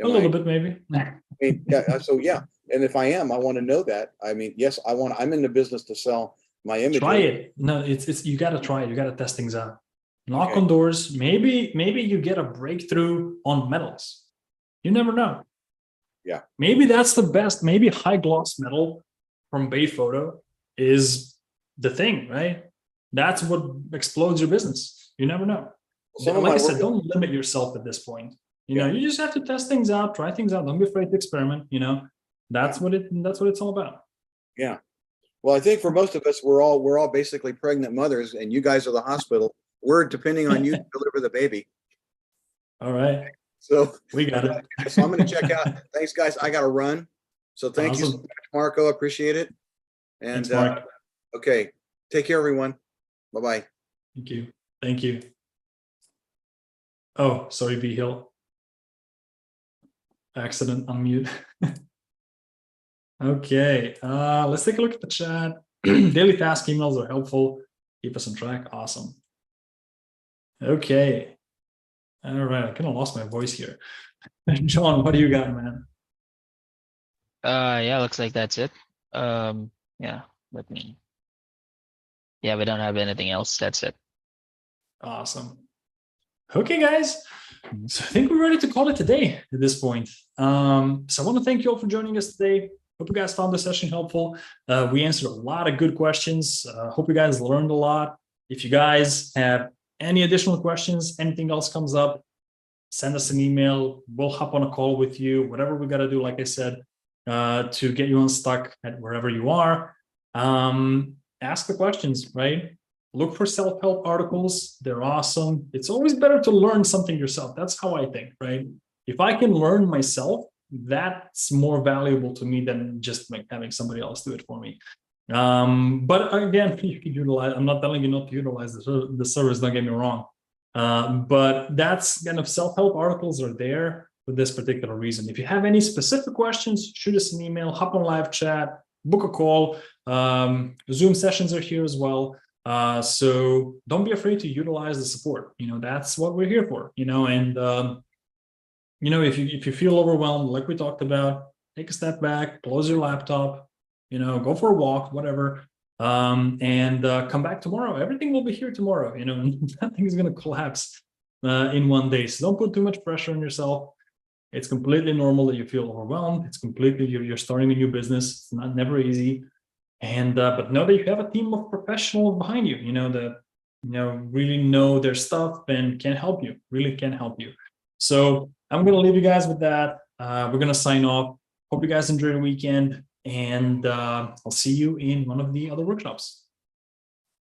A little bit, maybe. I mean, yeah. So yeah, and if I am, I want to know that. I mean, yes, I'm in the business to sell my image. Try it. No, it's you got to try it. You got to test things out. Knock on doors. Maybe you get a breakthrough on metals. You never know. Yeah. Maybe that's the best. Maybe high gloss metal from Bay Photo is the thing, right? That's what explodes your business. You never know. Like I said, don't limit yourself at this point. You know, you just have to test things out, try things out. Don't be afraid to experiment. You know, that's what it's all about. Yeah. Well, I think for most of us, we're all basically pregnant mothers, and you guys are the hospital. We're depending on you to deliver the baby. All right. So we got it. So I'm going to check out. Thanks, guys. I got to run. So thank you so much, Marco. I appreciate it. And thanks, Mark. Okay. Take care, everyone. Bye-bye. Thank you. Thank you. Oh, sorry, B Hill. Accident unmute. Okay, let's take a look at the chat. Daily task emails are helpful. Keep us on track. Awesome. Okay. All right, I kind of lost my voice here. John, what do you got, man? Yeah, looks like that's it. Yeah, we don't have anything else. That's it. Awesome. Okay, guys. So I think we're ready to call it a day at this point. So I want to thank you all for joining us today. Hope you guys found the session helpful. We answered a lot of good questions. Hope you guys learned a lot. If you guys have any additional questions, anything else comes up, send us an email. We'll hop on a call with you, whatever we got to do, like I said, to get you unstuck at wherever you are. Ask the questions, right? Look for self-help articles. They're awesome. It's always better to learn something yourself. That's how I think, right? If I can learn myself, that's more valuable to me than just like having somebody else do it for me. But again, you can utilize, I'm not telling you not to utilize the service, don't get me wrong. But that's kind of self-help articles are there for this particular reason. If you have any specific questions, shoot us an email, hop on live chat, book a call. Zoom sessions are here as well. So don't be afraid to utilize the support. That's what we're here for, and if you feel overwhelmed, like we talked about, take a step back, close your laptop, go for a walk, whatever, and come back tomorrow. Everything will be here tomorrow. Nothing is going to collapse in one day. So don't put too much pressure on yourself. It's completely normal that you feel overwhelmed. It's completely, you're starting a new business. It's never easy. And but know that you have a team of professionals behind you, that really know their stuff and can help you, really can help you. So I'm going to leave you guys with that. We're going to sign off. Hope you guys enjoy the weekend, and I'll see you in one of the other workshops.